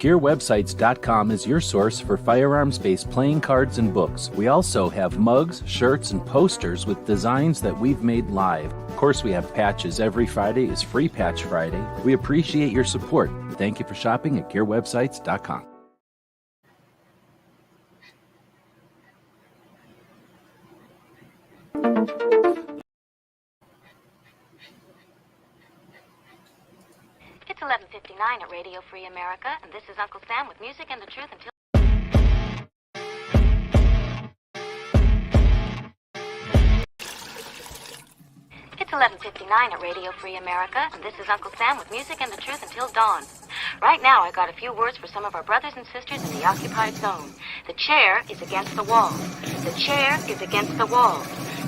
GearWebsites.com is your source for firearms-based playing cards and books. We also have mugs, shirts, and posters with designs that we've made live. Of course, we have patches. Every Friday is Free Patch Friday. We appreciate your support. Thank you for shopping at GearWebsites.com. It's 11:59 at Radio Free America, and this is Uncle Sam with music and the truth until... It's 11:59 at Radio Free America, and this is Uncle Sam with music and the truth until dawn. Right now, I got a few words for some of our brothers and sisters in the occupied zone. The chair is against the wall. The chair is against the wall.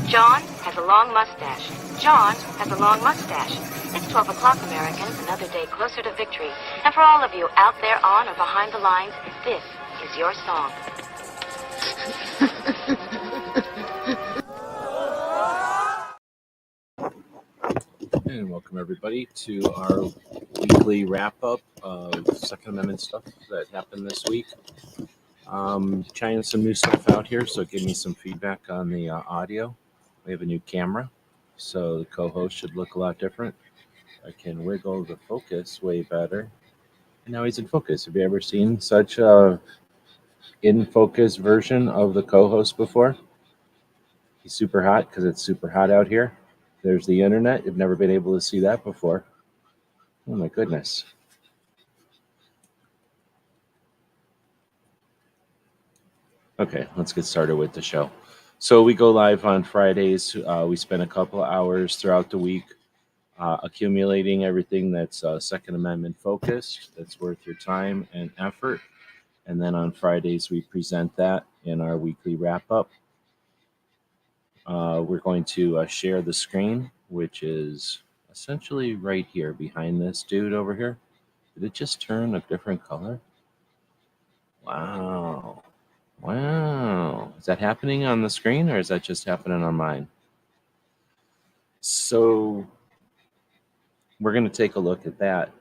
John has a long mustache. John has a long mustache. It's 12 o'clock, Americans, another day closer to victory. And for all of you out there on or behind the lines, this is your song. And welcome everybody to our weekly wrap-up of Second Amendment stuff that happened this week. Trying some new stuff out here, so give me some feedback on the audio. We have a new camera, so the co-host should look a lot different. I can wiggle the focus way better. And now he's in focus. Have you ever seen such a in-focus version of the co-host before? He's super hot because it's super hot out here. There's the internet. You've never been able to see that before. Oh my goodness. Okay, let's get started with the show. So we go live on Fridays. We spend a couple of hours throughout the week accumulating everything that's Second Amendment focused, that's worth your time and effort. And then on Fridays, we present that in our weekly wrap-up. We're going to share the screen, which is essentially right here behind this dude over here. Did it just turn a different color? Wow. Wow. Is that happening on the screen or is that just happening on mine? So we're going to take a look at that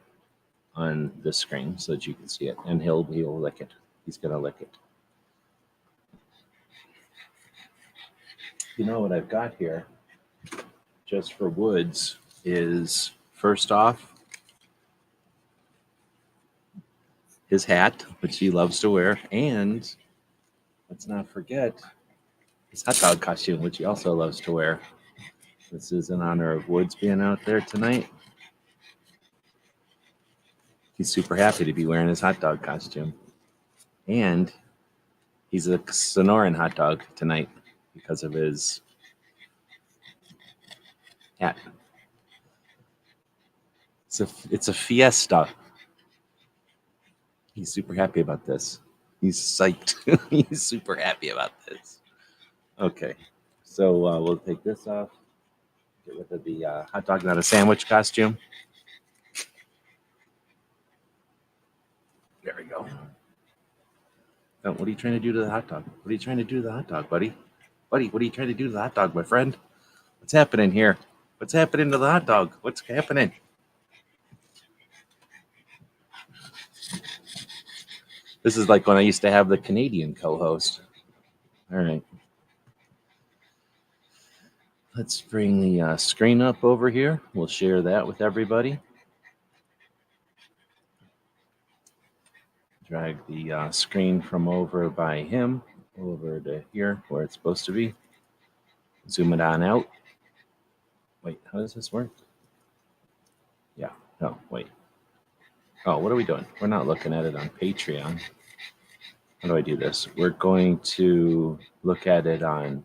on the screen so that you can see it. And he'll lick it. He's going to lick it. You know what I've got here, just for Woods, is first off, his hat, which he loves to wear, and let's not forget his hot dog costume, which he also loves to wear. This is in honor of Woods being out there tonight. He's super happy to be wearing his hot dog costume. And he's a Sonoran hot dog tonight because of his hat. It's a fiesta. He's super happy about this. He's psyched. He's super happy about this. Okay, so we'll take this off. Get rid of the hot dog, not a sandwich costume. There we go. Oh, what are you trying to do to the hot dog? What are you trying to do to the hot dog, buddy? Buddy, what are you trying to do to the hot dog, my friend? What's happening here? What's happening to the hot dog? What's happening? This is like when I used to have the Canadian co-host. All right. Let's bring the screen up over here. We'll share that with everybody. Drag the screen from over by him over to here where it's supposed to be. Zoom it on out. Wait, how does this work? Yeah, no, wait. Oh, what are we doing? We're not looking at it on Patreon. How do I do this? We're going to look at it on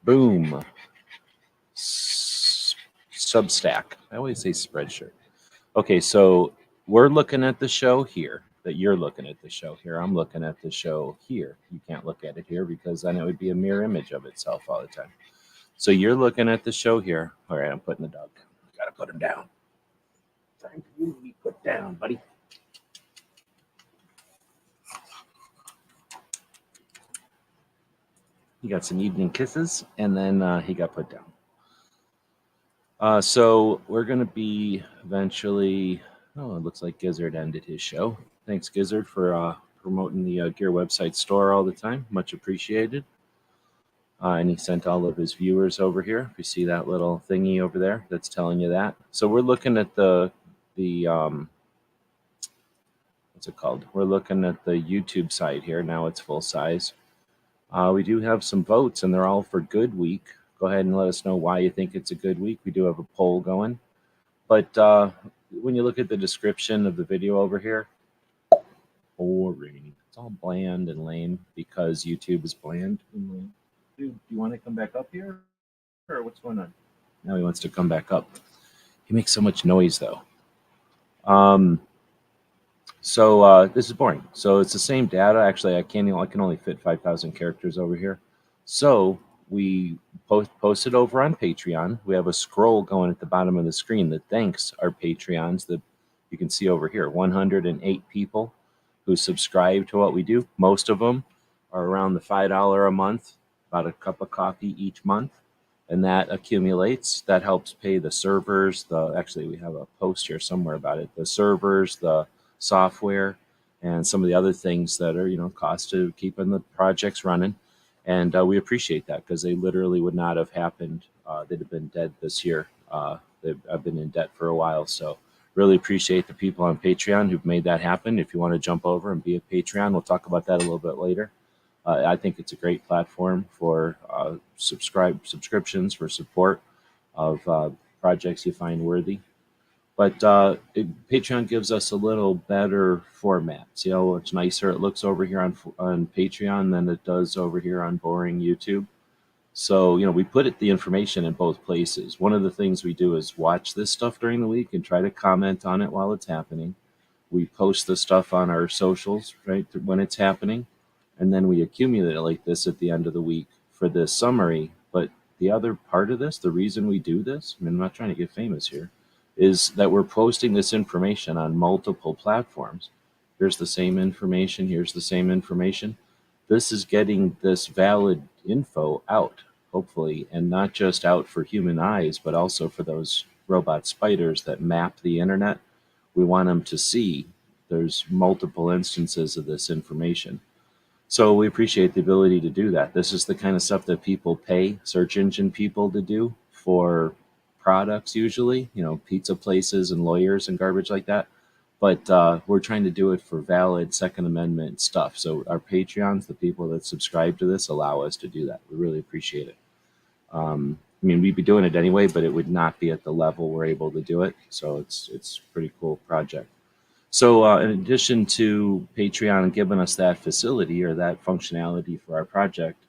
Boom. Substack. I always say Spreadshirt. Okay, so we're looking at the show here. That you're looking at the show here. I'm looking at the show here. You can't look at it here because then it would be a mirror image of itself all the time. So you're looking at the show here. All right, I'm putting the dog down. Got to put him down. Time for you to be put down, buddy. He got some evening kisses, and then he got put down. So we're going to be eventually... Oh, it looks like Gizzard ended his show. Thanks, Gizzard, for promoting the Gear website store all the time. Much appreciated. And he sent all of his viewers over here. If you see that little thingy over there, that's telling you that. So we're looking at the what's it called? We're looking at the YouTube side here. Now it's full size. We do have some votes, and they're all for good week. Go ahead and let us know why you think it's a good week. We do have a poll going. But when you look at the description of the video over here, boring. It's all bland and lame because YouTube is bland and lame. Dude, do you want to come back up here? Or what's going on? Now he wants to come back up. He makes so much noise, though. So this is boring. So it's the same data. Actually, I can only fit 5,000 characters over here. So we post it over on Patreon. We have a scroll going at the bottom of the screen that thanks our Patreons that you can see over here. 108 people who subscribe to what we do. Most of them are around the $5 a month, about a cup of coffee each month. And that accumulates. That helps pay the servers. Actually, we have a post here somewhere about it. The servers, the software, and some of the other things that are, cost to keeping the projects running. And we appreciate that because they literally would not have happened. They'd have been dead this year. I've been in debt for a while. So really appreciate the people on Patreon who've made that happen. If you want to jump over and be a Patreon, we'll talk about that a little bit later. I think it's a great platform for subscriptions, for support of projects you find worthy. But Patreon gives us a little better format. See how much nicer it looks over here on Patreon than it does over here on boring YouTube. So, we put the information in both places. One of the things we do is watch this stuff during the week and try to comment on it while it's happening. We post the stuff on our socials, right, when it's happening. And then we accumulate it like this at the end of the week for this summary. But the other part of this, the reason we do this, I'm not trying to get famous here, is that we're posting this information on multiple platforms. Here's the same information. Here's the same information. This is getting this valid info out, hopefully, and not just out for human eyes, but also for those robot spiders that map the internet. We want them to see there's multiple instances of this information. So we appreciate the ability to do that. This is the kind of stuff that people pay search engine people to do for products usually, pizza places and lawyers and garbage like that. But we're trying to do it for valid Second Amendment stuff. So our Patreons, the people that subscribe to this, allow us to do that. We really appreciate it. We'd be doing it anyway, but it would not be at the level we're able to do it. So it's a pretty cool project. So in addition to Patreon giving us that facility or that functionality for our project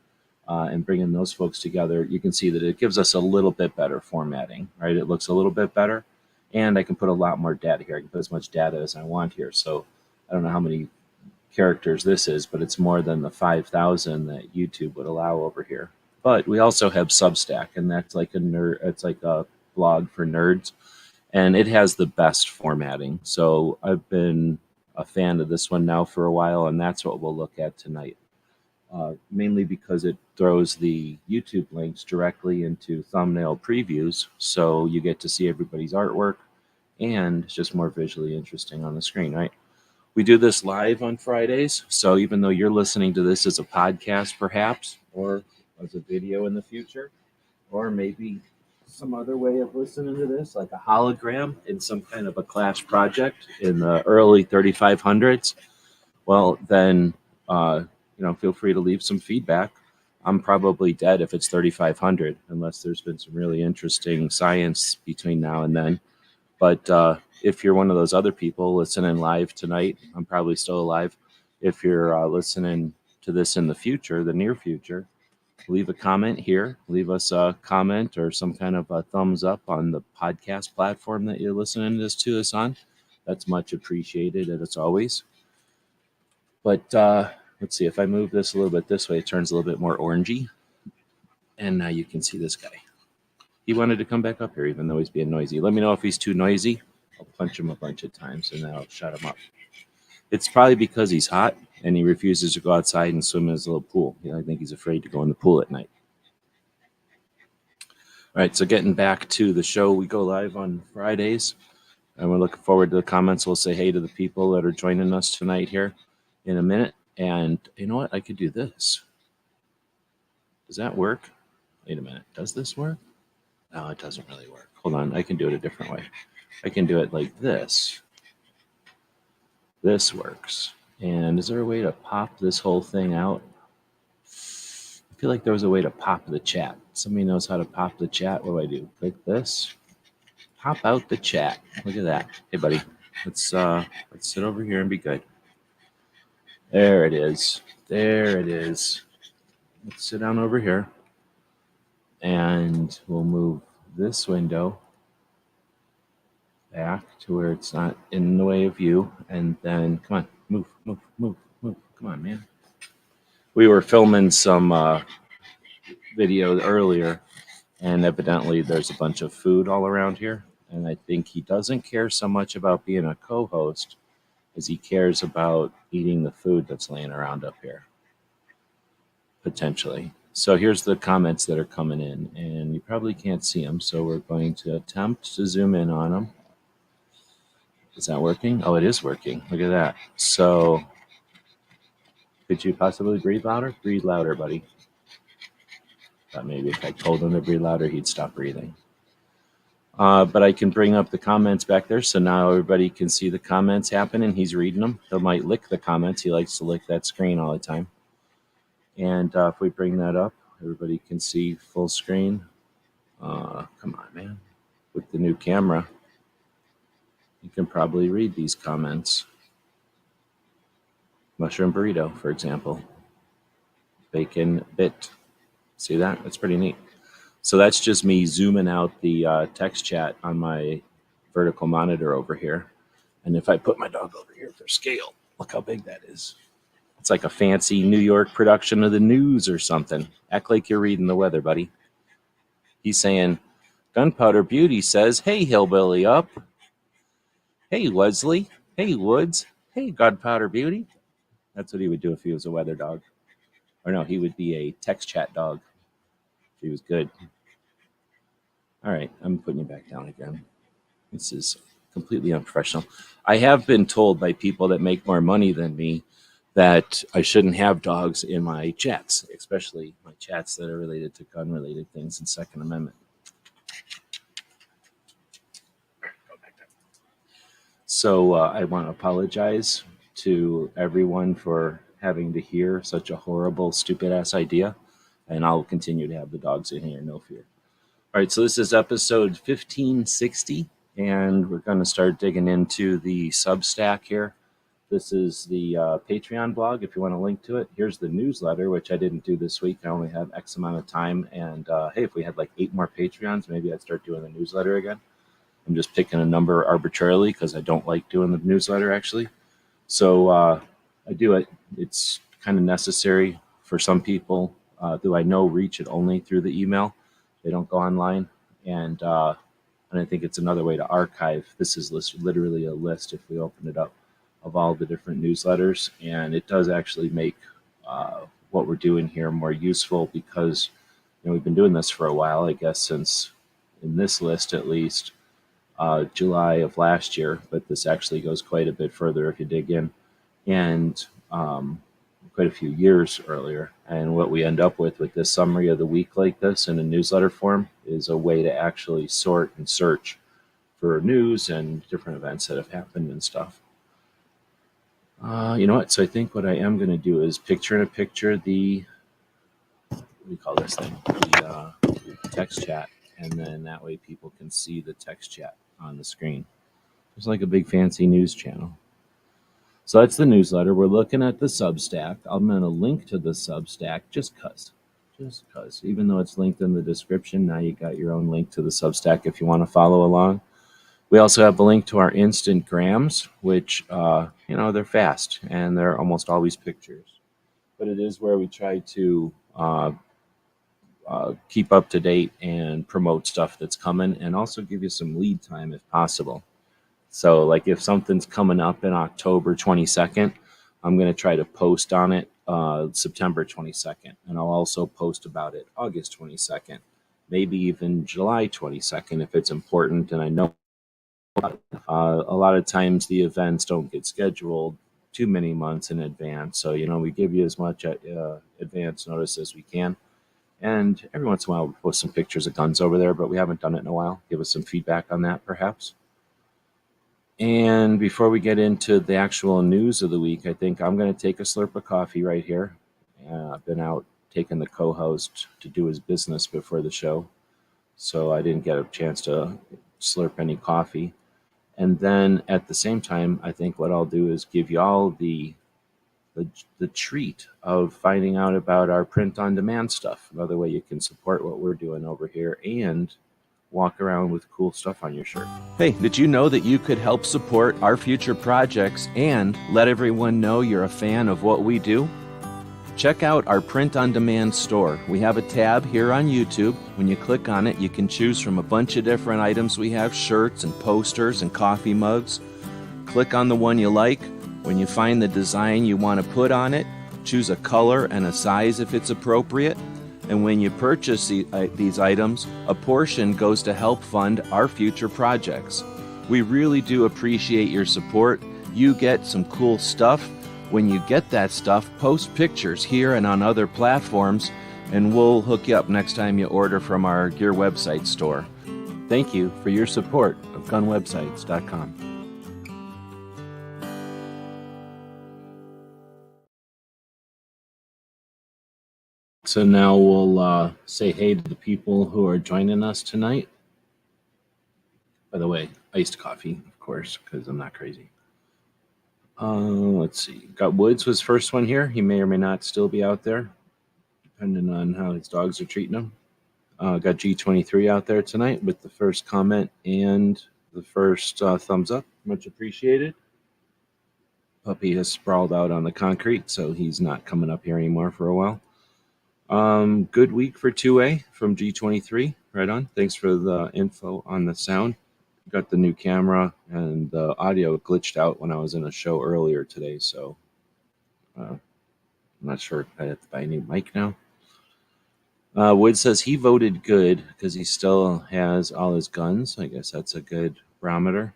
and bringing those folks together, you can see that it gives us a little bit better formatting, right? It looks a little bit better. And I can put a lot more data here. I can put as much data as I want here. So I don't know how many characters this is, but it's more than the 5,000 that YouTube would allow over here. But we also have Substack, and that's like it's like a blog for nerds. And it has the best formatting. So I've been a fan of this one now for a while, and that's what we'll look at tonight. Mainly because it throws the YouTube links directly into thumbnail previews, so you get to see everybody's artwork, and it's just more visually interesting on the screen, right? We do this live on Fridays, so even though you're listening to this as a podcast, perhaps, or as a video in the future, or maybe some other way of listening to this, like a hologram in some kind of a Clash project in the early 3500s, well, then, feel free to leave some feedback. I'm probably dead if it's 3500, unless there's been some really interesting science between now and then. But if you're one of those other people listening live tonight, I'm probably still alive. If you're listening to this in the future, the near future, leave a comment here. Leave us a comment or some kind of a thumbs up on the podcast platform that you're listening to us on. That's much appreciated, as always. But let's see, if I move this a little bit this way, it turns a little bit more orangey. And now you can see this guy. He wanted to come back up here, even though he's being noisy. Let me know if he's too noisy. I'll punch him a bunch of times, and then I'll shut him up. It's probably because he's hot, and he refuses to go outside and swim in his little pool. I think he's afraid to go in the pool at night. All right, so getting back to the show, we go live on Fridays. And we're looking forward to the comments. We'll say hey to the people that are joining us tonight here in a minute. And you know what? I could do this. Does that work? Wait a minute. Does this work? No, it doesn't really work. Hold on. I can do it a different way. I can do it like this. This works. And is there a way to pop this whole thing out? I feel like there was a way to pop the chat. Somebody knows how to pop the chat. What do I do? Click this. Pop out the chat. Look at that. Hey, buddy. Let's sit over here and be good. There it is. There it is. Let's sit down over here. And we'll move this window back to where it's not in the way of you. And then, come on, move. Come on, man. We were filming some video earlier, and evidently there's a bunch of food all around here. And I think he doesn't care so much about being a co-host as he cares about eating the food that's laying around up here, potentially. So here's the comments that are coming in, and you probably can't see them, so we're going to attempt to zoom in on them. Is that working? Oh, it is working. Look at that. So could you possibly breathe louder? Breathe louder, buddy. Thought maybe if I told him to breathe louder, he'd stop breathing. But I can bring up the comments back there, so now everybody can see the comments happen, and he's reading them. He might lick the comments. He likes to lick that screen all the time. And if we bring that up, everybody can see full screen. Come on, man. With the new camera, you can probably read these comments. Mushroom burrito, for example. Bacon bit. See that? That's pretty neat. So that's just me zooming out the text chat on my vertical monitor over here. And if I put my dog over here for scale, look how big that is. It's like a fancy New York production of the news or something. Act like you're reading the weather, buddy. He's saying, Gunpowder Beauty says, hey, Hillbilly Up. Hey, Wesley. Hey, Woods. Hey, Gunpowder Beauty. That's what he would do if he was a weather dog. Or no, he would be a text chat dog if he was good. All right, I'm putting you back down again. This is completely unprofessional. I have been told by people that make more money than me that I shouldn't have dogs in my chats, especially my chats that are related to gun-related things and Second Amendment. So I want to apologize to everyone for having to hear such a horrible, stupid-ass idea, and I'll continue to have the dogs in here, no fear. All right, so this is episode 1560, and we're going to start digging into the Substack here. This is the Patreon blog, if you want to link to it. Here's the newsletter, which I didn't do this week. I only have X amount of time, and hey, if we had like 8 more Patreons, maybe I'd start doing the newsletter again. I'm just picking a number arbitrarily because I don't like doing the newsletter, actually. So I do it. It's kind of necessary for some people who I know reach it only through the email. They don't go online. And I think it's another way to archive. This is literally a list, if we open it up, of all the different newsletters. And it does actually make what we're doing here more useful because we've been doing this for a while, I guess, since in this list at least. July of last year, but this actually goes quite a bit further if you dig in, and quite a few years earlier. And what we end up with this summary of the week like this in a newsletter form is a way to actually sort and search for news and different events that have happened and stuff. You know what? So I think what I am going to do is picture-in-a-picture the, what do you call this thing? The text chat. And then that way people can see the text chat on the screen. It's like a big fancy news channel. So that's the newsletter. We're looking at the Substack. I'm going to link to the Substack just because. Even though it's linked in the description, now you got your own link to the Substack if you want to follow along. We also have a link to our Instagrams, which, they're fast and they're almost always pictures. But it is where we try to keep up to date and promote stuff that's coming and also give you some lead time if possible. So like if something's coming up in October 22nd, I'm going to try to post on it September 22nd. And I'll also post about it August 22nd, maybe even July 22nd if it's important and I know A lot of times the events don't get scheduled too many months in advance. So, we give you as much advance notice as we can. And every once in a while, we post some pictures of guns over there, but we haven't done it in a while. Give us some feedback on that, perhaps. And before we get into the actual news of the week, I think I'm going to take a slurp of coffee right here. I've been out taking the co-host to do his business before the show, so I didn't get a chance to slurp any coffee. And then at the same time, I think what I'll do is give you all the treat of finding out about our print-on-demand stuff. Another way you can support what we're doing over here and walk around with cool stuff on your shirt. Hey, did you know that you could help support our future projects and let everyone know you're a fan of what we do? Check out our print-on-demand store. We have a tab here on YouTube. When you click on it, you can choose from a bunch of different items. We have shirts and posters and coffee mugs. Click on the one you like. When you find the design you want to put on it, choose a color and a size if it's appropriate. And when you purchase these items, a portion goes to help fund our future projects. We really do appreciate your support. You get some cool stuff. When you get that stuff, post pictures here and on other platforms, and we'll hook you up next time you order from our Gear website store. Thank you for your support of gunwebsites.com. So now we'll say hey to the people who are joining us tonight. By the way, iced coffee, of course, because I'm not crazy. Let's see. Got Woods was first one here. He may or may not still be out there, depending on how his dogs are treating him. Got G23 out there tonight with the first comment and the first thumbs up. Much appreciated. Puppy has sprawled out on the concrete, so he's not coming up here anymore for a while. Good week for 2A from G23. Right on. Thanks for the info on the sound. Got the new camera, and the audio glitched out when I was in a show earlier today, so I'm not sure if I have to buy a new mic now. Wood says he voted good because he still has all his guns. I guess that's a good barometer.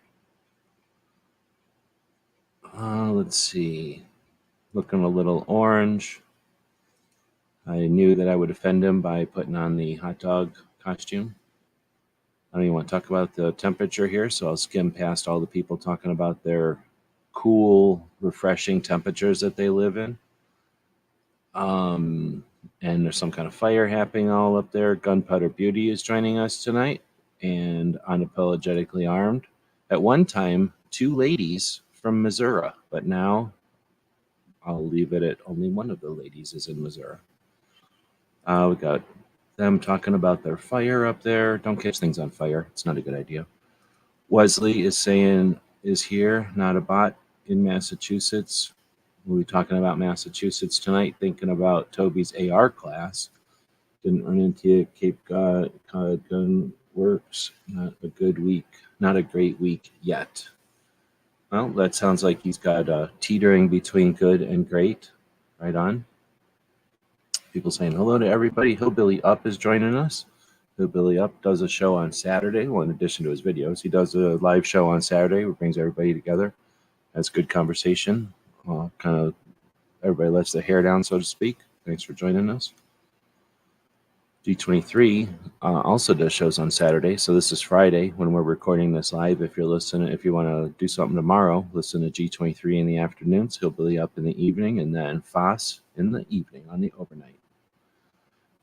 Let's see. Looking a little orange. I knew that I would offend him by putting on the hot dog costume. I don't even want to talk about the temperature here, so I'll skim past all the people talking about their cool, refreshing temperatures that they live in. And there's some kind of fire happening all up there. Gunpowder Beauty is joining us tonight, and unapologetically armed. At one time, 2 ladies from Missouri, but now I'll leave it at only one of the ladies is in Missouri. We got them talking about their fire up there. Don't catch things on fire. It's not a good idea. Wesley is saying is here, not a bot in Massachusetts. We'll be talking about Massachusetts tonight, thinking about Toby's AR class. Didn't run into Cape Cod Gun Works. Not a good week. Not a great week yet. Well, that sounds like he's got teetering between good and great. Right on. People saying hello to everybody. Hillbilly Up is joining us. Hillbilly Up does a show on Saturday. Well, in addition to his videos, he does a live show on Saturday where brings everybody together. Has good conversation. Kind of everybody lets their hair down, so to speak. Thanks for joining us. G23 also does shows on Saturday, so this is Friday when we're recording this live. If you're listening, if you want to do something tomorrow, listen to G23 in the afternoons. Hillbilly Up in the evening, and then Foss in the evening on the overnight.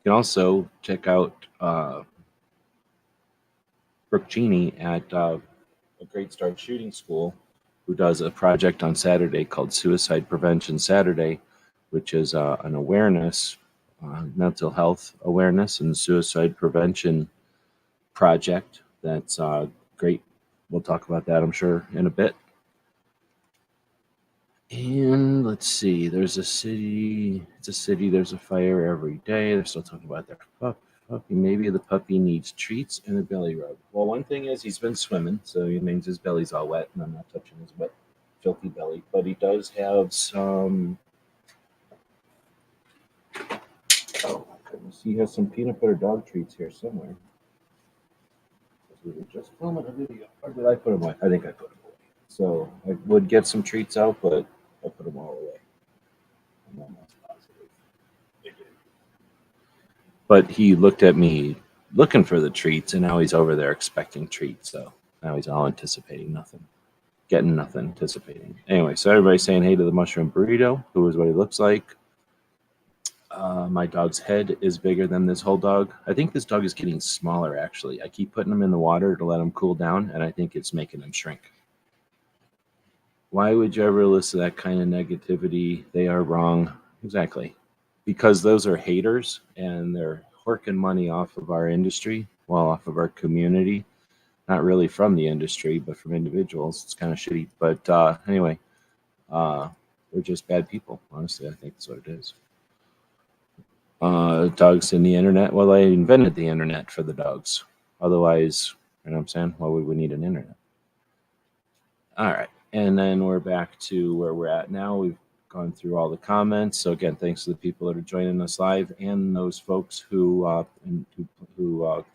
You can also check out Brooke Cheney at a Great Start Shooting School, who does a project on Saturday called Suicide Prevention Saturday, which is an awareness, mental health awareness and suicide prevention project. That's great. We'll talk about that, I'm sure, in a bit. And let's see, there's a city, there's a fire every day. They're still talking about their puppy. Maybe the puppy needs treats and a belly rub. Well, one thing is he's been swimming, so it means his belly's all wet, and I'm not touching his wet, filthy belly. But he does have some, oh my goodness, he has some peanut butter dog treats here somewhere. We were just filming a video. Or did I put them away? I think I put them away. So I would get some treats out, but I put them all away. I'm almost positive they did. But he looked at me looking for the treats, and now he's over there expecting treats. So now he's all anticipating nothing. Getting nothing, anticipating. Anyway, so everybody's saying hey to the mushroom burrito, who is what he looks like. My dog's head is bigger than this whole dog. I think this dog is getting smaller, actually. I keep putting him in the water to let him cool down, and I think it's making him shrink. Why would you ever listen to that kind of negativity? They are wrong. Exactly. Because those are haters, and they're horking money off of our industry, well, off of our community. Not really from the industry, but from individuals. It's kind of shitty. But anyway, they're just bad people. Honestly, I think that's what it is. Dogs in the internet. Well, I invented the internet for the dogs. Otherwise, you know what I'm saying? Why would we need an internet? All right. And then we're back to where we're at now. We've gone through all the comments. So again, thanks to the people that are joining us live and those folks who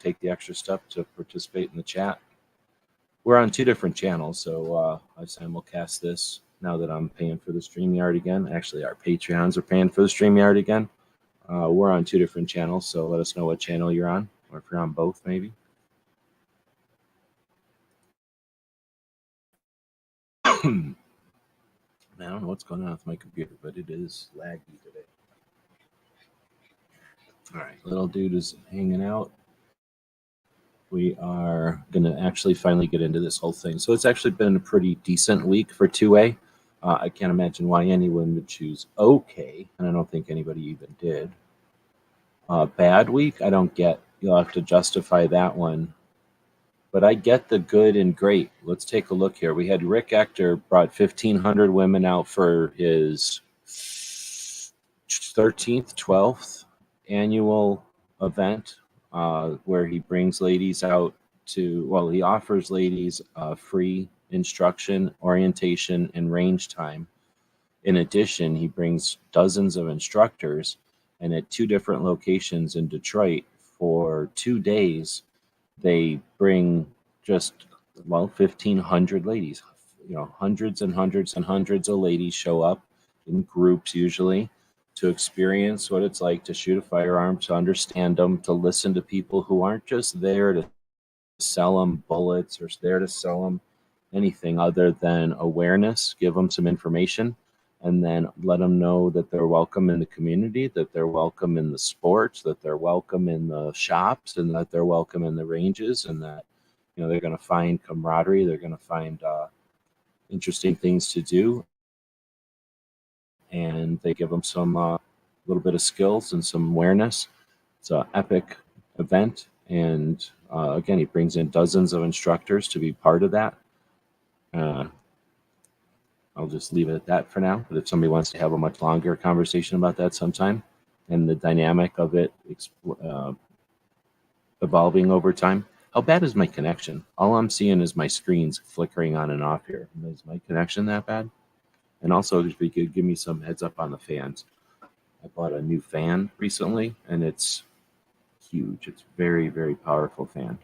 take the extra step to participate in the chat. We're on 2 different channels, so I simulcast this now that I'm paying for the StreamYard again. Actually, our Patreons are paying for the StreamYard again. We're on 2 different channels, so let us know what channel you're on, or if you're on both, maybe. I don't know what's going on with my computer, but it is laggy today. All right, little dude is hanging out. We are going to actually finally get into this whole thing. So it's actually been a pretty decent week for 2A. I can't imagine why anyone would choose okay, and I don't think anybody even did. Bad week, I don't get. You'll have to justify that one. But I get the good and great. Let's take a look here. We had Rick Ector brought 1,500 women out for his 13th, 12th annual event where he brings ladies out to, well, he offers ladies free instruction, orientation, and range time. In addition, he brings dozens of instructors, and at 2 different locations in Detroit for 2 days, they bring just, well, 1,500 ladies. You know, hundreds and hundreds and hundreds of ladies show up in groups usually to experience what it's like to shoot a firearm, to understand them, to listen to people who aren't just there to sell them bullets or there to sell them anything other than awareness, give them some information, and then let them know that they're welcome in the community, that they're welcome in the sports, that they're welcome in the shops, and that they're welcome in the ranges, and that, you know, they're going to find camaraderie, they're going to find interesting things to do, and they give them some little bit of skills and some awareness. It's an epic event, and again, he brings in dozens of instructors to be part of that. I'll just leave it at that for now. But if somebody wants to have a much longer conversation about that sometime and the dynamic of it evolving over time. How bad is my connection? All I'm seeing is my screens flickering on and off here. Is my connection that bad? And also, if you could give me some heads up on the fans. I bought a new fan recently, and it's huge. It's very, very powerful fan.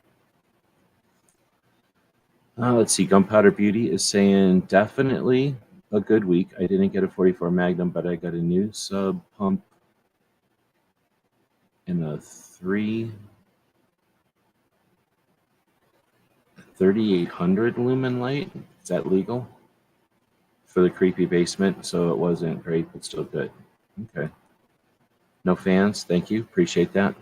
Let's see. Gunpowder Beauty is saying definitely a good week. I didn't get a 44 Magnum, but I got a new sub pump and a 3800 lumen light. Is that legal for the creepy basement? So it wasn't great, but still good. Okay. No fans. Thank you. Appreciate that.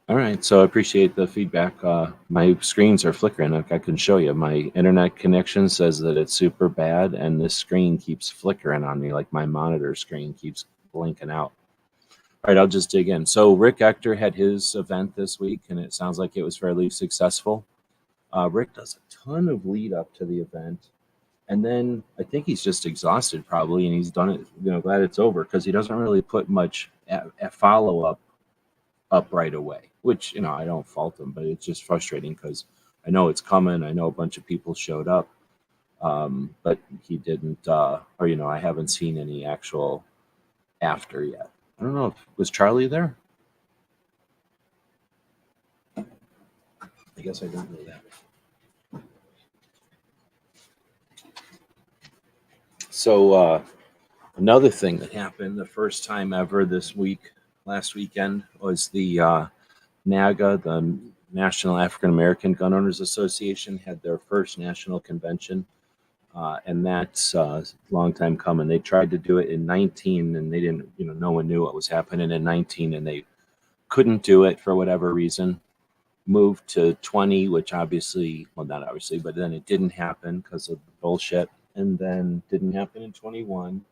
All right, so I appreciate the feedback. My screens are flickering. I can show you. My internet connection says that it's super bad, and this screen keeps flickering on me, like my monitor screen keeps blinking out. All right, I'll just dig in. So Rick Ector had his event this week, and it sounds like it was fairly successful. Rick does a ton of lead up to the event, and then I think he's just exhausted probably, and he's done it, glad it's over, because he doesn't really put much follow-up right away, which, I don't fault him, but it's just frustrating because I know it's coming. I know a bunch of people showed up, but he didn't, I haven't seen any actual after yet. I don't know. Was Charlie there? I guess I don't know that. So another thing that happened the first time ever this week, last weekend, was the NAAGA, the National African American Gun Owners Association, had their first national convention. And that's a long time coming. They tried to do it in 19 and they didn't, no one knew what was happening in 19 and they couldn't do it for whatever reason. Moved to 20, which obviously, well, not obviously, but then it didn't happen because of bullshit. And then didn't happen in 21.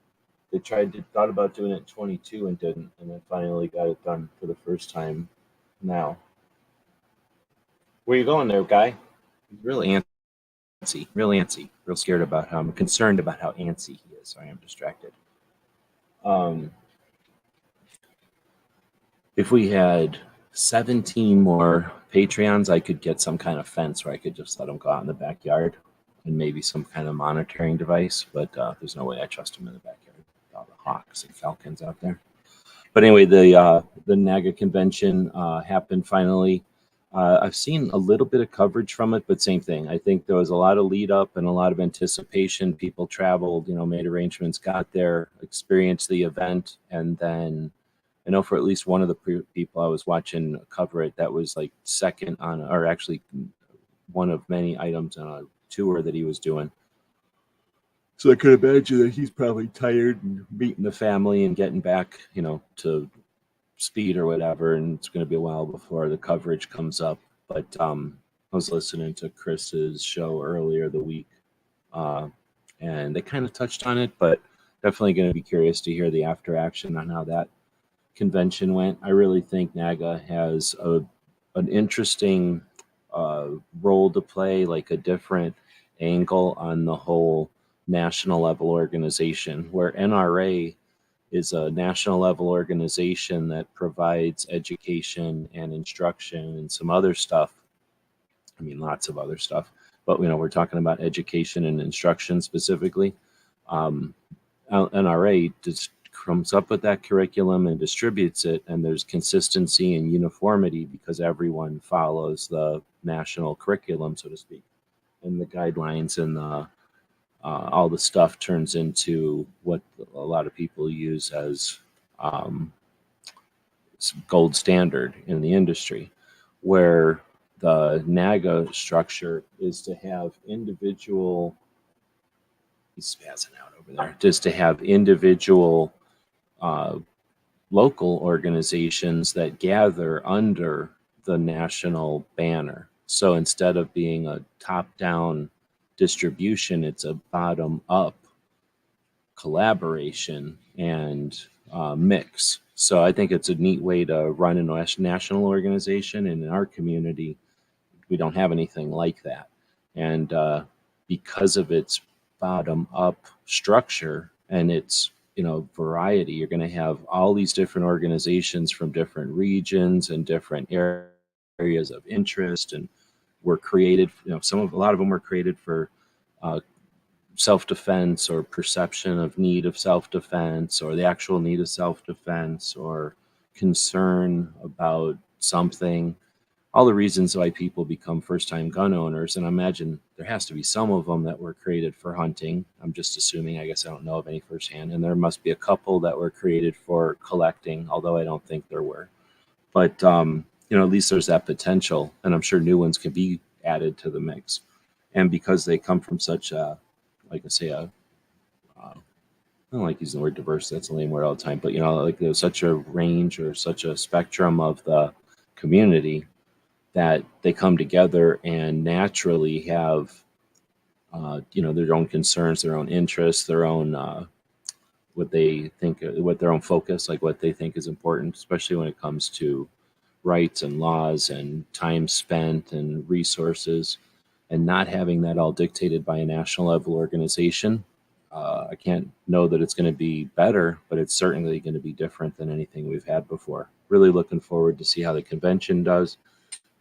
They thought about doing it in 22 and didn't. And then finally got it done for the first time now. Where you going there, guy? He's really antsy, real scared about how I'm concerned about how antsy he is. So I am distracted. If we had 17 more Patreons, I could get some kind of fence where I could just let them go out in the backyard and maybe some kind of monitoring device. But there's no way I trust them in the backyard with all the hawks and falcons out there. But anyway, the NAAGA convention happened finally. I've seen a little bit of coverage from it, but same thing. I think there was a lot of lead up and a lot of anticipation. People traveled, made arrangements, got there, experienced the event. And then I know for at least one of the people I was watching cover it, that was like second on, or actually one of many items on a tour that he was doing. So I could imagine that he's probably tired and meeting the family and getting back, to speed or whatever, and it's going to be a while before the coverage comes up. But I was listening to Chris's show earlier the week, and they kind of touched on it, but definitely going to be curious to hear the after action on how that convention went. I really think NAAGA has an interesting role to play, like a different angle on the whole national level organization, where NRA is a national level organization that provides education and instruction and some other stuff. I mean, lots of other stuff, but we're talking about education and instruction specifically. NRA just comes up with that curriculum and distributes it, and there's consistency and uniformity because everyone follows the national curriculum, so to speak, and the guidelines and all the stuff turns into what a lot of people use as gold standard in the industry, where the NAAGA structure is to have individual, he's spazzing out over there, just to have individual local organizations that gather under the national banner. So instead of being a top-down distribution, it's a bottom-up collaboration and mix. So I think it's a neat way to run a national organization, and in our community, we don't have anything like that. And because of its bottom-up structure and its variety, you're going to have all these different organizations from different regions and different areas of interest, and were created. A lot of them were created for self-defense or perception of need of self-defense, or the actual need of self-defense, or concern about something. All the reasons why people become first-time gun owners, and I imagine there has to be some of them that were created for hunting. I'm just assuming, I guess I don't know of any firsthand, and there must be a couple that were created for collecting, although I don't think there were. But, at least there's that potential, and I'm sure new ones can be added to the mix. And because they come from such a, like I say, I don't like using the word diverse, that's a lame word all the time, but, like there's such a range or such a spectrum of the community, that they come together and naturally have, their own concerns, their own interests, their own, what they think, what their own focus, like what they think is important, especially when it comes to rights and laws and time spent and resources, and not having that all dictated by a national level organization. I can't know that it's going to be better, but it's certainly going to be different than anything we've had before. Really looking forward to see how the convention does.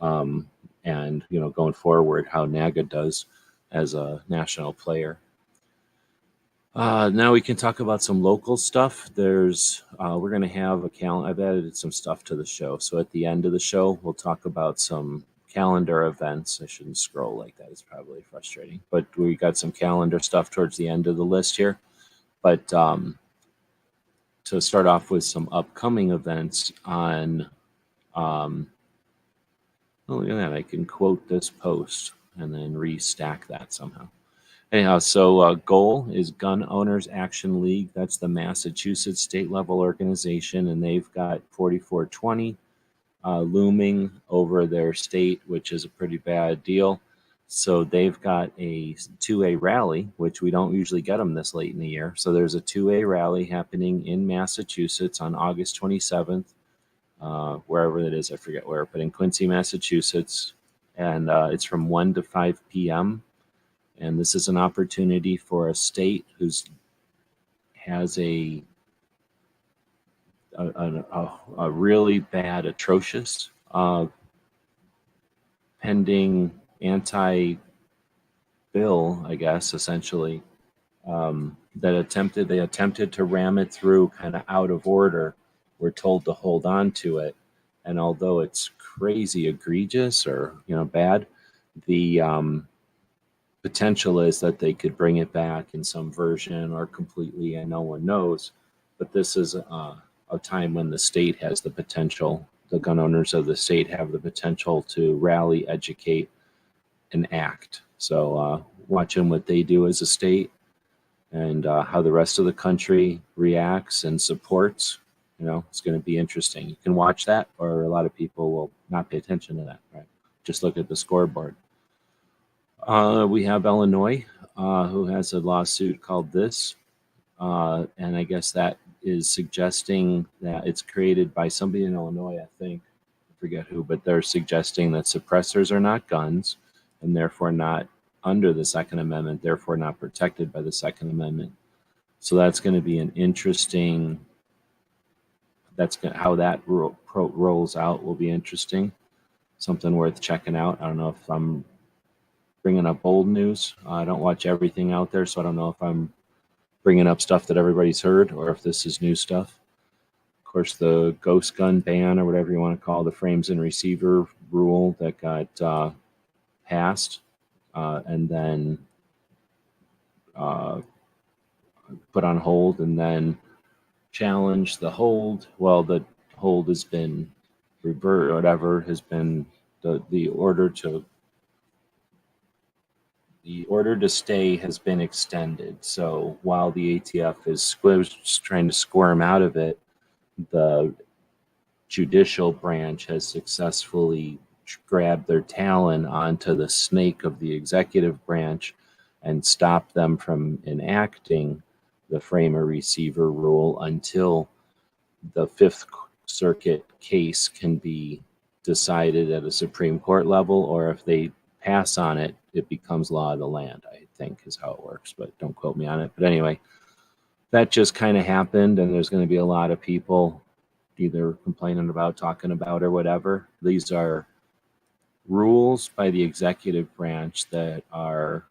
And going forward, how NAAGA does as a national player. Now we can talk about some local stuff. We're going to have a calendar. I've added some stuff to the show. So at the end of the show, we'll talk about some calendar events. I shouldn't scroll like that. It's probably frustrating. But we got some calendar stuff towards the end of the list here. But to start off with some upcoming events on, oh, look at that. I can quote this post and then restack that somehow. Anyhow, so GOAL is Gun Owners Action League. That's the Massachusetts state level organization, and they've got 4420 looming over their state, which is a pretty bad deal. So they've got a 2A rally, which we don't usually get them this late in the year. So there's a 2A rally happening in Massachusetts on August 27th, wherever it is, I forget where, but in Quincy, Massachusetts. And it's from 1 to 5 p.m. And this is an opportunity for a state has a really bad, atrocious, pending anti-bill, I guess, essentially, they attempted to ram it through kind of out of order. We're told to hold on to it. And although it's crazy egregious or, bad, the potential is that they could bring it back in some version or completely, and no one knows. But this is a time when the state has the potential, the gun owners of the state have the potential to rally, educate, and act. So watching what they do as a state and how the rest of the country reacts and supports, it's going to be interesting. You can watch that, or a lot of people will not pay attention to that, right? Just look at the scoreboard. We have Illinois, who has a lawsuit called this, and I guess that is suggesting that it's created by somebody in Illinois, I think. I forget who, but they're suggesting that suppressors are not guns and therefore not under the Second Amendment, therefore not protected by the Second Amendment. So that's going to be an interesting, how that rolls out will be interesting. Something worth checking out. I don't know if I'm bringing up old news. I don't watch everything out there, so I don't know if I'm bringing up stuff that everybody's heard or if this is new stuff. Of course, the ghost gun ban, or whatever you want to call the frames and receiver rule that got passed and then put on hold and then challenged the hold. Well, the hold has been reversed, whatever has been the order to stay has been extended. So while the ATF is trying to squirm out of it, the judicial branch has successfully grabbed their talon onto the snake of the executive branch and stopped them from enacting the frame or receiver rule until the Fifth Circuit case can be decided at a Supreme Court level, or if they pass on it, it becomes law of the land, I think is how it works, but don't quote me on it. But anyway, that just kind of happened, and there's going to be a lot of people either complaining about, talking about, or whatever. These are rules by the executive branch that are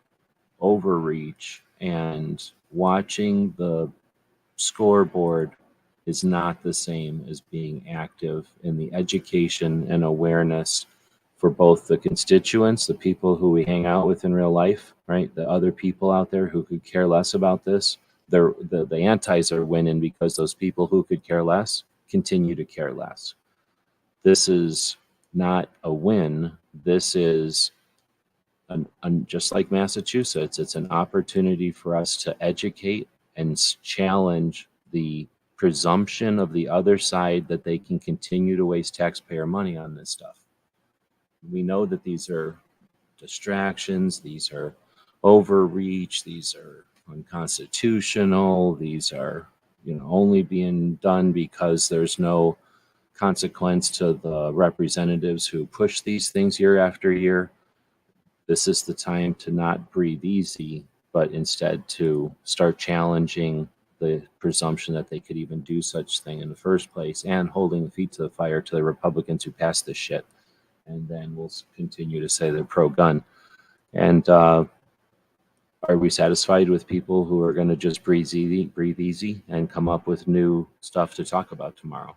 overreach, and watching the scoreboard is not the same as being active in the education and awareness for both the constituents, the people who we hang out with in real life, right? The other people out there who could care less about this. The antis are winning because those people who could care less continue to care less. This is not a win. This is just like Massachusetts, it's an opportunity for us to educate and challenge the presumption of the other side that they can continue to waste taxpayer money on this stuff. We know that these are distractions, these are overreach, these are unconstitutional, these are only being done because there's no consequence to the representatives who push these things year after year. This is the time to not breathe easy, but instead to start challenging the presumption that they could even do such thing in the first place, and holding the feet to the fire to the Republicans who passed this shit. And then we'll continue to say they're pro-gun. And are we satisfied with people who are going to just breathe easy and come up with new stuff to talk about tomorrow?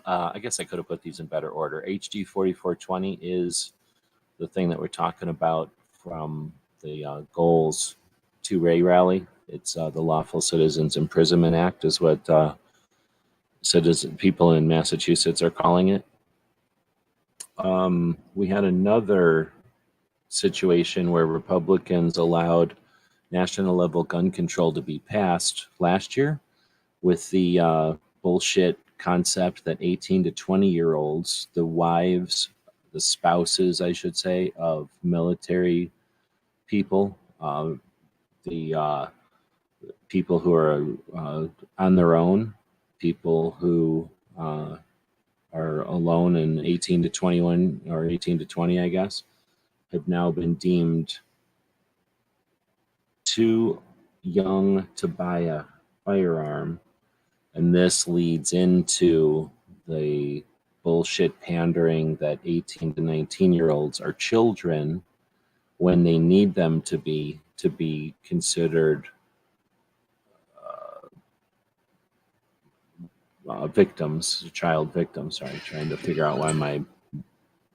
I guess I could have put these in better order. HD 4420 is the thing that we're talking about from the Goals 2 rally. It's the Lawful Citizens Imprisonment Act is what people in Massachusetts are calling it. We had another situation where Republicans allowed national level gun control to be passed last year with the bullshit concept that 18 to 20-year-olds, the wives, the spouses, I should say, of military people, the people who are on their own, people who are alone in 18 to 21 or 18 to 20, I guess, have now been deemed too young to buy a firearm. And this leads into the bullshit pandering that 18 to 19-year-olds are children when they need them to be considered victims, child victims. Sorry, trying to figure out why my...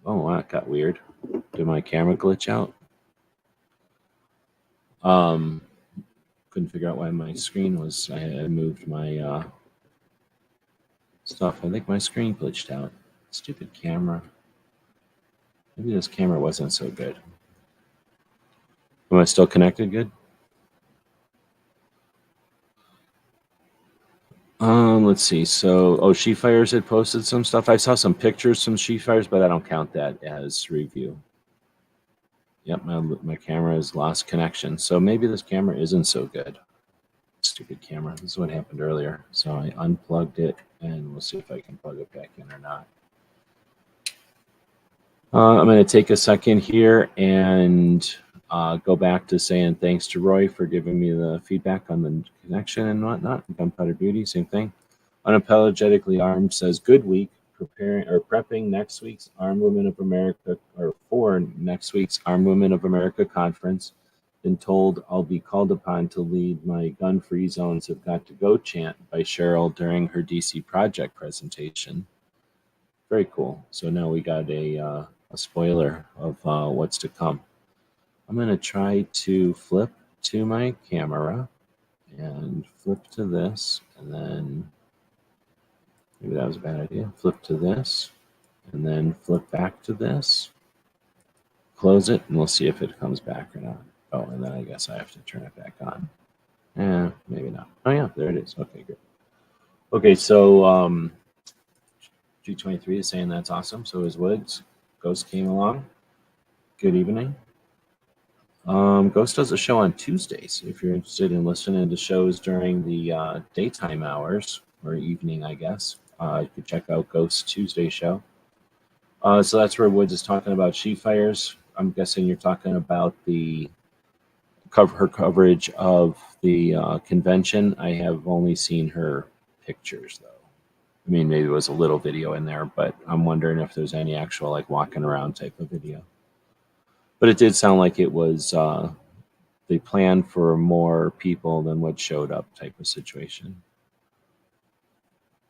Oh, that got weird. Did my camera glitch out? Couldn't figure out why my screen was... I moved my stuff. I think my screen glitched out. Stupid camera. Maybe this camera wasn't so good. Am I still connected good? Let's see. So, She Fires had posted some stuff. I saw some pictures from She Fires, but I don't count that as review. Yep, my camera has lost connection. So maybe this camera isn't so good. Stupid camera. This is what happened earlier. So I unplugged it, and we'll see if I can plug it back in or not. I'm going to take a second here and go back to saying thanks to Roy for giving me the feedback on the connection and whatnot. Gunpowder Beauty, same thing. Unapologetically Armed says, good week, prepping next week's Armed Women of America, or for next week's Armed Women of America conference. Been told I'll be called upon to lead my gun-free zones have got to go chant by Cheryl during her DC Project presentation. Very cool. So now we got a spoiler of what's to come. I'm going to try to flip to my camera and flip to this, and then maybe that was a bad idea. Flip to this, and then flip back to this. Close it, and we'll see if it comes back or not. Oh, and then I guess I have to turn it back on. Maybe not. Oh, yeah, there it is. Okay, good. Okay, so G23 is saying that's awesome. So is Woods. Ghost came along. Good evening. Ghost does a show on Tuesdays. If you're interested in listening to shows during the daytime hours, or evening, I guess, you could check out Ghost's Tuesday show. So that's where Woods is talking about She Fires. I'm guessing you're talking about her coverage of the convention. I have only seen her pictures, though. I mean, maybe it was a little video in there, but I'm wondering if there's any actual, like, walking around type of video. But it did sound like it was they planned for more people than what showed up type of situation.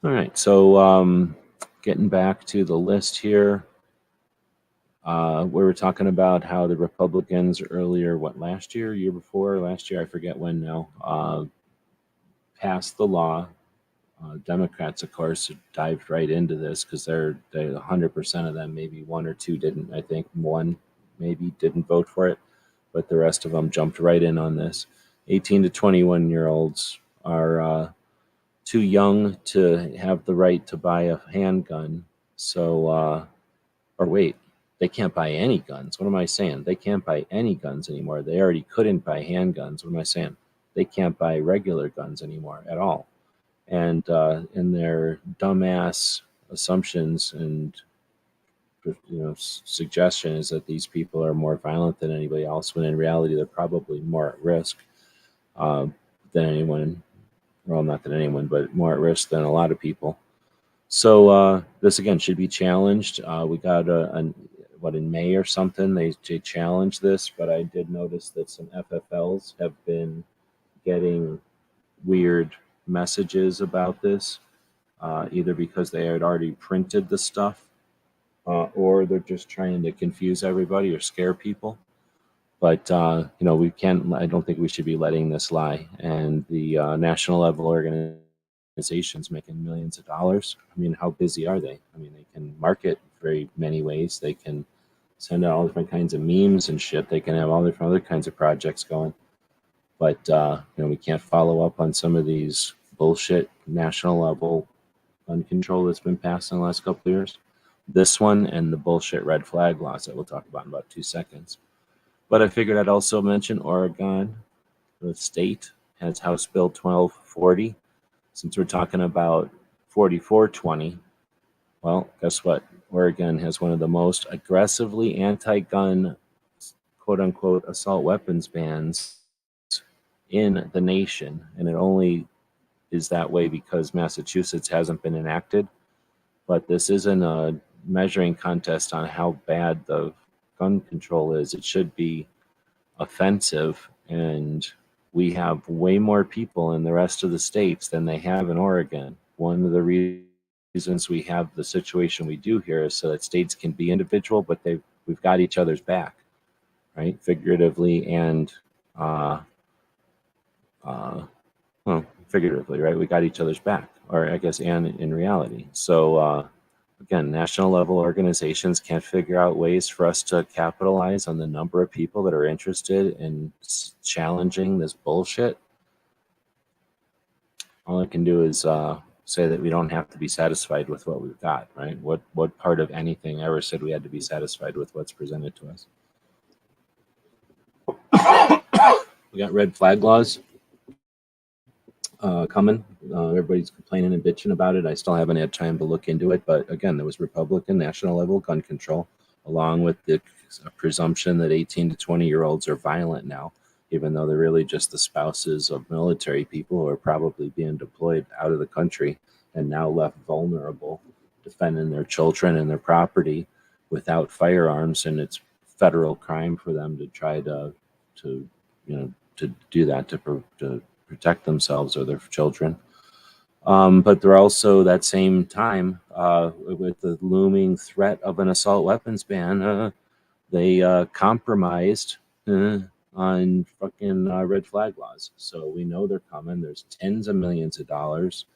All right, so getting back to the list here, we were talking about how the Republicans earlier, last year, year before, last year, I forget when now, passed the law. Democrats, of course, dived right into this because they're 100% of them, maybe one or two didn't. I think one maybe didn't vote for it, but the rest of them jumped right in on this. 18 to 21-year-olds are too young to have the right to buy a handgun. So, or wait, they can't buy any guns. What am I saying? They can't buy any guns anymore. They already couldn't buy handguns. What am I saying? They can't buy regular guns anymore at all. And in their dumbass assumptions and suggestion is that these people are more violent than anybody else, when in reality they're probably more at risk than anyone. Well, not than anyone, but more at risk than a lot of people. So this again should be challenged. We got in May or something they challenged this, but I did notice that some FFLs have been getting weird messages about this. either because they had already printed the stuff or they're just trying to confuse everybody or scare people. But, we can't, I don't think we should be letting this lie. And the national level organizations making millions of dollars. I mean, how busy are they? I mean, they can market very many ways. They can send out all different kinds of memes and shit. They can have all different other kinds of projects going. But, we can't follow up on some of these bullshit national level gun control that's been passed in the last couple of years. This one and the bullshit red flag laws that we'll talk about in about 2 seconds. But I figured I'd also mention Oregon, the state, has House Bill 1240. Since we're talking about 4420, well, guess what? Oregon has one of the most aggressively anti-gun, quote-unquote, assault weapons bans in the nation. And it only is that way because Massachusetts hasn't been enacted. But this isn't a measuring contest on how bad the gun control is. It should be offensive, and we have way more people in the rest of the states than they have in Oregon. One of the reasons we have the situation we do here is so that states can be individual, but we've got each other's back, right? Figuratively and figuratively, right? We got each other's back, or I guess, and in reality. So again, national level organizations can't figure out ways for us to capitalize on the number of people that are interested in challenging this bullshit. All I can do is say that we don't have to be satisfied with what we've got, right? What part of anything ever said we had to be satisfied with what's presented to us? We got red flag laws coming. Everybody's complaining and bitching about it. I still haven't had time to look into it, but again, there was Republican national level gun control, along with the presumption that 18 to 20-year-olds are violent now, even though they're really just the spouses of military people who are probably being deployed out of the country and now left vulnerable, defending their children and their property without firearms, and it's federal crime for them to try to do that, to protect themselves or their children. But they're also, that same time, with the looming threat of an assault weapons ban, they compromised on fucking red flag laws. So we know they're coming. There's tens of millions of dollars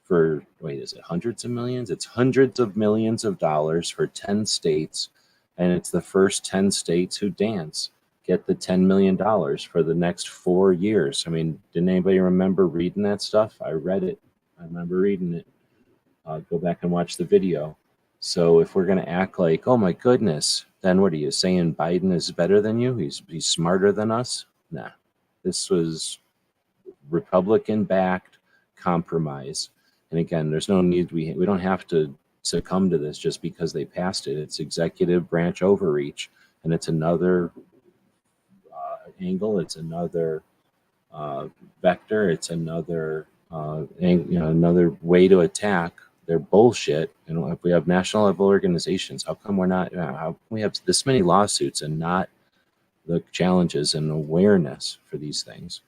for, is it hundreds of millions? It's hundreds of millions of dollars for 10 states, and it's the first 10 states who dance get the $10 million for the next 4 years. I mean, didn't anybody remember reading that stuff? I read it. I remember reading it. Go back and watch the video. So if we're going to act like, oh my goodness, then what are you saying? Biden is better than you? He's smarter than us? Nah. This was Republican-backed compromise. And again, there's no need. We don't have to succumb to this just because they passed it. It's executive branch overreach, and it's another angle. It's another vector. It's another another way to attack their bullshit. And if we have national level organizations, how come we're not? How come we have this many lawsuits and not the challenges and awareness for these things?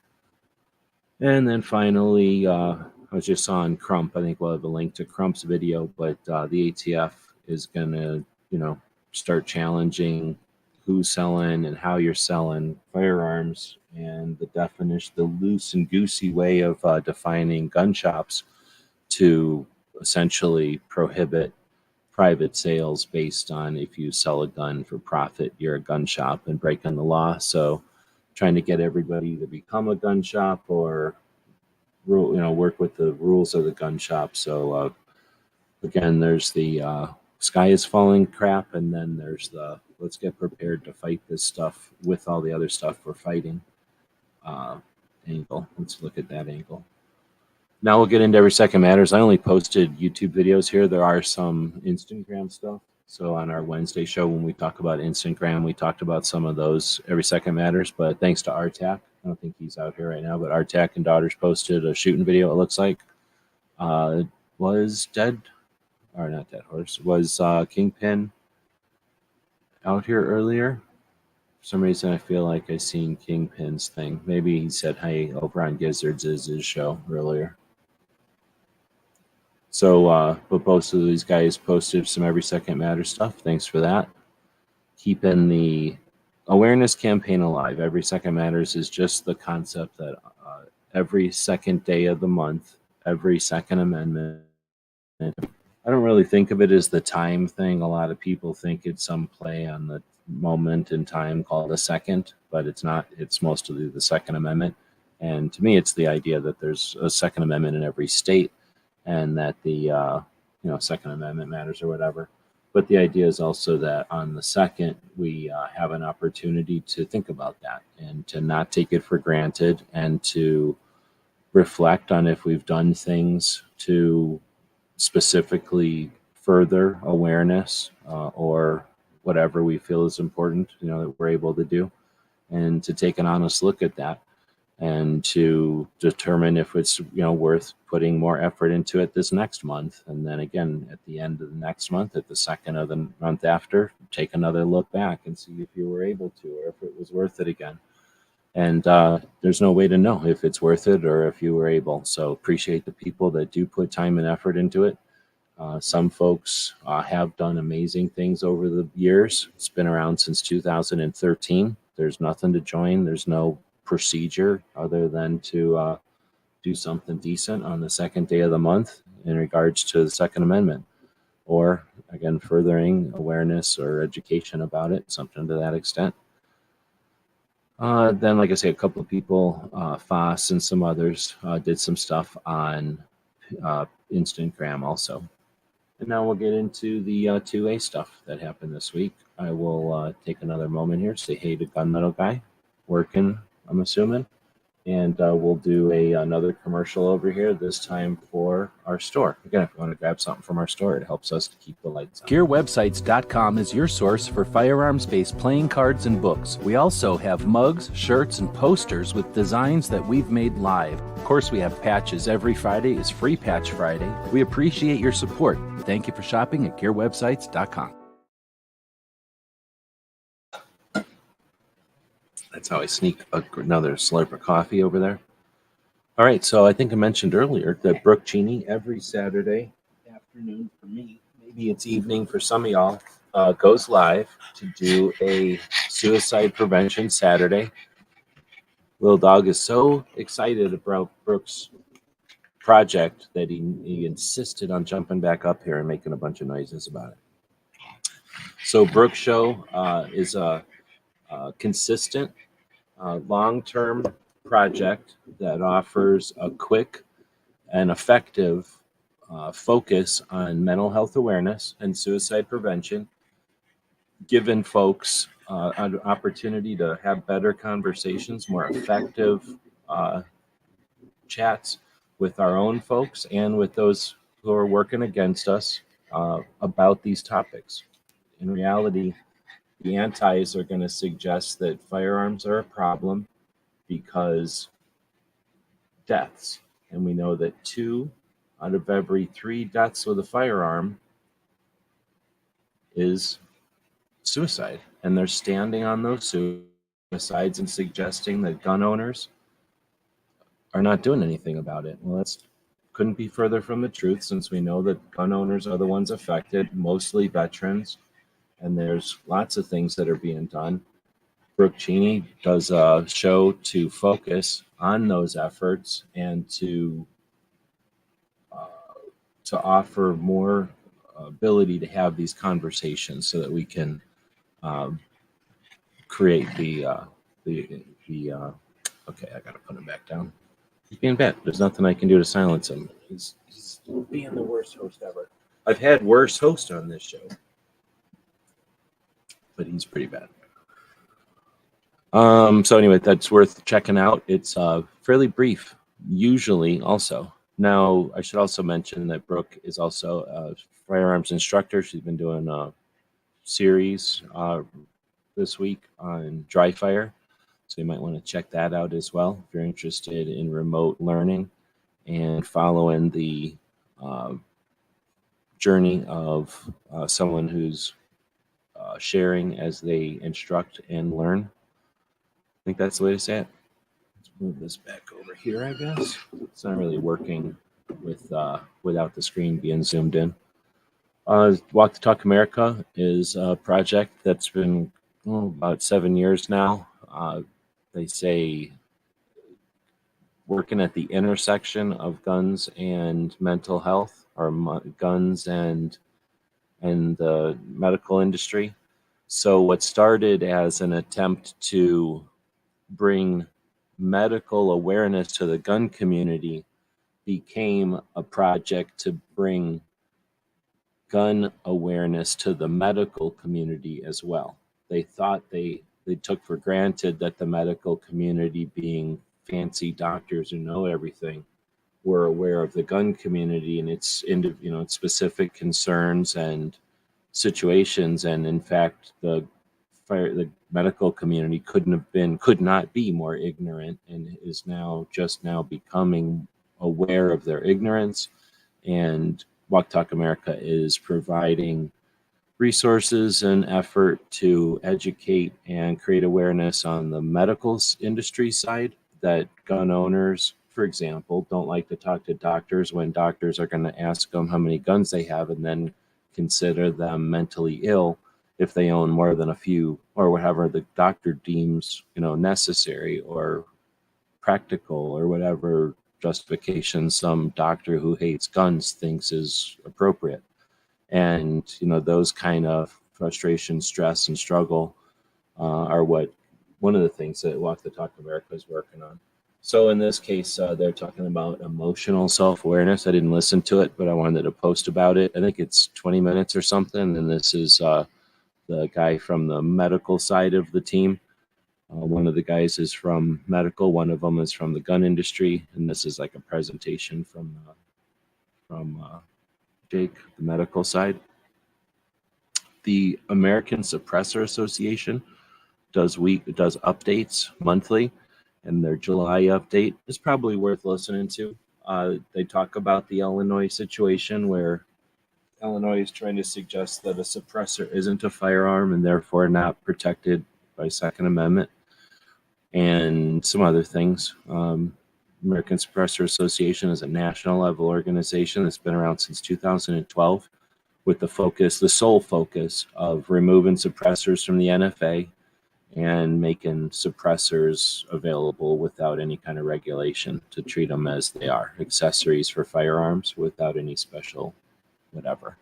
And then finally, I was just on Crump. I think we'll have a link to Crump's video, but the ATF is going to, start challenging who's selling and how you're selling firearms, and the definition, the loose and goosey way of defining gun shops to essentially prohibit private sales based on if you sell a gun for profit, you're a gun shop and breaking the law. So trying to get everybody to become a gun shop or work with the rules of the gun shop. So again, there's the sky is falling crap, and then there's the let's get prepared to fight this stuff with all the other stuff we're fighting angle. Let's look at that angle. Now we'll get into Every Second Matters. I only posted YouTube videos here. There are some Instagram stuff. So on our Wednesday show, when we talk about Instagram, we talked about some of those Every Second Matters. But thanks to Artak, I don't think he's out here right now, but Artak and Daughters posted a shooting video, it looks like. Was Dead, or not Dead Horse, was Kingpin out here earlier? For some reason, I feel like I seen Kingpin's thing. Maybe he said, hey, over on Gizzards is his show earlier. But both of these guys posted some Every Second Matters stuff. Thanks for that. Keeping the awareness campaign alive. Every Second Matters is just the concept that every second day of the month, every Second Amendment. I don't really think of it as the time thing. A lot of people think it's some play on the moment in time called a second, but it's not. It's mostly the Second Amendment. And to me, it's the idea that there's a Second Amendment in every state, and that the Second Amendment matters or whatever. But the idea is also that on the second, we have an opportunity to think about that and to not take it for granted, and to reflect on if we've done things to specifically further awareness or whatever we feel is important, that we're able to do, and to take an honest look at that, and to determine if it's worth putting more effort into it this next month. And then again, at the end of the next month, at the second of the month after, take another look back and see if you were able to, or if it was worth it again. And there's no way to know if it's worth it or if you were able. So appreciate the people that do put time and effort into it. Some folks have done amazing things over the years. It's been around since 2013. There's nothing to join. There's no procedure other than to do something decent on the second day of the month in regards to the Second Amendment, or again, furthering awareness or education about it, something to that extent. Then, like I say, a couple of people, Foss and some others, did some stuff on Instagram also. And now we'll get into the 2A stuff that happened this week. I will take another moment here to say hey to Gunmetal Guy, working, I'm assuming. And we'll do another commercial over here, this time for our store. Again, if you want to grab something from our store, it helps us to keep the lights on. GearWebsites.com is your source for firearms-based playing cards and books. We also have mugs, shirts, and posters with designs that we've made live. Of course, we have patches. Every Friday is Free Patch Friday. We appreciate your support. Thank you for shopping at GearWebsites.com. That's how I sneak another slurp of coffee over there. All right, so I think I mentioned earlier that Brooke Cheney every Saturday afternoon for me, maybe it's evening for some of y'all, goes live to do a suicide prevention Saturday. Little dog is so excited about Brooke's project that he insisted on jumping back up here and making a bunch of noises about it. So Brooke's show is a consistent, long-term project that offers a quick and effective focus on mental health awareness and suicide prevention, giving folks an opportunity to have better conversations, more effective chats with our own folks and with those who are working against us about these topics. In reality, the antis are going to suggest that firearms are a problem because deaths. And we know that 2 out of every 3 deaths with a firearm is suicide. And they're standing on those suicides and suggesting that gun owners are not doing anything about it. Well, that's couldn't be further from the truth, since we know that gun owners are the ones affected, mostly veterans. And there's lots of things that are being done. Brooke Cheney does a show to focus on those efforts and to offer more ability to have these conversations so that we can create the okay, I gotta put him back down. He's being bad. There's nothing I can do to silence him. He's being the worst host ever. I've had worse hosts on this show, but he's pretty bad. So anyway, that's worth checking out. It's fairly brief, usually also. Now, I should also mention that Brooke is also a firearms instructor. She's been doing a series this week on dry fire. So you might want to check that out as well if you're interested in remote learning and following the journey of someone who's sharing as they instruct and learn. I think that's the way to say it. Let's move this back over here, I guess. It's not really working without the screen being zoomed in. Walk the Talk America is a project that's been about 7 years now. They say working at the intersection of guns and mental health, or guns and the medical industry. So what started as an attempt to bring medical awareness to the gun community became a project to bring gun awareness to the medical community as well. They thought they took for granted that the medical community, being fancy doctors who know everything, were aware of the gun community and its its specific concerns and situations. And in fact, the medical community could not be more ignorant, and is now becoming aware of their ignorance. And Walk Talk America is providing resources and effort to educate and create awareness on the medical industry side, that gun owners, for example, don't like to talk to doctors when doctors are going to ask them how many guns they have and then consider them mentally ill if they own more than a few, or whatever the doctor deems necessary or practical, or whatever justification some doctor who hates guns thinks is appropriate. And those kind of frustration, stress, and struggle are one of the things that Walk the Talk America is working on. So in this case, they're talking about emotional self-awareness. I didn't listen to it, but I wanted to post about it. I think it's 20 minutes or something. And this is the guy from the medical side of the team. One of the guys is from medical. One of them is from the gun industry. And this is like a presentation from Jake, the medical side. The American Suppressor Association does updates monthly, and their July update is probably worth listening to. They talk about the Illinois situation, where Illinois is trying to suggest that a suppressor isn't a firearm and therefore not protected by Second Amendment, and some other things. American Suppressor Association is a national level organization that's been around since 2012, with the sole focus of removing suppressors from the NFA and making suppressors available without any kind of regulation, to treat them as they are, accessories for firearms without any special whatever.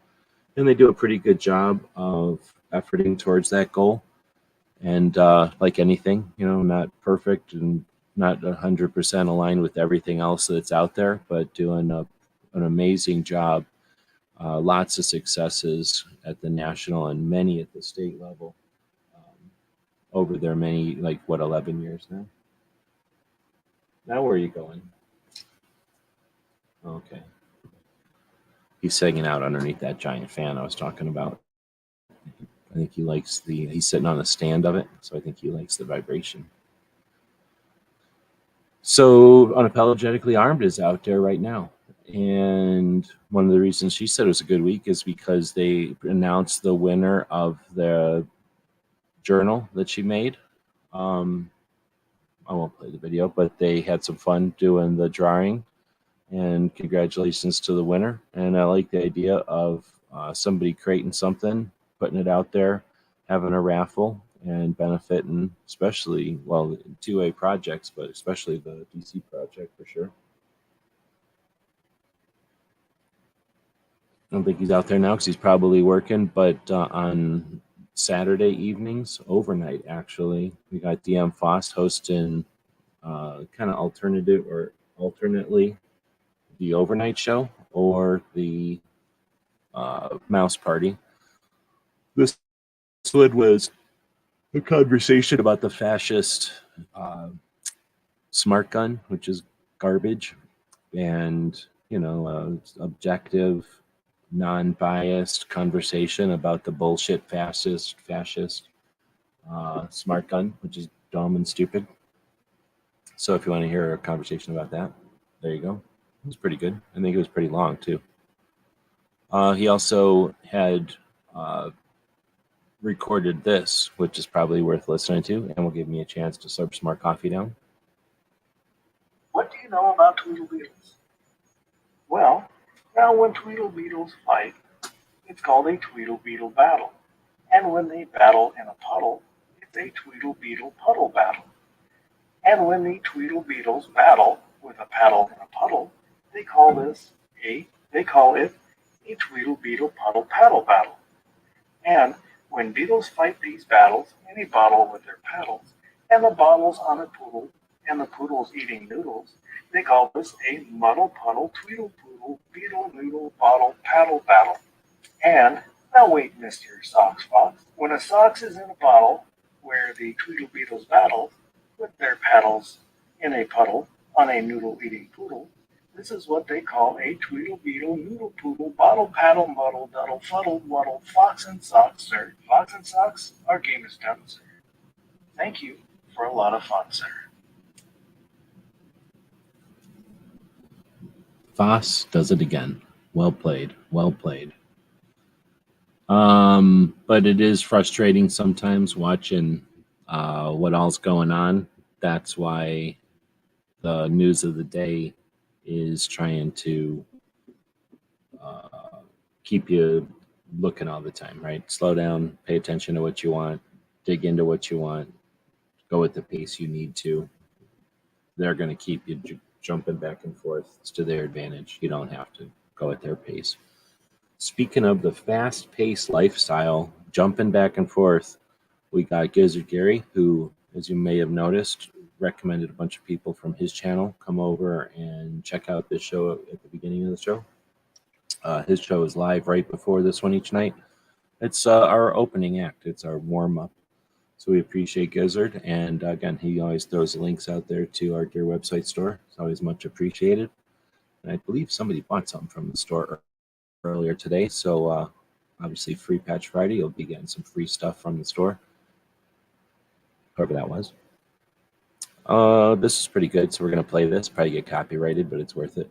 And they do a pretty good job of efforting towards that goal. And like anything, not perfect and not 100% aligned with everything else that's out there, but doing an amazing job. Lots of successes at the national and many at the state level over their 11 years now. Now where are you going? Okay. He's hanging out underneath that giant fan I was talking about. I think he likes he's sitting on a stand of it, so I think he likes the vibration. So Unapologetically Armed is out there right now. And one of the reasons she said it was a good week is because they announced the winner of the journal that she made. I won't play the video, but they had some fun doing the drawing, and congratulations to the winner. And I like the idea of somebody creating something, putting it out there, having a raffle, and benefiting, especially, 2A projects, but especially the DC project for sure. I don't think he's out there now because he's probably working, but on Saturday evenings, overnight actually, we got DM Foss hosting kind of alternately the overnight show or the mouse party. This one was a conversation about the fascist smart gun, which is garbage, and objective, non-biased conversation about the bullshit fascist smart gun, which is dumb and stupid. So if you want to hear a conversation about that, there you go. It was pretty good. I think it was pretty long too. He also had recorded this, which is probably worth listening to, and will give me a chance to slurp some more coffee down. What do you know about Tweedledees? Well, now when Tweedle Beetles fight, it's called a Tweedle Beetle battle. And when they battle in a puddle, it's a Tweedle Beetle puddle battle. And when the Tweedle Beetles battle with a paddle in a puddle, they call it a Tweedle Beetle puddle paddle battle. And when beetles fight these battles in a bottle with their paddles, and the bottle's on a poodle, and the poodle's eating noodles, they call this a muddle puddle tweedle poodle beetle noodle bottle paddle battle. And now wait, Mr. Socks Fox, when a socks is in a bottle where the Tweedle Beetles battle with their paddles in a puddle on a noodle eating poodle, this is what they call a Tweedle Beetle Noodle Poodle Bottle Paddle Muddle Duddle Fuddle Muddle Fox and Socks, sir. Fox and Socks, our game is done, sir. Thank you for a lot of fun, sir. Foss does it again. Well played. Well played. But it is frustrating sometimes watching what all's going on. That's why the news of the day is trying to keep you looking all the time, right? Slow down, pay attention to what you want, dig into what you want, go at the pace you need to. They're going to keep you jumping back and forth. It's to their advantage. You don't have to go at their pace. Speaking of the fast-paced lifestyle, jumping back and forth, we got Gizzard Gary, who, as you may have noticed, recommended a bunch of people from his channel come over and check out this show at the beginning of the show. His show is live right before this one each night. It's our opening act. It's our warm-up. So we appreciate Gizzard. And again, he always throws the links out there to our dear website store. It's always much appreciated. And I believe somebody bought something from the store earlier today. So obviously Free Patch Friday, you'll be getting some free stuff from the store. Whoever that was. This is pretty good. So we're going to play this. Probably get copyrighted, but it's worth it.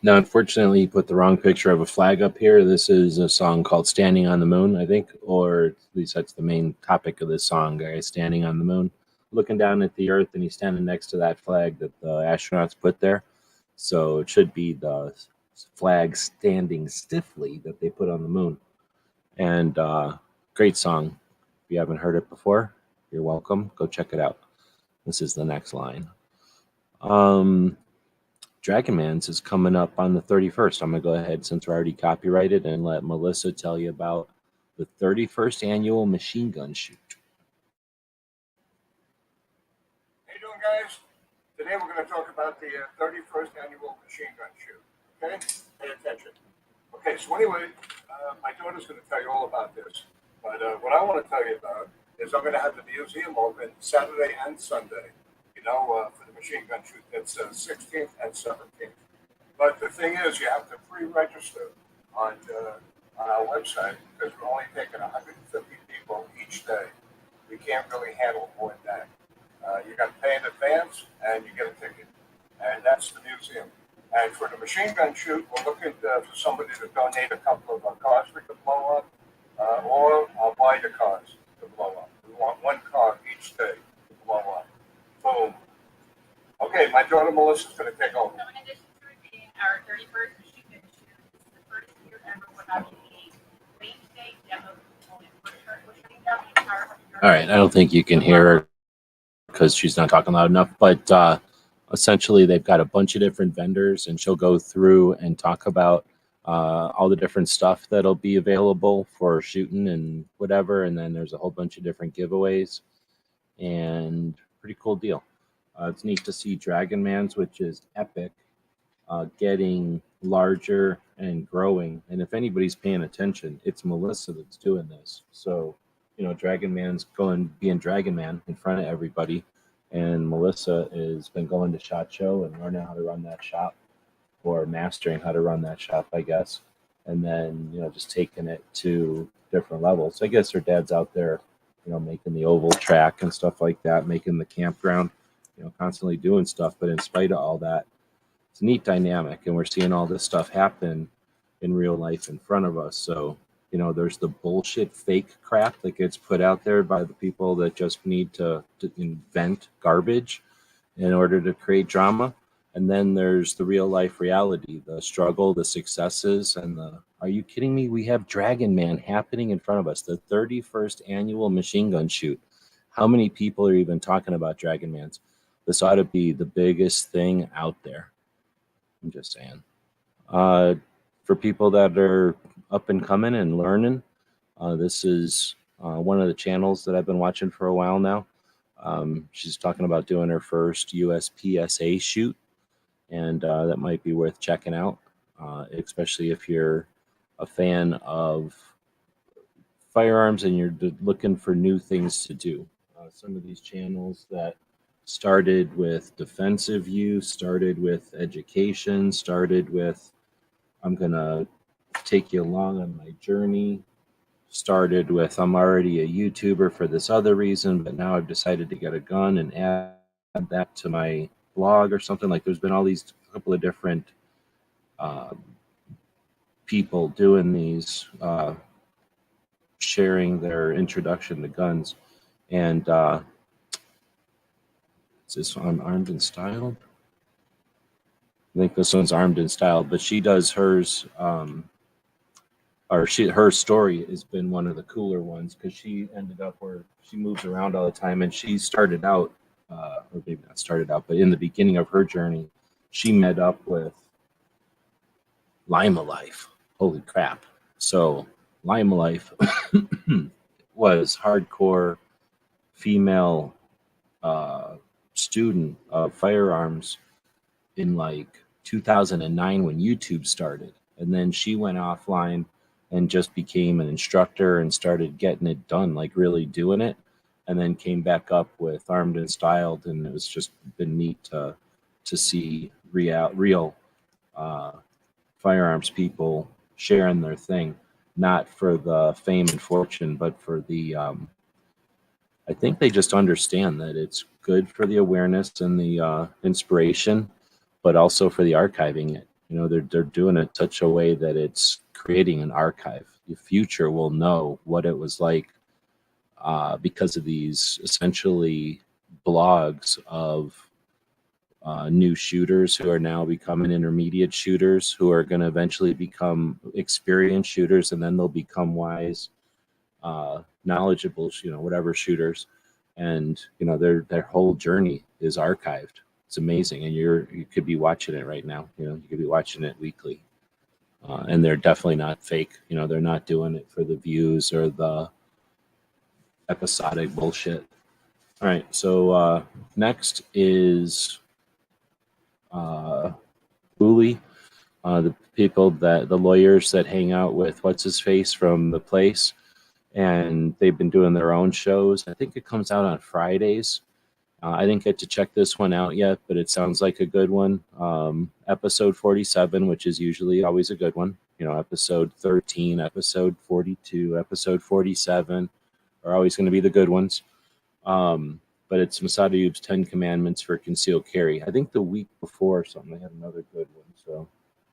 Now, unfortunately, you put the wrong picture of a flag up here. This is a song called Standing on the Moon, I think, or at least that's the main topic of this song, guy standing on the moon, looking down at the earth, and he's standing next to that flag that the astronauts put there. So it should be the flag standing stiffly that they put on the moon. And great song. If you haven't heard it before, you're welcome. Go check it out. This is the next line. Dragon Man's is coming up on the 31st. I'm going to go ahead, since we're already copyrighted, and let Melissa tell you about the 31st annual machine gun shoot. How you doing, guys? Today we're going to talk about the 31st annual machine gun shoot. Okay? Pay attention. Okay, so anyway, my daughter's going to tell you all about this. But what I want to tell you about is I'm going to have the museum open Saturday and Sunday. For the machine gun shoot. That's 16th and 17th. But the thing is, you have to pre-register on our website because we're only taking 150 people each day. We can't really handle more than that. You got to pay in advance and you get a ticket. And that's the museum. And for the machine gun shoot, we're looking for somebody to donate a couple of cars we could blow up or I'll buy the cars to blow up. We want one car each day to blow up. Boom. Okay, my daughter Melissa's going to take over. So in addition to it being our 31st machine gun shoot, this is the first year ever without a range day demo component. We're shutting down the entire. All right, I don't think you can hear her because she's not talking loud enough, but essentially they've got a bunch of different vendors, and she'll go through and talk about all the different stuff that'll be available for shooting and whatever, and then there's a whole bunch of different giveaways, and pretty cool deal. It's neat to see Dragon Man's, which is epic, getting larger and growing. And if anybody's paying attention, it's Melissa that's doing this. So, Dragon Man's being Dragon Man in front of everybody. And Melissa has been going to SHOT Show and learning how to run that shop, or mastering how to run that shop, I guess. And then, just taking it to different levels. I guess her dad's out there, making the oval track and stuff like that, making the campground, constantly doing stuff. But in spite of all that, it's a neat dynamic, and we're seeing all this stuff happen in real life in front of us. So, there's the bullshit fake crap that gets put out there by the people that just need to invent garbage in order to create drama. And then there's the real life reality, the struggle, the successes, and are you kidding me? We have Dragon Man happening in front of us, the 31st annual machine gun shoot. How many people are even talking about Dragon Mans? This ought to be the biggest thing out there. I'm just saying. For people that are up and coming and learning, this is one of the channels that I've been watching for a while now. She's talking about doing her first USPSA shoot, and that might be worth checking out, especially if you're a fan of firearms and you're looking for new things to do. Some of these channels that started with defensive use, started with education, started with I'm going to take you along on my journey, started with I'm already a YouTuber for this other reason, but now I've decided to get a gun and add that to my blog or something. Like, there's been all these couple of different people doing these, sharing their introduction to guns. And is this one Armed and Styled? I think this one's Armed and Styled, but she does hers, her story has been one of the cooler ones, because she ended up where she moves around all the time, and she started out, or maybe not started out, but in the beginning of her journey, she met up with Lima Life. Holy crap. So Lima Life was hardcore female student of firearms in like 2009 when YouTube started. And then she went offline and just became an instructor and started getting it done, like really doing it. And then came back up with Armed and Styled, and it was just been neat to see real firearms people sharing their thing, not for the fame and fortune, but for the I think they just understand that it's good for the awareness and the inspiration, but also for the archiving it. They're doing it such a way that it's creating an archive. The future will know what it was like because of these essentially blogs of new shooters who are now becoming intermediate shooters, who are going to eventually become experienced shooters, and then they'll become wise, knowledgeable, whatever shooters. And their whole journey is archived. It's amazing, and you could be watching it right now. You could be watching it weekly, and they're definitely not fake. They're not doing it for the views or the episodic bullshit. All right, so next is Bully, the lawyers that hang out with what's his face from The Place, and they've been doing their own shows. I think it comes out on Fridays. I didn't get to check this one out yet, but it sounds like a good one. Episode 47, which is usually always a good one. Episode 13, episode 42, episode 47 are always going to be the good ones. But it's Masada Ayub's 10 Commandments for Concealed Carry. I think the week before or something, they had another good one. So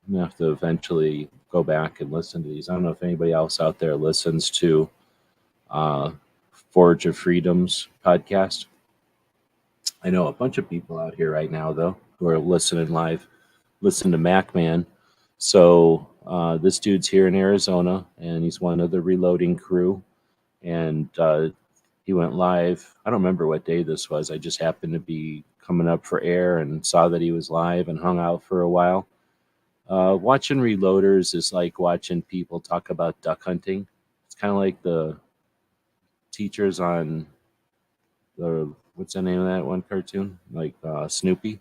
I'm going to have to eventually go back and listen to these. I don't know if anybody else out there listens to Forge of Freedom's podcast. I know a bunch of people out here right now, though, who are listening live, listen to MacMan. So this dude's here in Arizona, and he's one of the reloading crew. And he went live. I don't remember what day this was. I just happened to be coming up for air and saw that he was live and hung out for a while. Watching reloaders is like watching people talk about duck hunting. It's kind of like the teachers on the what's the name of that one cartoon? Like Snoopy.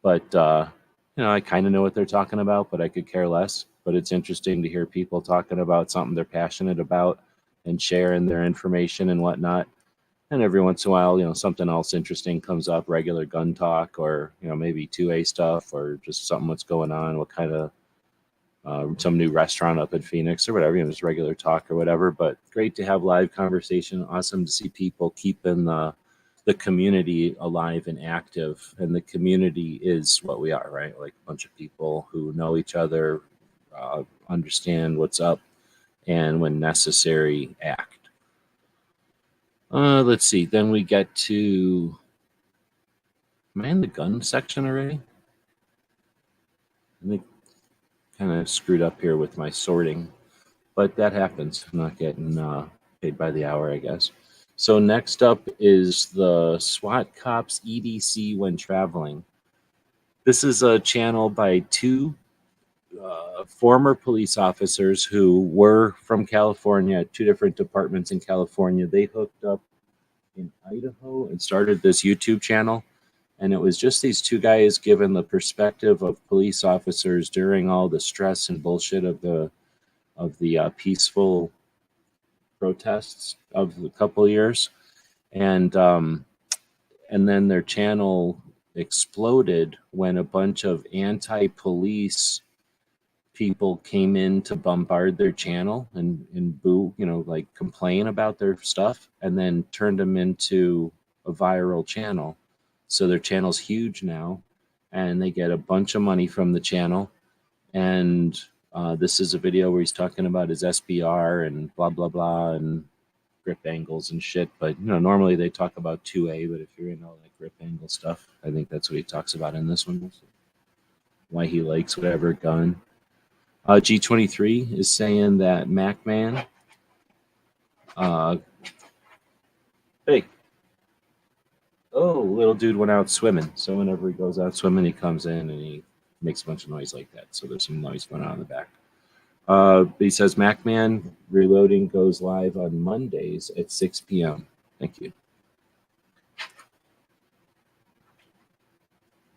But I kind of know what they're talking about, but I could care less. But it's interesting to hear people talking about something they're passionate about and sharing their information and whatnot. And every once in a while, something else interesting comes up, regular gun talk, or maybe 2A stuff, or just something what's going on, what kind of some new restaurant up in Phoenix or whatever, just regular talk or whatever. But great to have live conversation. Awesome to see people keeping the community alive and active. And the community is what we are, right? Like a bunch of people who know each other, understand what's up, and when necessary, act. Let's see. Then we get to, am I in the gun section already? I think kind of screwed up here with my sorting, but that happens. I'm not getting paid by the hour, I guess. So next up is the SWAT Cops EDC when traveling. This is a channel by two former police officers who were from California, two different departments in California. They hooked up in Idaho and started this YouTube channel. And it was just these two guys giving the perspective of police officers during all the stress and bullshit of the peaceful protests of a couple of years. And then their channel exploded when a bunch of anti-police people came in to bombard their channel and boo, like complain about their stuff, and then turned them into a viral channel. So their channel's huge now, and they get a bunch of money from the channel. And this is a video where he's talking about his SBR and blah, blah, blah, and grip angles and shit. But, normally they talk about 2A, but if you're into all that grip angle stuff, I think that's what he talks about in this one. Why he likes whatever gun. G23 is saying that MacMan, hey, little dude went out swimming. So whenever he goes out swimming, he comes in and he makes a bunch of noise like that. So there's some noise going on in the back. He says MacMan Reloading goes live on Mondays at 6 p.m. Thank you.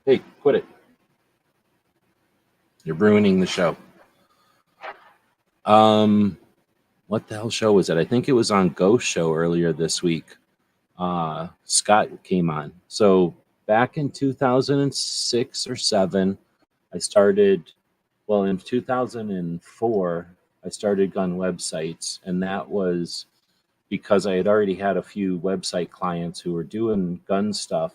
Hey, quit it. You're ruining the show. What the hell show was it? I think it was on Ghost Show earlier this week. Scott came on. So back in 2006 or 7, I started, in 2004, I started gun websites, and that was because I had already had a few website clients who were doing gun stuff,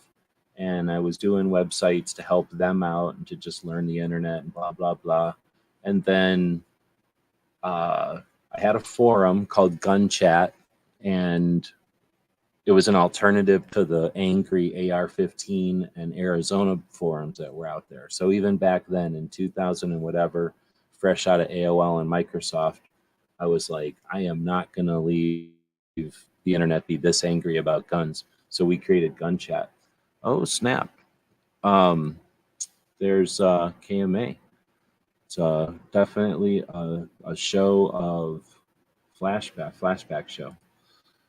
and I was doing websites to help them out and to just learn the internet and blah, blah, blah. And then I had a forum called Gun Chat, and it was an alternative to the angry AR-15 and Arizona forums that were out there. So even back then in 2000 and whatever, fresh out of AOL and Microsoft, I was like, I am not going to leave the internet be this angry about guns. So we created Gun Chat. Oh, snap. There's KMA. It's definitely a show of flashback show.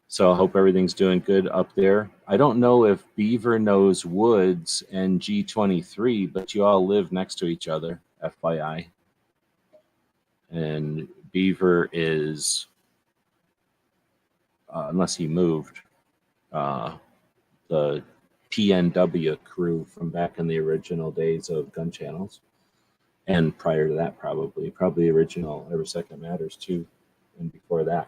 So I hope everything's doing good up there. I don't know if Beaver knows Woods and G23, but you all live next to each other, FYI. And Beaver is, unless he moved, the PNW crew from back in the original days of gun channels. And prior to that, probably original Every Second Matters too, and before that.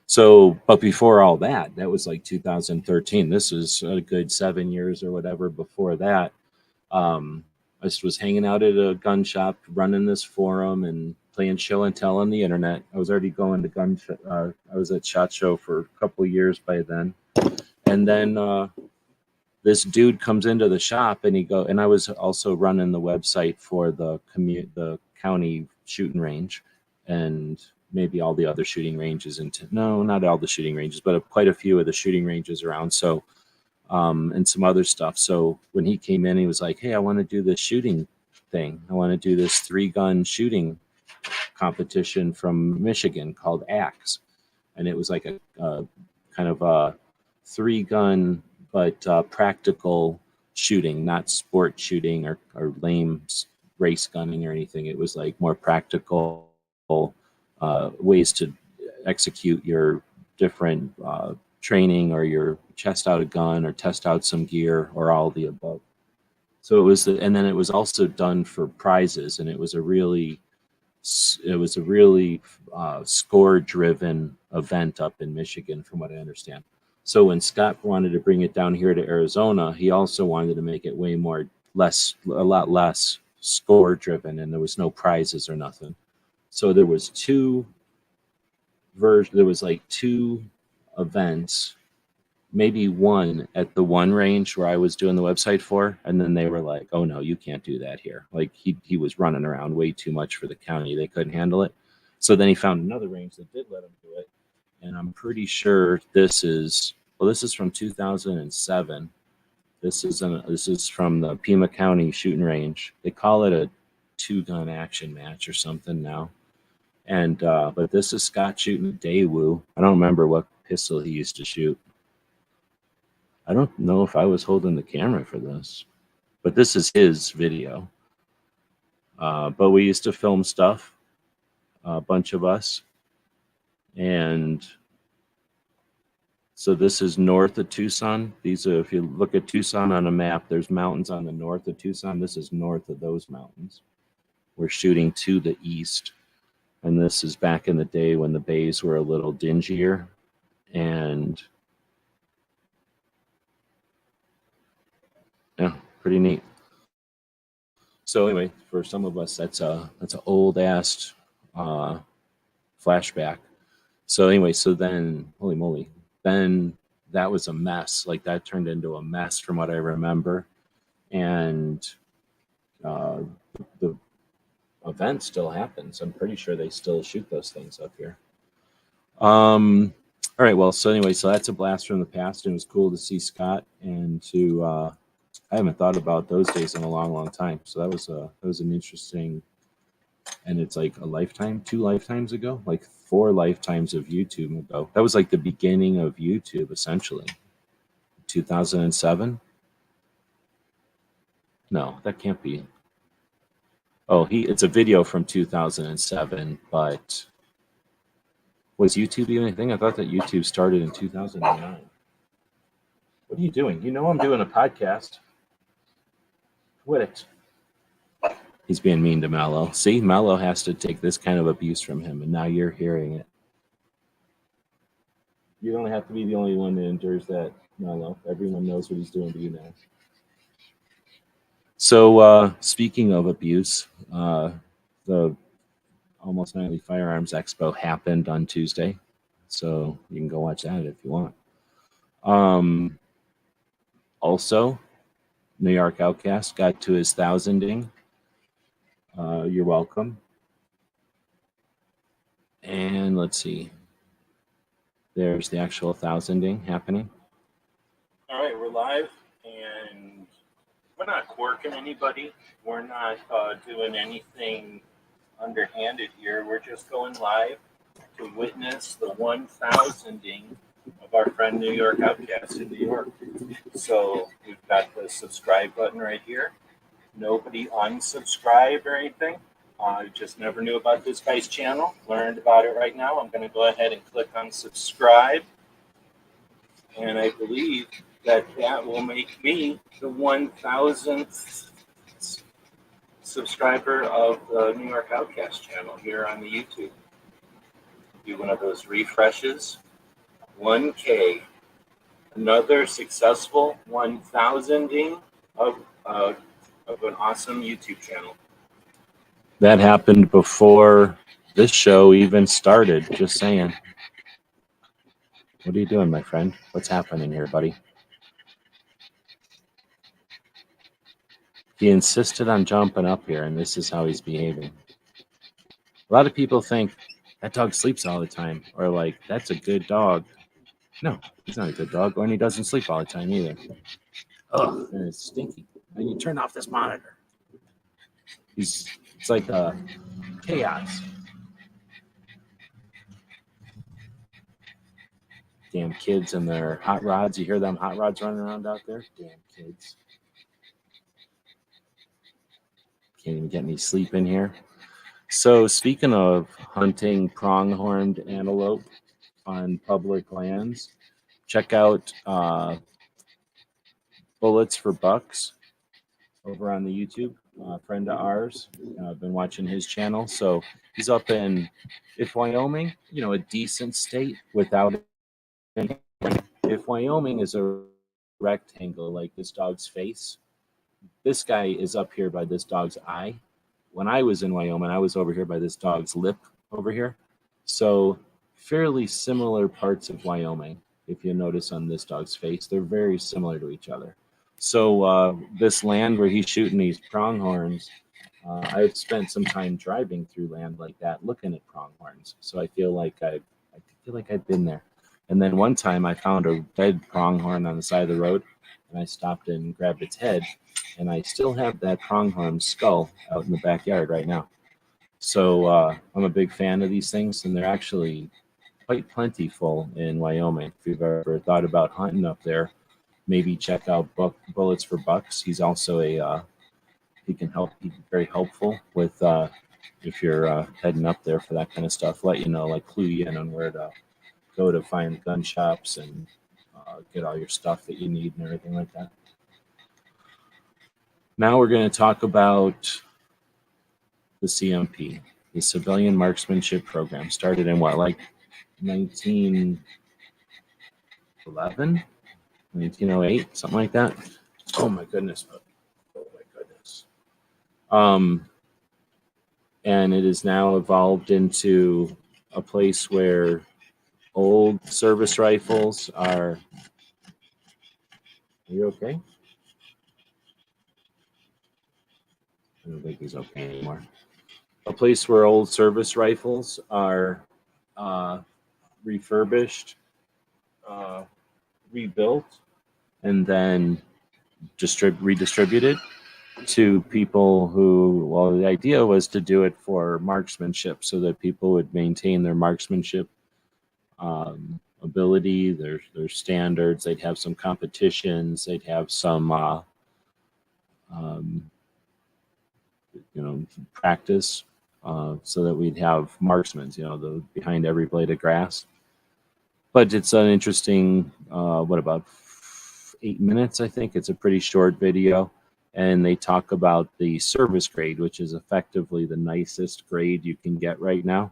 So, but before all that, that was like 2013. This is a good 7 years or whatever before that. I just was hanging out at a gun shop, running this forum and playing show and tell on the internet. I was already going to I was at SHOT Show for a couple of years by then. And then this dude comes into the shop and I was also running the website for the county shooting range and maybe all the other shooting ranges no, not all the shooting ranges, but quite a few of the shooting ranges around. So, and some other stuff. So when he came in, he was like, hey, I want to do this shooting thing. I want to do this 3-gun shooting competition from Michigan called Axe. And it was like a kind of a 3-gun but practical shooting, not sport shooting or lame race gunning or anything. It was like more practical ways to execute your different training, or your test out a gun or test out some gear, or all the above. So it was, and then it was also done for prizes, and it was a really score-driven event up in Michigan, from what I understand. So when Scott wanted to bring it down here to Arizona, he also wanted to make it a lot less score-driven, and there was no prizes or nothing. So there was two events, maybe one at the one range where I was doing the website for, and then they were like, "Oh no, you can't do that here." Like he was running around way too much for the county; they couldn't handle it. So then he found another range that did let him do it, and I'm pretty sure this is from 2007. This is from the Pima County shooting range. They call it a 2-gun action match or something now. And but this is Scott shooting a Daewoo. I don't remember what pistol he used to shoot. I don't know if I was holding the camera for this, but this is his video. But we used to film stuff, a bunch of us. And so this is north of Tucson. These are, if you look at Tucson on a map, there's mountains on the north of Tucson. This is north of those mountains. We're shooting to the east. And this is back in the day when the bays were a little dingier. And yeah, pretty neat. So anyway, for some of us, that's an old ass flashback. So anyway, so then, holy moly, then that was a mess. Like that turned into a mess from what I remember. And the event still happens. I'm pretty sure they still shoot those things up here. All right, well, so anyway, so that's a blast from the past, and it was cool to see Scott, and to I haven't thought about those days in a long, long time. So that was an interesting, and it's like a lifetime, 2 lifetimes ago, like 4 lifetimes of YouTube ago. That was like the beginning of YouTube, essentially. 2007? No, that can't be. Oh, it's a video from 2007, but was YouTube even a thing? I thought that YouTube started in 2009. What are you doing? You know I'm doing a podcast. Quit it. He's being mean to Mello. See, Mello has to take this kind of abuse from him, and now you're hearing it. You don't have to be the only one that endures that, Mello. Everyone knows what he's doing to you now. So, speaking of abuse, the Almost Nightly Firearms Expo happened on Tuesday, so you can go watch that if you want. Also, New York Outcast got to his 1000ing. You're welcome. And let's see. There's the actual 1000ing happening. All right, we're live, and we're not quirking anybody. We're not doing anything underhanded here. We're just going live to witness the 1000ing of our friend New York Outcast in New York. So we've got the subscribe button right here. Nobody unsubscribed or anything. I just never knew about this guy's channel. Learned about it right now. I'm going to go ahead and click on subscribe. And I believe that will make me the 1000th subscriber of the New York Outcast channel here on the YouTube. Do one of those refreshes. 1K. Another successful 1000ing of an awesome YouTube channel. That happened before this show even started. Just saying. What are you doing, my friend? What's happening here, buddy? He insisted on jumping up here, and this is how he's behaving. A lot of people think that dog sleeps all the time, or like, that's a good dog. No, he's not a good dog, and he doesn't sleep all the time either. Ugh, and it's stinky. And you turn off this monitor. It's like chaos. Damn kids and their hot rods. You hear them hot rods running around out there? Damn kids. Can't even get any sleep in here. So speaking of hunting pronghorned antelope on public lands, check out Bullets for Bucks over on the YouTube. A friend of ours. I've been watching his channel. So he's up in, if Wyoming, a decent state without any. If Wyoming is a rectangle like this dog's face, this guy is up here by this dog's eye. When I was in Wyoming, I was over here by this dog's lip over here. So fairly similar parts of Wyoming. If you notice on this dog's face, they're very similar to each other. So this land where he's shooting these pronghorns, I've spent some time driving through land like that, looking at pronghorns. So I feel like I've been there. And then one time I found a dead pronghorn on the side of the road, and I stopped and grabbed its head, and I still have that pronghorn skull out in the backyard right now. So I'm a big fan of these things, and they're actually quite plentiful in Wyoming. If you've ever thought about hunting up there, maybe check out Bullets for Bucks. He's also he can help. He's very helpful with if you're heading up there for that kind of stuff. Let you know, like clue you in on where to go to find gun shops and get all your stuff that you need and everything like that. Now we're going to talk about the CMP, the Civilian Marksmanship Program. Started in what, like 1911, 1908, something like that. Oh my goodness. And it has now evolved into a place where old service rifles are you okay? I don't think he's okay anymore. A place where old service rifles are refurbished, rebuilt, and then redistributed to people who, well, the idea was to do it for marksmanship so that people would maintain their marksmanship ability, their standards. They'd have some competitions. They'd have some practice so that we'd have marksmen, behind every blade of grass. But it's an interesting, about 8 minutes, I think. It's a pretty short video. And they talk about the service grade, which is effectively the nicest grade you can get right now,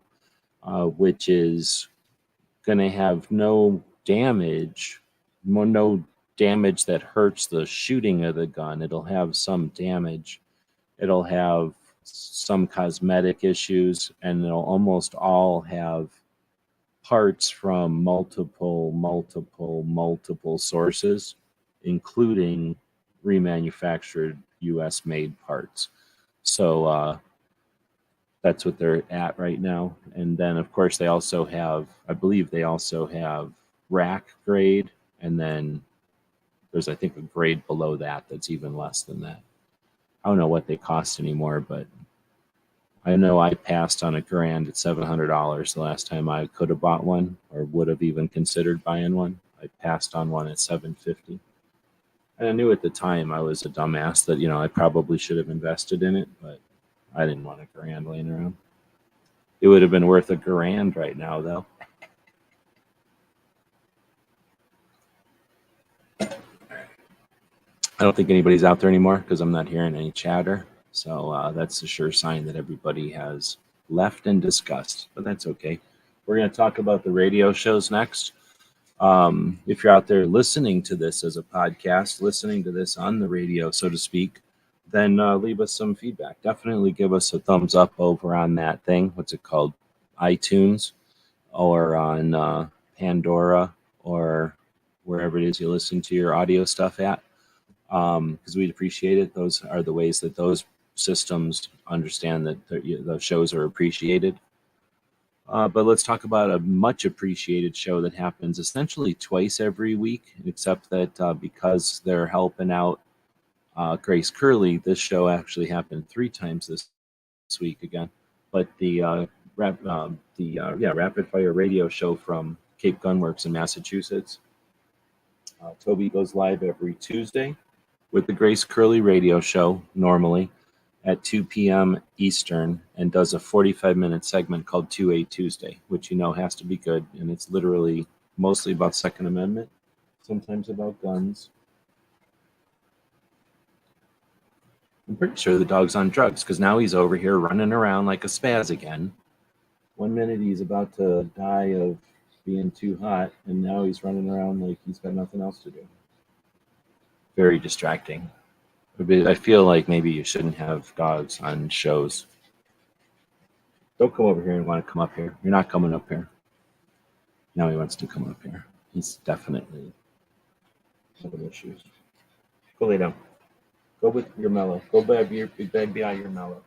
which is going to have no damage that hurts the shooting of the gun. It'll have some damage. It'll have some cosmetic issues, and they'll almost all have parts from multiple sources, including remanufactured U.S. made parts. So that's what they're at right now. And then, of course, they also have, I believe they also have rack grade, and then there's, I think, a grade below that that's even less than that. I don't know what they cost anymore, but I know I passed on $1,000 at $700 the last time I could have bought one, or would have even considered buying one. I passed on one at $750. And I knew at the time I was a dumbass that, I probably should have invested in it, but I didn't want $1,000 laying around. It would have been worth $1,000 right now, though. I don't think anybody's out there anymore because I'm not hearing any chatter. So that's a sure sign that everybody has left and discussed, but that's okay. We're going to talk about the radio shows next. If you're out there listening to this as a podcast, listening to this on the radio, so to speak, then leave us some feedback. Definitely give us a thumbs up over on that thing. What's it called? iTunes, or on Pandora, or wherever it is you listen to your audio stuff at, because we'd appreciate it. Those are the ways that those systems understand that the shows are appreciated. But let's talk about a much appreciated show that happens essentially twice every week, except that because they're helping out Grace Curley, this show actually happened 3 times this week again. But the rapid fire radio show from Cape Gun Works in Massachusetts. Toby goes live every Tuesday with the Grace Curley radio show, normally at 2 p.m. Eastern, and does a 45-minute segment called 2A Tuesday, which has to be good, and it's literally mostly about Second Amendment, sometimes about guns. I'm pretty sure the dog's on drugs, because now he's over here running around like a spaz again. 1 minute he's about to die of being too hot, and now he's running around like he's got nothing else to do. Very distracting. I feel like maybe you shouldn't have dogs on shows. Don't come over here and want to come up here. You're not coming up here. Now he wants to come up here. He's definitely having issues. Go lay down. Go with your mellow. Go bag behind your mellow.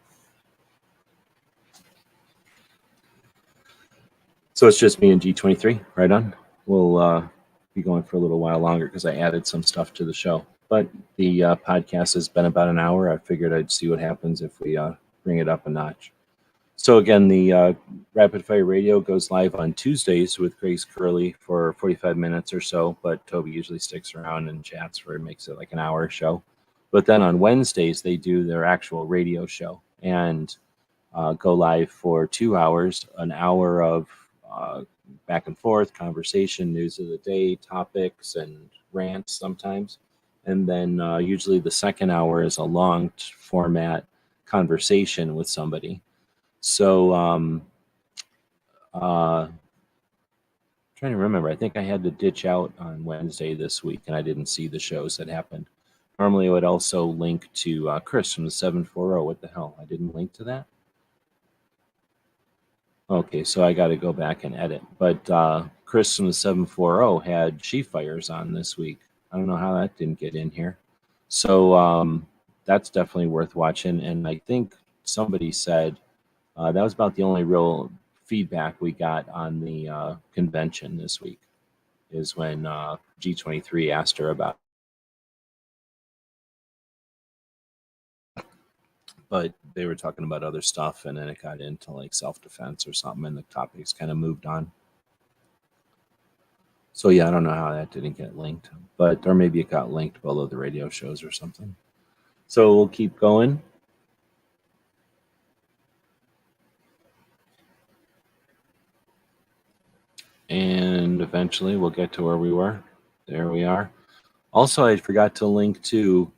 So it's just me and G23, right on. We'll be going for a little while longer because I added some stuff to the show. But the podcast has been about an hour. I figured I'd see what happens if we bring it up a notch. So again, the Rapid Fire Radio goes live on Tuesdays with Grace Curley for 45 minutes or so, but Toby usually sticks around and chats for it, makes it like an hour show. But then on Wednesdays, they do their actual radio show and go live for 2 hours, an hour of back and forth, conversation, news of the day, topics, and rants sometimes. And then usually the second hour is a long format conversation with somebody. So trying to remember, I think I had to ditch out on Wednesday this week, and I didn't see the shows that happened. Normally I would also link to Chris from the 740. What the hell? I didn't link to that? Okay, so I got to go back and edit. But Chris from the 740 had She Fires on this week. I don't know how that didn't get in here. So that's definitely worth watching. And I think somebody said that was about the only real feedback we got on the convention this week, is when G23 asked her about it. But they were talking about other stuff, and then it got into like self-defense or something, and the topics kind of moved on. So yeah, I don't know how that didn't get linked, or maybe it got linked below the radio shows or something. So we'll keep going. And eventually we'll get to where we were. There we are. Also, I forgot to link to,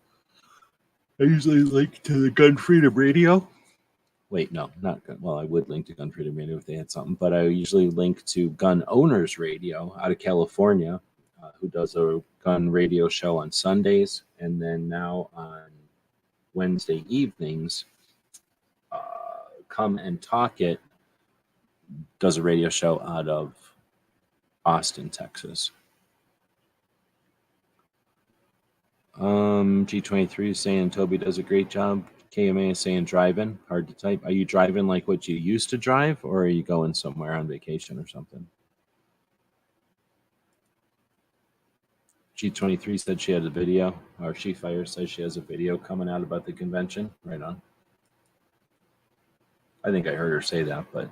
I usually link to the Gun Freedom Radio. Wait, no, not Gun. Well, I would link to Gun Freedom Radio if they had something, but I usually link to Gun Owners Radio out of California, who does a gun radio show on Sundays. And then now on Wednesday evenings, Come and Talk It does a radio show out of Austin, Texas. G23 is saying Toby does a great job. KMA is saying driving, hard to type. Are you driving like what you used to drive, or are you going somewhere on vacation or something? G23 said she had a video, or She Fire says she has a video coming out about the convention. Right on. I think I heard her say that, but...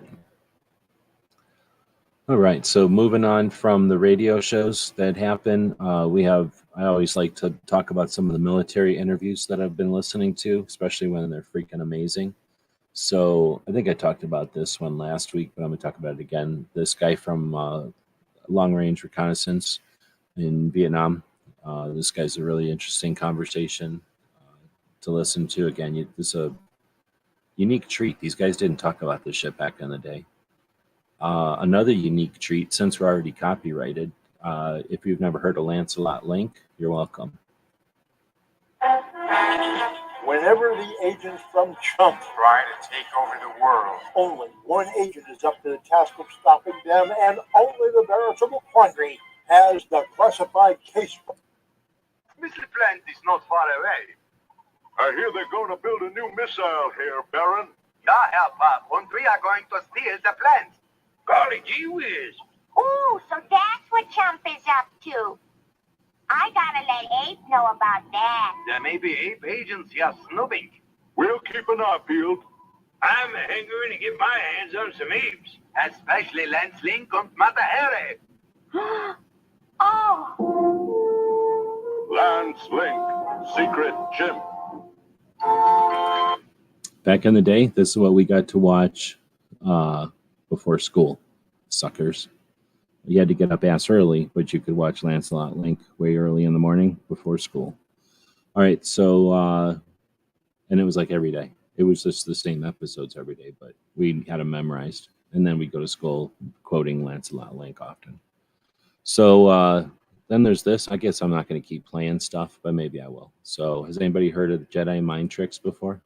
All right, so moving on from the radio shows that happen, I always like to talk about some of the military interviews that I've been listening to, especially when they're freaking amazing. So I think I talked about this one last week, but I'm going to talk about it again. This guy from Long Range Reconnaissance in Vietnam. This guy's a really interesting conversation to listen to. Again, this is a unique treat. These guys didn't talk about this shit back in the day. Another unique treat, since we're already copyrighted, if you've never heard of Lancelot Link, you're welcome. Whenever the agents from Chump try to take over the world, only one agent is up to the task of stopping them, and only the veritable quandary has the classified casebook. Mr. Plant is not far away. I hear they're going to build a new missile here, Baron. Yeah, Herr Pop, and we are going to steal the plant. Golly gee whiz. Ooh, so that's what Chump is up to. I gotta let Abe know about that. There may be ape agents here snooping. We'll keep an eye peeled. I'm hankering to get my hands on some apes, especially Lance Link and Mata Harry. Oh! Lance Link, Secret Chimp. Back in the day, this is what we got to watch before school. Suckers. You had to get up ass early, but you could watch Lancelot Link way early in the morning before school. All right, so and it was like every day. It was just the same episodes every day, but we had them memorized, and then we go to school quoting Lancelot Link often. So then there's this. I guess I'm not going to keep playing stuff, but maybe I will. So has anybody heard of Jedi mind tricks before?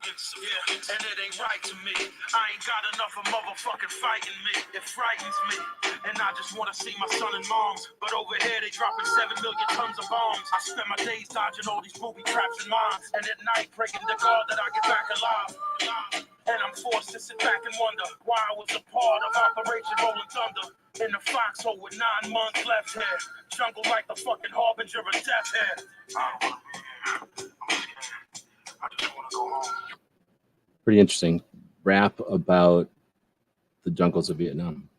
Yeah, and it ain't right to me. I ain't got enough of motherfucking fighting me. It frightens me. And I just want to see my son and moms. But over here they dropping 7 million tons of bombs. I spend my days dodging all these booby traps and mines. And at night praying to God that I get back alive. And I'm forced to sit back and wonder why I was a part of Operation Rolling Thunder. In the foxhole with 9 months left here. Jungle like the fucking harbinger of death here. I just want to go home. Pretty interesting rap about the jungles of Vietnam.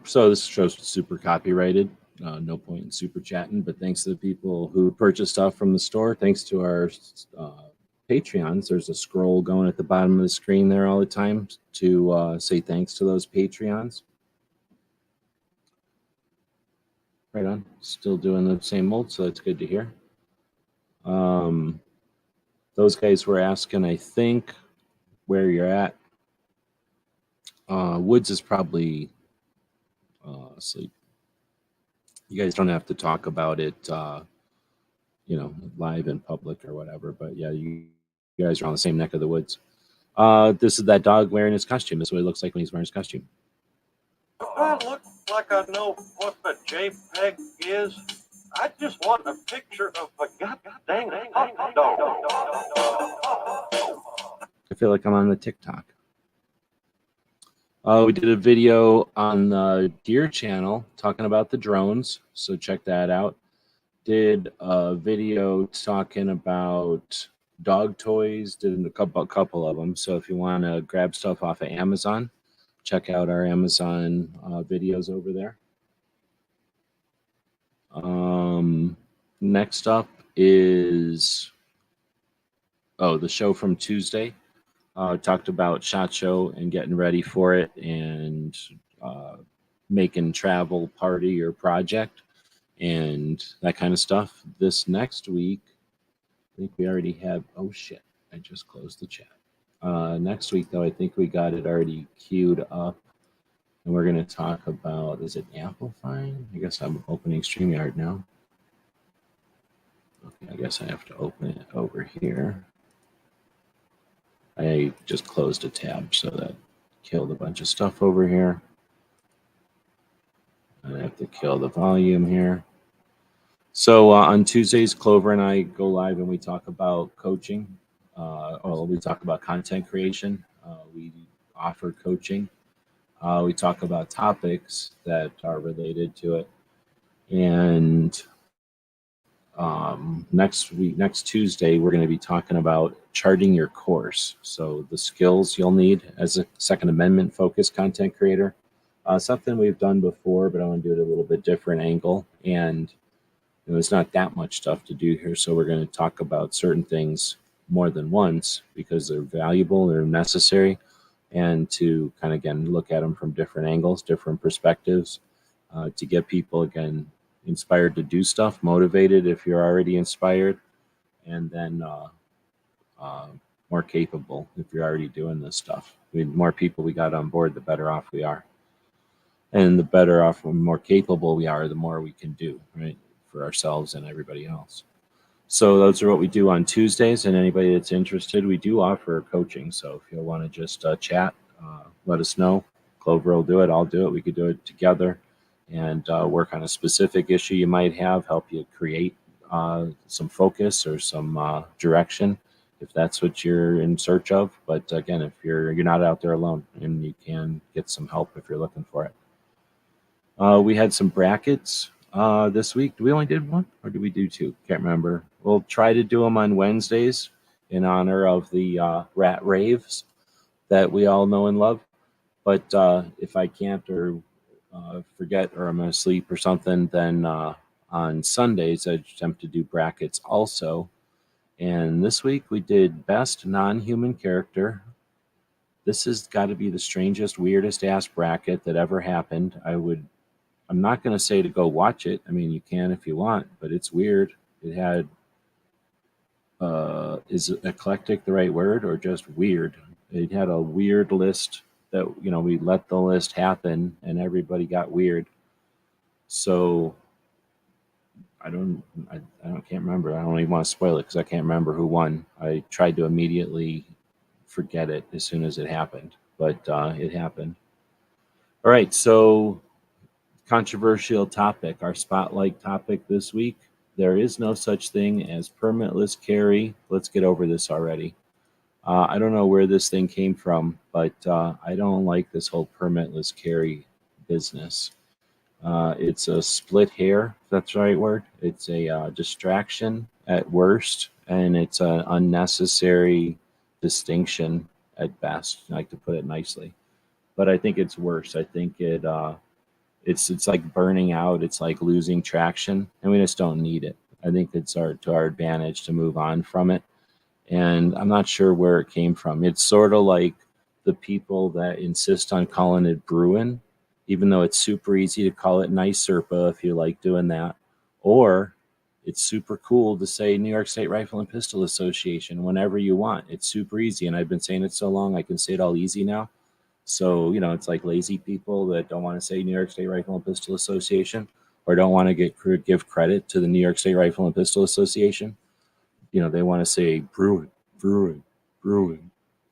So this show's super copyrighted. No point in super chatting, but thanks to the people who purchase stuff from the store. Thanks to our Patreons. There's a scroll going at the bottom of the screen there all the time to say thanks to those Patreons. Right on. Still doing the same old, so that's good to hear. Those guys were asking, I think, where you're at. Woods is probably asleep. You guys don't have to talk about it, live in public or whatever. But yeah, you guys are on the same neck of the woods. This is that dog wearing his costume. This is what it looks like when he's wearing his costume. It looks like I know what the JPEG is. I just want a picture of a goddamn dog. I feel like I'm on the TikTok. We did a video on the Deer channel talking about the drones, so check that out. Did a video talking about dog toys, did a couple of them. So if you want to grab stuff off of Amazon, check out our Amazon videos over there. Next up is the show from Tuesday. Talked about SHOT Show and getting ready for it and making travel party or project and that kind of stuff. This next week, I think we already have, oh shit, I just closed the chat. Next week, though, I think we got it already queued up. And we're going to talk about, is it amplifying? I guess I'm opening StreamYard now. Okay, I guess I have to open it over here. I just closed a tab, so that killed a bunch of stuff over here. I have to kill the volume here. So on Tuesdays, Clover and I go live and we talk about coaching. We talk about content creation. We offer coaching. We talk about topics that are related to it. And next Tuesday, we're going to be talking about charting your course. So the skills you'll need as a Second Amendment focused content creator. Something we've done before, but I want to do it a little bit different angle. And there's not that much stuff to do here. So we're going to talk about certain things more than once because they're valuable, they're necessary, and to kind of, again, look at them from different angles, different perspectives, to get people, again, inspired to do stuff, motivated if you're already inspired, and then more capable if you're already doing this stuff. The more people we got on board, the better off we are. And the better off and more capable we are, the more we can do, right, for ourselves and everybody else. So those are what we do on Tuesdays, and anybody that's interested, we do offer coaching. So if you want to just chat, let us know. Clover will do it. I'll do it. We could do it together and work on a specific issue you might have, help you create some focus or some direction if that's what you're in search of. But again, if you're not out there alone, and you can get some help if you're looking for it. We had some brackets this week. We only did one, or did we do two? Can't remember. We'll try to do them on Wednesdays in honor of the rat raves that we all know and love. But if I can't or forget or I'm asleep or something, then on Sundays I attempt to do brackets also. And this week we did best non-human character. This has got to be the strangest, weirdest ass bracket that ever happened. I'm not going to say to go watch it. I mean, you can if you want, but it's weird. It had, is eclectic the right word or just weird? It had a weird list that, you know, we let the list happen and everybody got weird. So I can't remember. I don't even want to spoil it because I can't remember who won. I tried to immediately forget it as soon as it happened, but it happened. All right, so controversial topic, our spotlight topic this week. There is no such thing as permitless carry. Let's get over this already. I don't know where this thing came from, but I don't like this whole permitless carry business. It's a split hair, if that's the right word. It's a distraction at worst, and it's an unnecessary distinction at best. I like to put it nicely. But I think it's worse. I think it's like burning out. It's like losing traction, and we just don't need it. I think it's to our advantage to move on from it. And I'm not sure where it came from. It's sort of like the people that insist on calling it Bruin, even though it's super easy to call it NYSERPA if you like doing that. Or it's super cool to say New York State Rifle and Pistol Association whenever you want. It's super easy. And I've been saying it so long, I can say it all easy now. So, you know, it's like lazy people that don't want to say New York State Rifle and Pistol Association or don't want to give credit to the New York State Rifle and Pistol Association. You know, they want to say Bruin.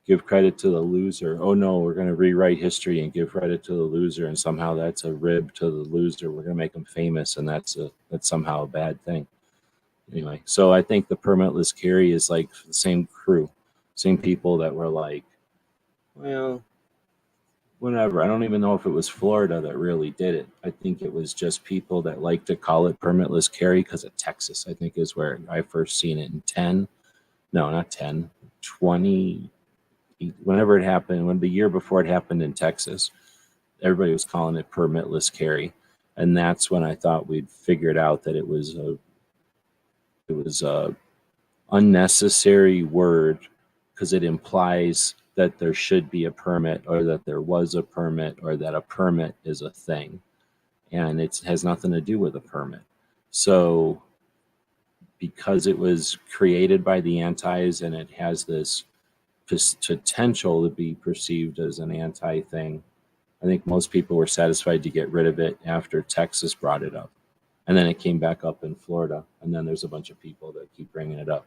Give credit to the loser. Oh no, we're going to rewrite history and give credit to the loser, and somehow that's a rib to the loser. We're going to make them famous, and that's somehow a bad thing. Anyway, so I think the permitless carry is like the same crew, same people that were like, well, whatever. I don't even know if it was Florida that really did it. I think it was just people that like to call it permitless carry because of Texas, I think is where I first seen it in 20, whenever it happened, when the year before it happened in Texas, everybody was calling it permitless carry. And that's when I thought we'd figured out that it was a unnecessary word because it implies that there should be a permit or that there was a permit or that a permit is a thing. And it has nothing to do with a permit. So because it was created by the antis and it has this potential to be perceived as an anti thing, I think most people were satisfied to get rid of it after Texas brought it up. And then it came back up in Florida. And then there's a bunch of people that keep bringing it up.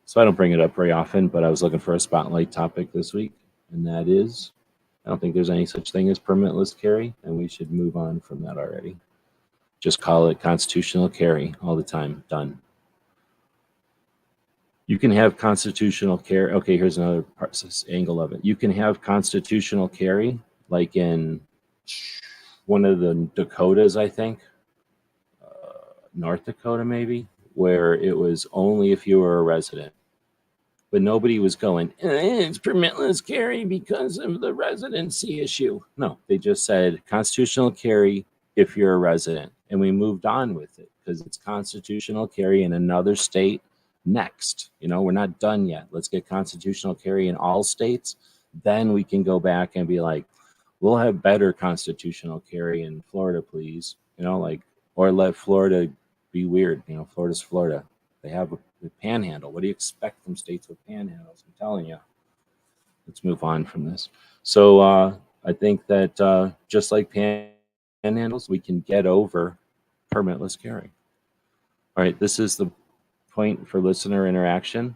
So I don't bring it up very often, but I was looking for a spotlight topic this week. And that is, I don't think there's any such thing as permitless carry. And we should move on from that already. Just call it constitutional carry all the time. Done. You can have constitutional carry. Okay, here's another angle of it. You can have constitutional carry, like in one of the Dakotas, I think, North Dakota maybe, where it was only if you were a resident. But nobody was going, it's permitless carry because of the residency issue. No, they just said constitutional carry if you're a resident. And we moved on with it because it's constitutional carry in another state next. You know, we're not done yet. Let's get constitutional carry in all states. Then we can go back and be like, we'll have better constitutional carry in Florida, please. You know, like, or let Florida be weird. You know, Florida's Florida. They have a panhandle. What do you expect from states with panhandles? I'm telling you. Let's move on from this. So I think that just like panhandles, we can get over permitless carry. All right, this is the point for listener interaction.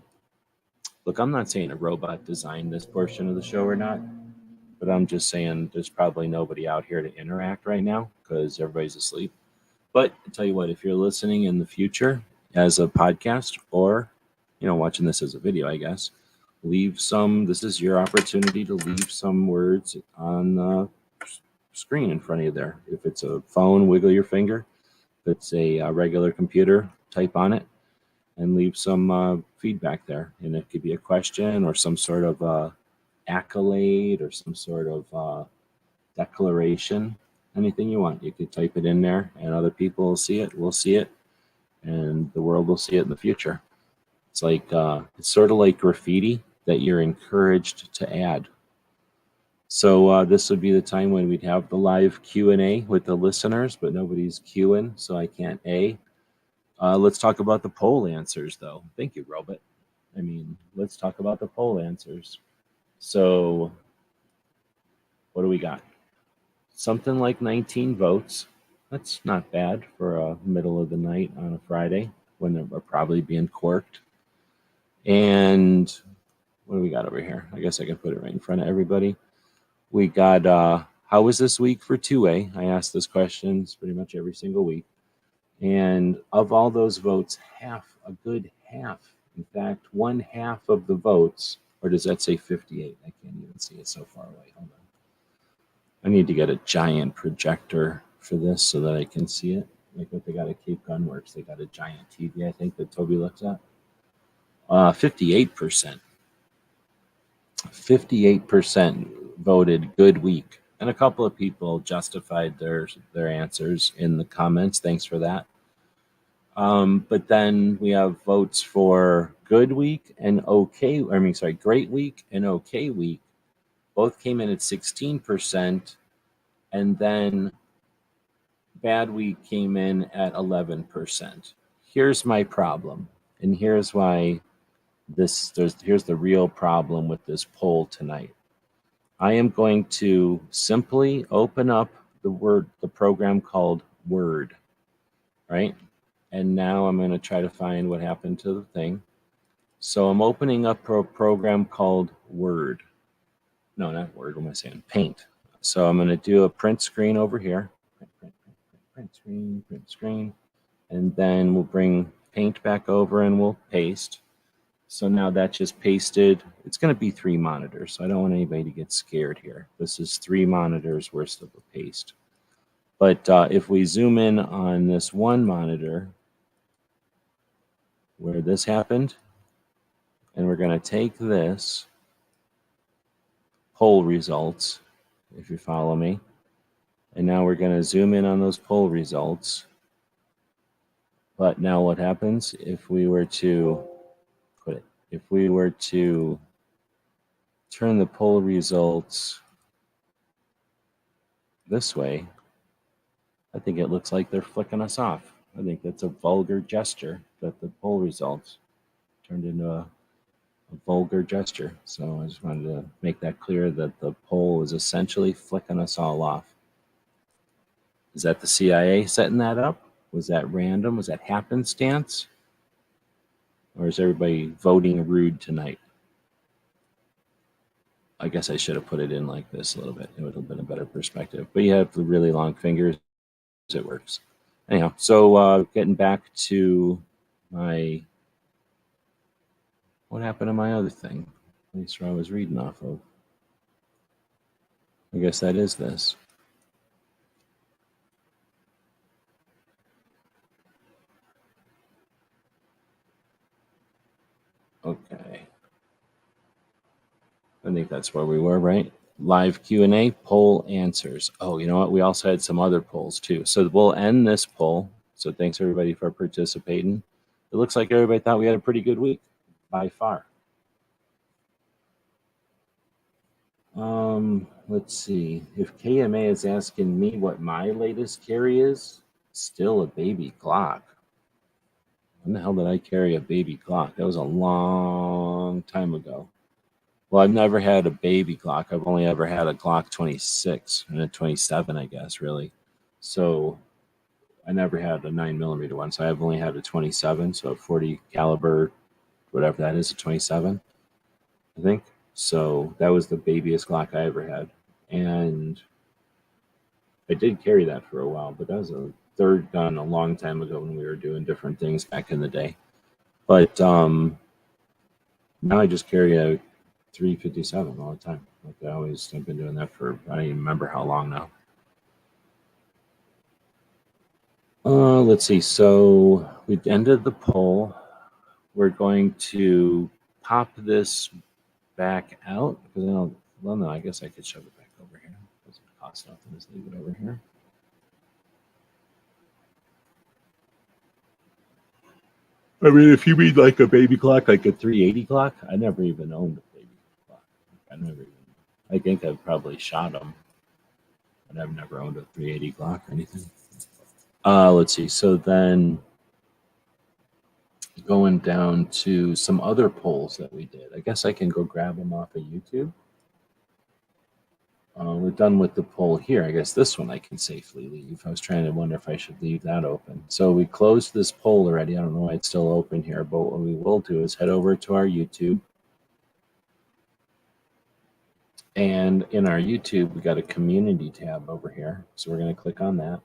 Look, I'm not saying a robot designed this portion of the show or not, but I'm just saying there's probably nobody out here to interact right now because everybody's asleep. But I tell you what, if you're listening in the future as a podcast or, you know, watching this as a video, I guess, leave some, this is your opportunity to leave some words on the screen in front of you there. If it's a phone, wiggle your finger. If it's a regular computer, type on it and leave some feedback there. And it could be a question or some sort of accolade or some sort of declaration, anything you want. You could type it in there, and other people will see it. We'll see it, and the world will see it in the future. It's like it's sort of like graffiti that you're encouraged to add. So this would be the time when we'd have the live Q&A with the listeners, but nobody's queuing, so I can't A. Let's talk about the poll answers, though. Thank you, Robert. I mean, let's talk about the poll answers. So what do we got? Something like 19 votes. That's not bad for a middle of the night on a Friday when they're probably being corked. And what do we got over here? I guess I can put it right in front of everybody. We got, how was this week for 2A? I ask this question pretty much every single week. And of all those votes, half, a good half, in fact, 1/2 of the votes, or does that say 58? I can't even see it so far away. Hold on. I need to get a giant projector for this so that I can see it. Like what they got at Cape Gunworks. They got a giant TV, I think, that Toby looks at. 58%. 58% voted good week. And a couple of people justified their answers in the comments. Thanks for that. But then we have votes for good week and okay, great week and okay week. Both came in at 16%. And then bad week came in at 11%. Here's my problem. And here's why here's the real problem with this poll tonight. I am going to simply open up the program called Word, right? And now I'm going to try to find what happened to the thing. So I'm opening up a program called Word. No, not Word, what am I saying? Paint. So I'm going to do a print screen over here. Print screen. And then we'll bring Paint back over and we'll paste. So now that just pasted. It's going to be 3 monitors. So I don't want anybody to get scared here. This is 3 monitors worth of a paste. But if we zoom in on this one monitor where this happened, and we're going to take this poll results, if you follow me, and now we're going to zoom in on those poll results. But now what happens if we were to turn the poll results this way, I think it looks like they're flicking us off. I think that's a vulgar gesture that the poll results turned into a vulgar gesture. So I just wanted to make that clear that the poll is essentially flicking us all off. Is that the CIA setting that up? Was that random? Was that happenstance? Or is everybody voting rude tonight? I guess I should have put it in like this a little bit. It would have been a better perspective. But you have the really long fingers. It works. Anyhow, so getting back to my... What happened to my other thing? At least where I was reading off of. I guess that is this. Okay. I think that's where we were, right? Live Q&A, poll answers. Oh, you know what? We also had some other polls too. So we'll end this poll. So thanks everybody for participating. It looks like everybody thought we had a pretty good week by far. Let's see. If KMA is asking me what my latest carry is, still a baby Glock. When the hell did I carry a baby Glock? That was a long time ago. Well, I've never had a baby Glock. I've only ever had a Glock 26 and a 27, I guess, really. So I never had a 9mm one. So I've only had a 27, so a 40 caliber, whatever that is, a 27, I think. So that was the babyest Glock I ever had. And I did carry that for a while, but that was a third gun a long time ago when we were doing different things back in the day. But now I just carry a 357 all the time. Like I've been doing that for, I don't even remember how long now. Let's see. So we ended the poll. We're going to pop this back out because I don't. Well, no, I guess I could shove it back over here. Doesn't costs nothing. Just leave it over here. I mean, if you mean like a baby clock, like a 380 clock, I never even owned a baby clock. I think I've probably shot them, but I've never owned a 380 clock or anything. Let's see. So then going down to some other polls that we did. I guess I can go grab them off of YouTube. We're done with the poll here. I guess this one I can safely leave. I was trying to wonder if I should leave that open. So we closed this poll already. I don't know why it's still open here, but what we will do is head over to our YouTube. And in our YouTube, we got a community tab over here. So we're going to click on that.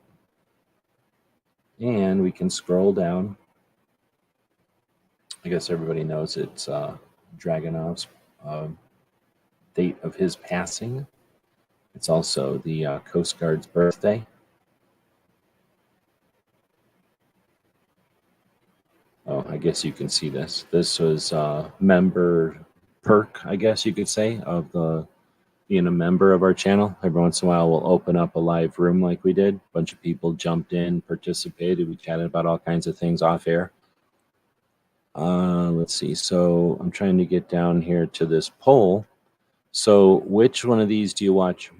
And we can scroll down. I guess everybody knows it's Dragunov's date of his passing. It's also the Coast Guard's birthday. Oh, I guess you can see this. This was a member perk, I guess you could say, of being a member of our channel. Every once in a while, we'll open up a live room like we did. A bunch of people jumped in, participated. We chatted about all kinds of things off air. Let's see. So I'm trying to get down here to this poll. So which one of these do you watch?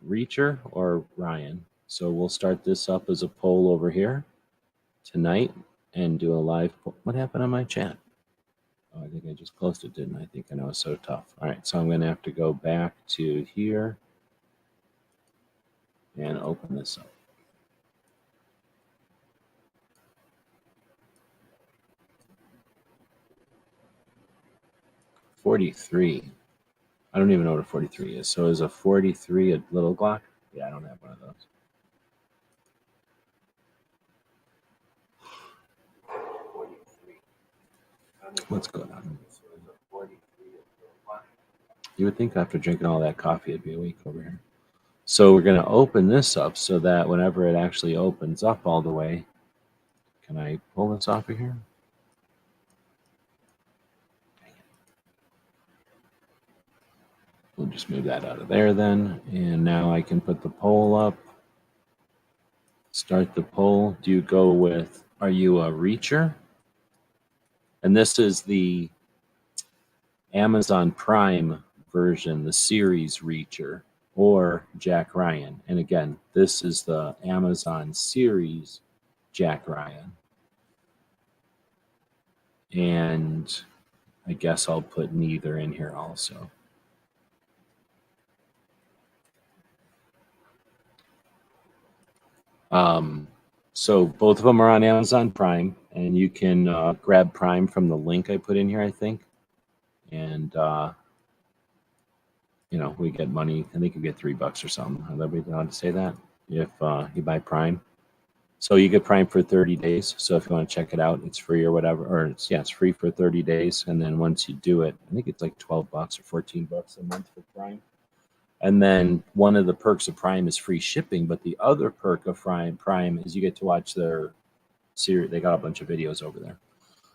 Reacher or Ryan? So we'll start this up as a poll over here tonight and do a live poll. What happened on my chat? Oh, I think I just closed it, didn't I? I know it's so tough. All right, so I'm going to have to go back to here and open this up. .43. I don't even know what a 43 is. So is a 43 a little Glock? Yeah, I don't have one of those. What's going on? You would think after drinking all that coffee, it'd be a week over here. So we're going to open this up so that whenever it actually opens up all the way, can I pull this off of here? We'll just move that out of there then. And now I can put the poll up. Start the poll. Do you go with, are you a reacher? And this is the Amazon Prime version, the series Reacher, or Jack Ryan. And again, this is the Amazon series Jack Ryan. And I guess I'll put neither in here also. So both of them are on Amazon Prime, and you can grab Prime from the link I put in here, I think. And, you know, we get money. I think you get $3 or something. Are we allowed to say that? If you buy Prime. So you get Prime for 30 days. So if you want to check it out, it's free or whatever. Or it's free for 30 days. And then once you do it, I think it's like $12 or $14 a month for Prime. And then one of the perks of Prime is free shipping, but the other perk of Prime is you get to watch their series. They got a bunch of videos over there.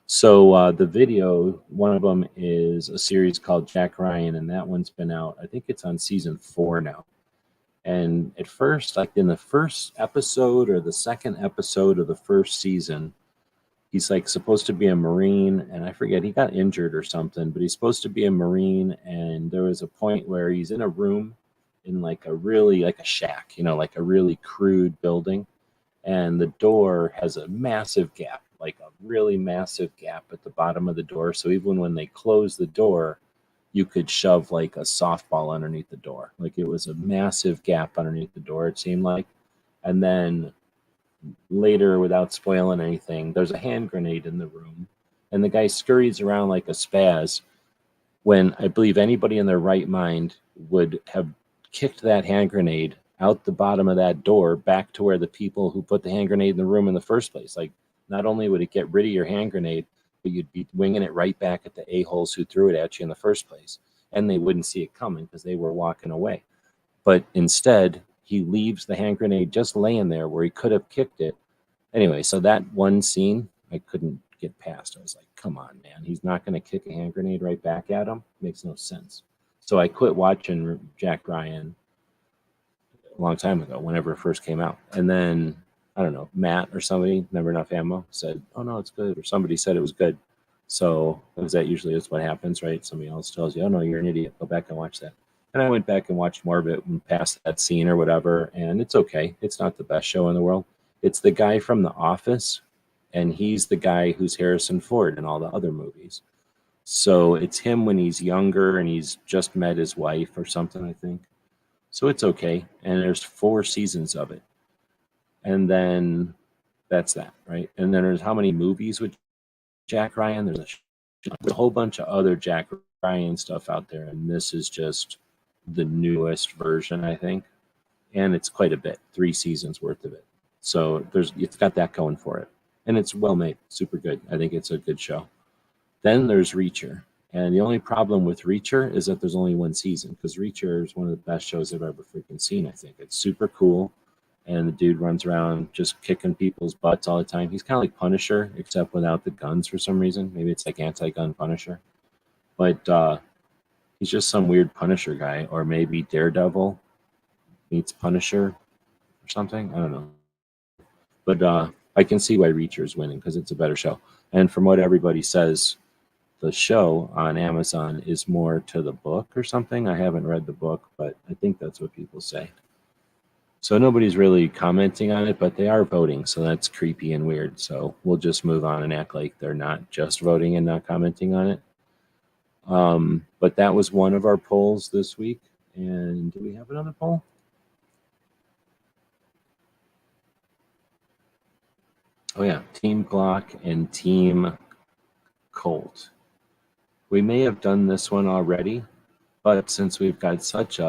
So the video, one of them is a series called Jack Ryan, and that one's been out. I think it's on season 4 now. And at first, like in the first episode or the second episode of the first season, he's like supposed to be a Marine, and I forget, he got injured or something, but he's supposed to be a Marine. And there was a point where he's in a room in like a really, like a shack, you know, like a really crude building. And the door has a massive gap, like a really massive gap at the bottom of the door. So even when they close the door, you could shove like a softball underneath the door. Like it was a massive gap underneath the door, it seemed like. And then later, without spoiling anything, there's a hand grenade in the room, and the guy scurries around like a spaz, when I believe anybody in their right mind would have kicked that hand grenade out the bottom of that door back to where the people who put the hand grenade in the room in the first place. Like, not only would it get rid of your hand grenade, but you'd be winging it right back at the a-holes who threw it at you in the first place, and they wouldn't see it coming because they were walking away. But instead, he leaves the hand grenade just laying there where he could have kicked it. Anyway, so that one scene, I couldn't get past. I was like, come on, man. He's not going to kick a hand grenade right back at him. Makes no sense. So I quit watching Jack Ryan a long time ago, whenever it first came out. And then, I don't know, Matt or somebody, Never Enough Ammo, said, oh no, it's good. Or somebody said it was good. So, because that usually is what happens, right? Somebody else tells you, oh no, you're an idiot. Go back and watch that. And I went back and watched more of it and past that scene or whatever. And it's okay. It's not the best show in the world. It's the guy from The Office. And he's the guy who's Harrison Ford in all the other movies. So it's him when he's younger and he's just met his wife or something, I think. So it's okay. And there's 4 seasons of it. And then that's that, right? And then there's how many movies with Jack Ryan? There's a whole bunch of other Jack Ryan stuff out there. And this is just the newest version, I think. And it's quite a bit, 3 seasons worth of it. So it's got that going for it. And it's well made, super good. I think it's a good show. Then there's Reacher. And the only problem with Reacher is that there's only 1 season, because Reacher is one of the best shows I've ever freaking seen, I think. It's super cool. And the dude runs around just kicking people's butts all the time. He's kind of like Punisher, except without the guns for some reason. Maybe it's like anti-gun Punisher. But he's just some weird Punisher guy. Or maybe Daredevil meets Punisher or something. I don't know. But I can see why Reacher's winning, because it's a better show. And from what everybody says, the show on Amazon is more to the book or something. I haven't read the book, but I think that's what people say. So nobody's really commenting on it, but they are voting, so that's creepy and weird. So we'll just move on and act like they're not just voting and not commenting on it. But that was one of our polls this week. And do we have another poll? Oh yeah, Team Glock and Team Colt. We may have done this one already, but since we've got such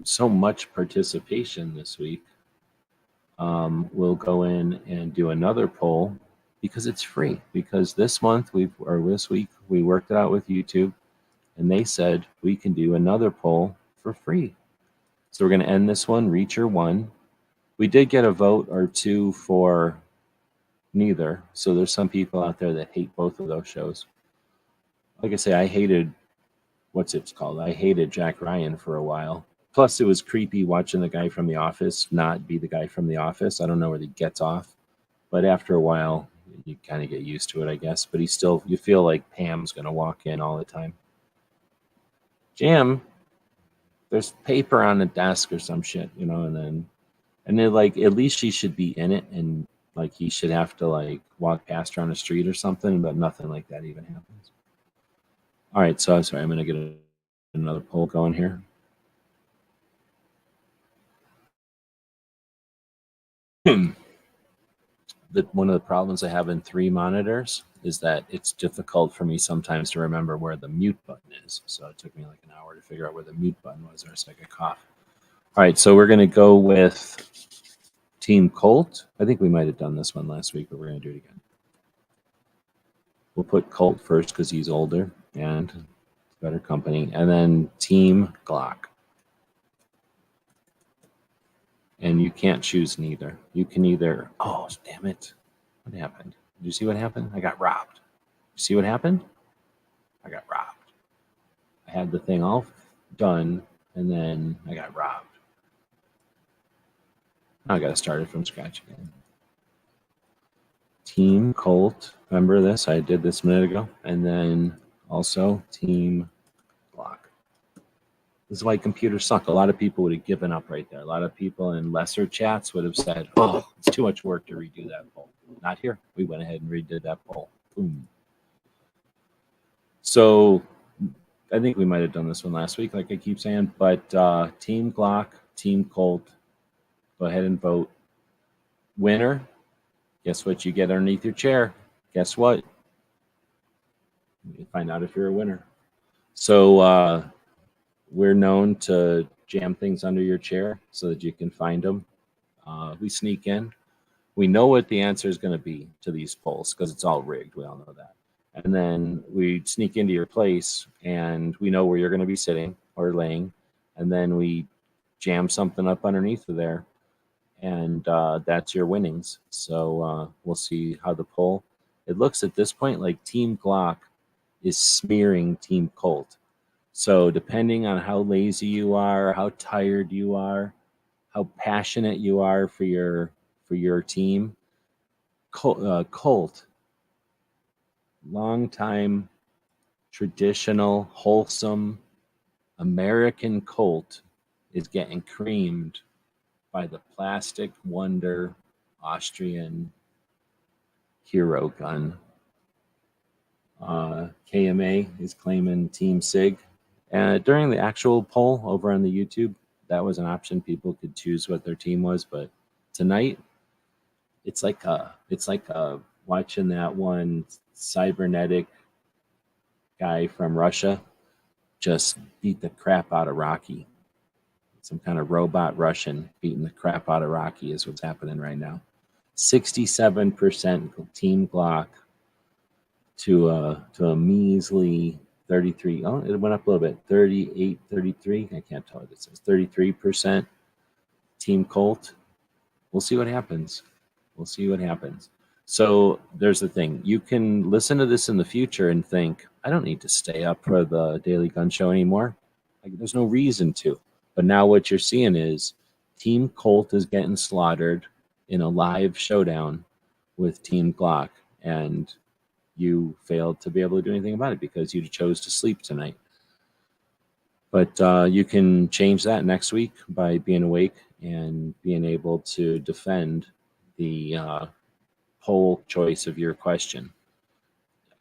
so much participation this week, we'll go in and do another poll because it's free. Because this week we worked it out with YouTube, and they said we can do another poll for free. So we're going to end this one. Reacher won. We did get a vote or 2 for neither. So there's some people out there that hate both of those shows. Like I say, I hated I hated Jack Ryan for a while. Plus, it was creepy watching the guy from The Office not be the guy from The Office. I don't know where he gets off. But after a while, you kind of get used to it, I guess. But you feel like Pam's going to walk in all the time. Jim, there's paper on the desk or some shit, and then like, at least she should be in it, and like he should have to like walk past her on the street or something, but nothing like that even happens. All right, so I'm sorry, I'm going to get another poll going here. One of the problems I have in 3 monitors is that it's difficult for me sometimes to remember where the mute button is. So it took me like an hour to figure out where the mute button was, or else I could cough. All right, so we're going to go with Team Colt. I think we might have done this one last week, but we're going to do it again. We'll put Colt first because he's older and better company. And then Team Glock. And you can't choose neither. You can either, oh, damn it. What happened? Did you see what happened? I got robbed. You see what happened? I got robbed. I had the thing all done, and then I got robbed. Now I got to start it from scratch again. Team Colt. Remember this? I did this a minute ago. And then also Team Glock. This is why computers suck. A lot of people would have given up right there. A lot of people in lesser chats would have said, oh, it's too much work to redo that poll. Not here. We went ahead and redid that poll. Boom. So I think we might have done this one last week, like I keep saying. But Team Glock, Team Colt, go ahead and vote. Winner, guess what you get underneath your chair? Guess what? You find out if you're a winner. So we're known to jam things under your chair so that you can find them. We sneak in. We know what the answer is going to be to these polls because it's all rigged. We all know that. And then we sneak into your place and we know where you're going to be sitting or laying. And then we jam something up underneath of there. And that's your winnings. So we'll see how the poll. It looks at this point like Team Glock is smearing Team Colt. So depending on how lazy you are, how tired you are, how passionate you are for your team, Colt, long-time, traditional, wholesome American Colt is getting creamed by the plastic wonder Austrian hero gun. KMA is claiming Team Sig. During the actual poll over on the YouTube, that was an option. People could choose what their team was, but tonight it's like watching that one cybernetic guy from Russia just beat the crap out of Rocky. Some kind of robot Russian beating the crap out of Rocky is what's happening right now. 67% Team Glock to a measly 33. Oh, it went up a little bit. 38, 33. I can't tell what it says. 33% Team Colt. We'll see what happens. We'll see what happens. So there's the thing. You can listen to this in the future and think, I don't need to stay up for the Daily Gun Show anymore. Like, there's no reason to. But now what you're seeing is Team Colt is getting slaughtered in a live showdown with Team Glock. And you failed to be able to do anything about it because you chose to sleep tonight. But you can change that next week by being awake and being able to defend the poll choice of your question.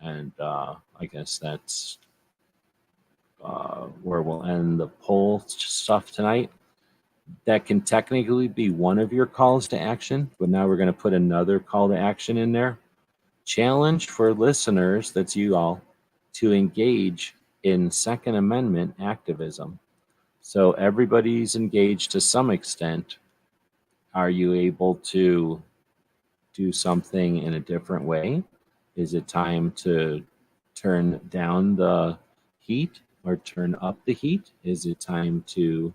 And I guess that's where we'll end the poll stuff tonight. That can technically be one of your calls to action, but now we're going to put another call to action in there. Challenge for listeners, that's you all, to engage in Second Amendment activism. So everybody's engaged to some extent. Are you able to do something in a different way? Is it time to turn down the heat or turn up the heat? Is it time to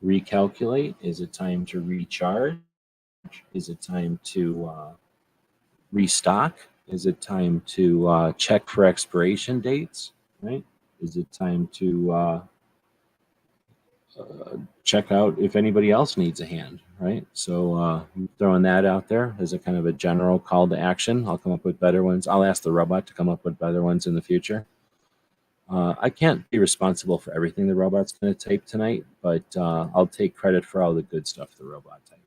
recalculate? Is it time to recharge? Is it time to restock? Is it time to check for expiration dates, right? Is it time to check out if anybody else needs a hand, right? So throwing that out there as a kind of a general call to action. I'll come up with better ones. I'll ask the robot to come up with better ones in the future. I can't be responsible for everything the robot's going to type tonight, but I'll take credit for all the good stuff the robot typed.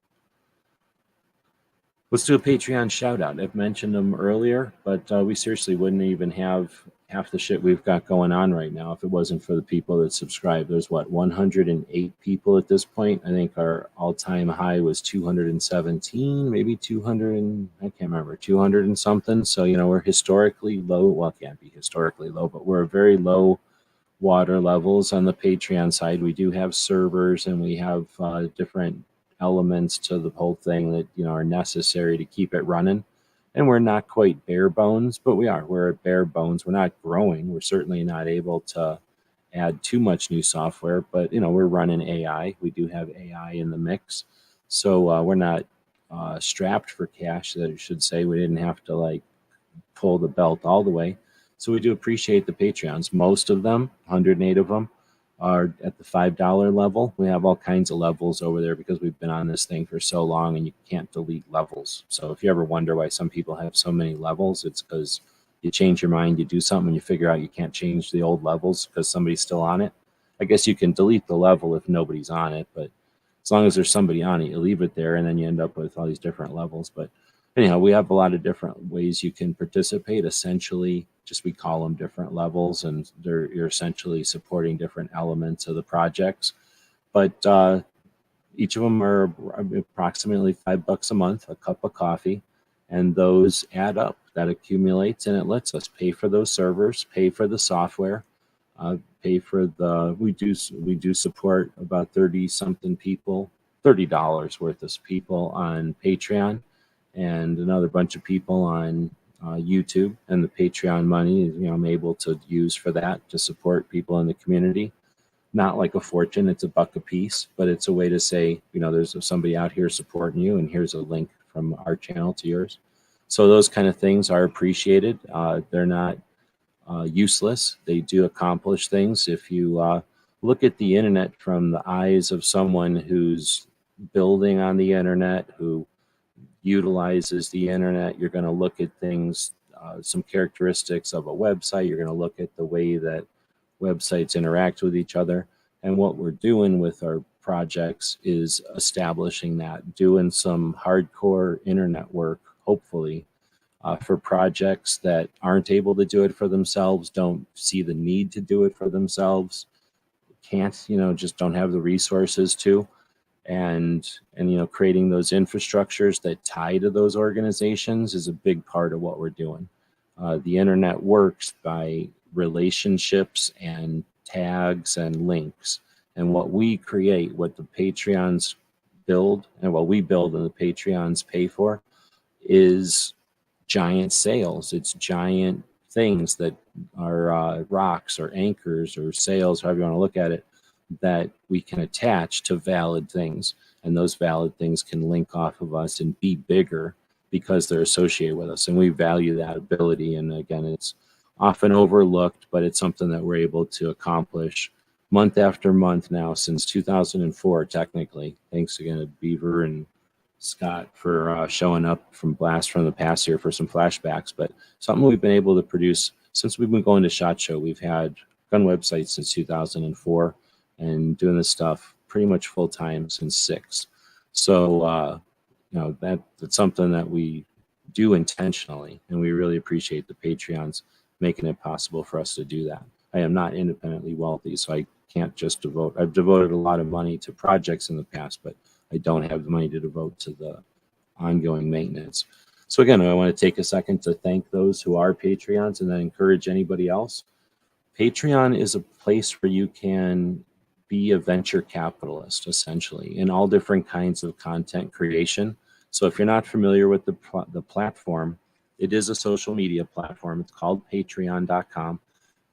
Let's do a Patreon shout out. I've mentioned them earlier, but we seriously wouldn't even have half the shit we've got going on right now if it wasn't for the people that subscribe. There's 108 people at this point. I think our all-time high was 217, maybe 200 and I can't remember, 200 and something. So, we're historically low. Well, it can't be historically low, but we're very low water levels on the Patreon side. We do have servers and we have different elements to the whole thing that are necessary to keep it running, and we're not quite bare bones, but we're at bare bones. We're not growing. We're certainly not able to add too much new software, but we're running AI. We do have AI in the mix, so we're not strapped for cash, that I should say. We didn't have to pull the belt all the way. So we do appreciate the Patreons. Most of them, 108 of them, are at the $5 level. We have all kinds of levels over there because we've been on this thing for so long and you can't delete levels. So if you ever wonder why some people have so many levels, it's because you change your mind, you do something, and you figure out you can't change the old levels because somebody's still on it. I guess you can delete the level if nobody's on it, but as long as there's somebody on it, you leave it there and then you end up with all these different levels. But anyhow, we have a lot of different ways you can participate. Essentially, we call them different levels, and you're essentially supporting different elements of the projects. But each of them are approximately $5 a month, a cup of coffee, and those add up. That accumulates, and it lets us pay for those servers, pay for the software, pay for we do support about 30-something people, $30 worth of people on Patreon, and another bunch of people on YouTube, and the Patreon money I'm able to use for that to support people in the community. Not like a fortune, it's $1 a piece, but it's a way to say, there's somebody out here supporting you, and here's a link from our channel to yours. So those kind of things are appreciated. They're not useless. They do accomplish things. If you look at the internet from the eyes of someone who's building on the internet, who utilizes the internet, you're going to look at things, some characteristics of a website. You're going to look at the way that websites interact with each other. And what we're doing with our projects is establishing that, doing some hardcore internet work, hopefully, for projects that aren't able to do it for themselves, don't see the need to do it for themselves, can't, just don't have the resources to. And creating those infrastructures that tie to those organizations is a big part of what we're doing. The internet works by relationships and tags and links. And what we create, what the Patreons build, and what we build and the Patreons pay for, is giant sails. It's giant things that are rocks or anchors or sails, however you want to look at it, that we can attach to valid things. And those valid things can link off of us and be bigger because they're associated with us. And we value that ability. And again, it's often overlooked, but it's something that we're able to accomplish month after month now since 2004, technically. Thanks again to Beaver and Scott for showing up from Blast from the Past here for some flashbacks. But something we've been able to produce since we've been going to SHOT Show. We've had gun websites since 2004 and doing this stuff pretty much full time since 6. So, that's something that we do intentionally, and we really appreciate the Patreons making it possible for us to do that. I am not independently wealthy, so I can't just devote. I've devoted a lot of money to projects in the past, but I don't have the money to devote to the ongoing maintenance. So again, I want to take a second to thank those who are Patreons and then encourage anybody else. Patreon is a place where you can be a venture capitalist, essentially, in all different kinds of content creation. So if you're not familiar with the platform, it is a social media platform. It's called patreon.com.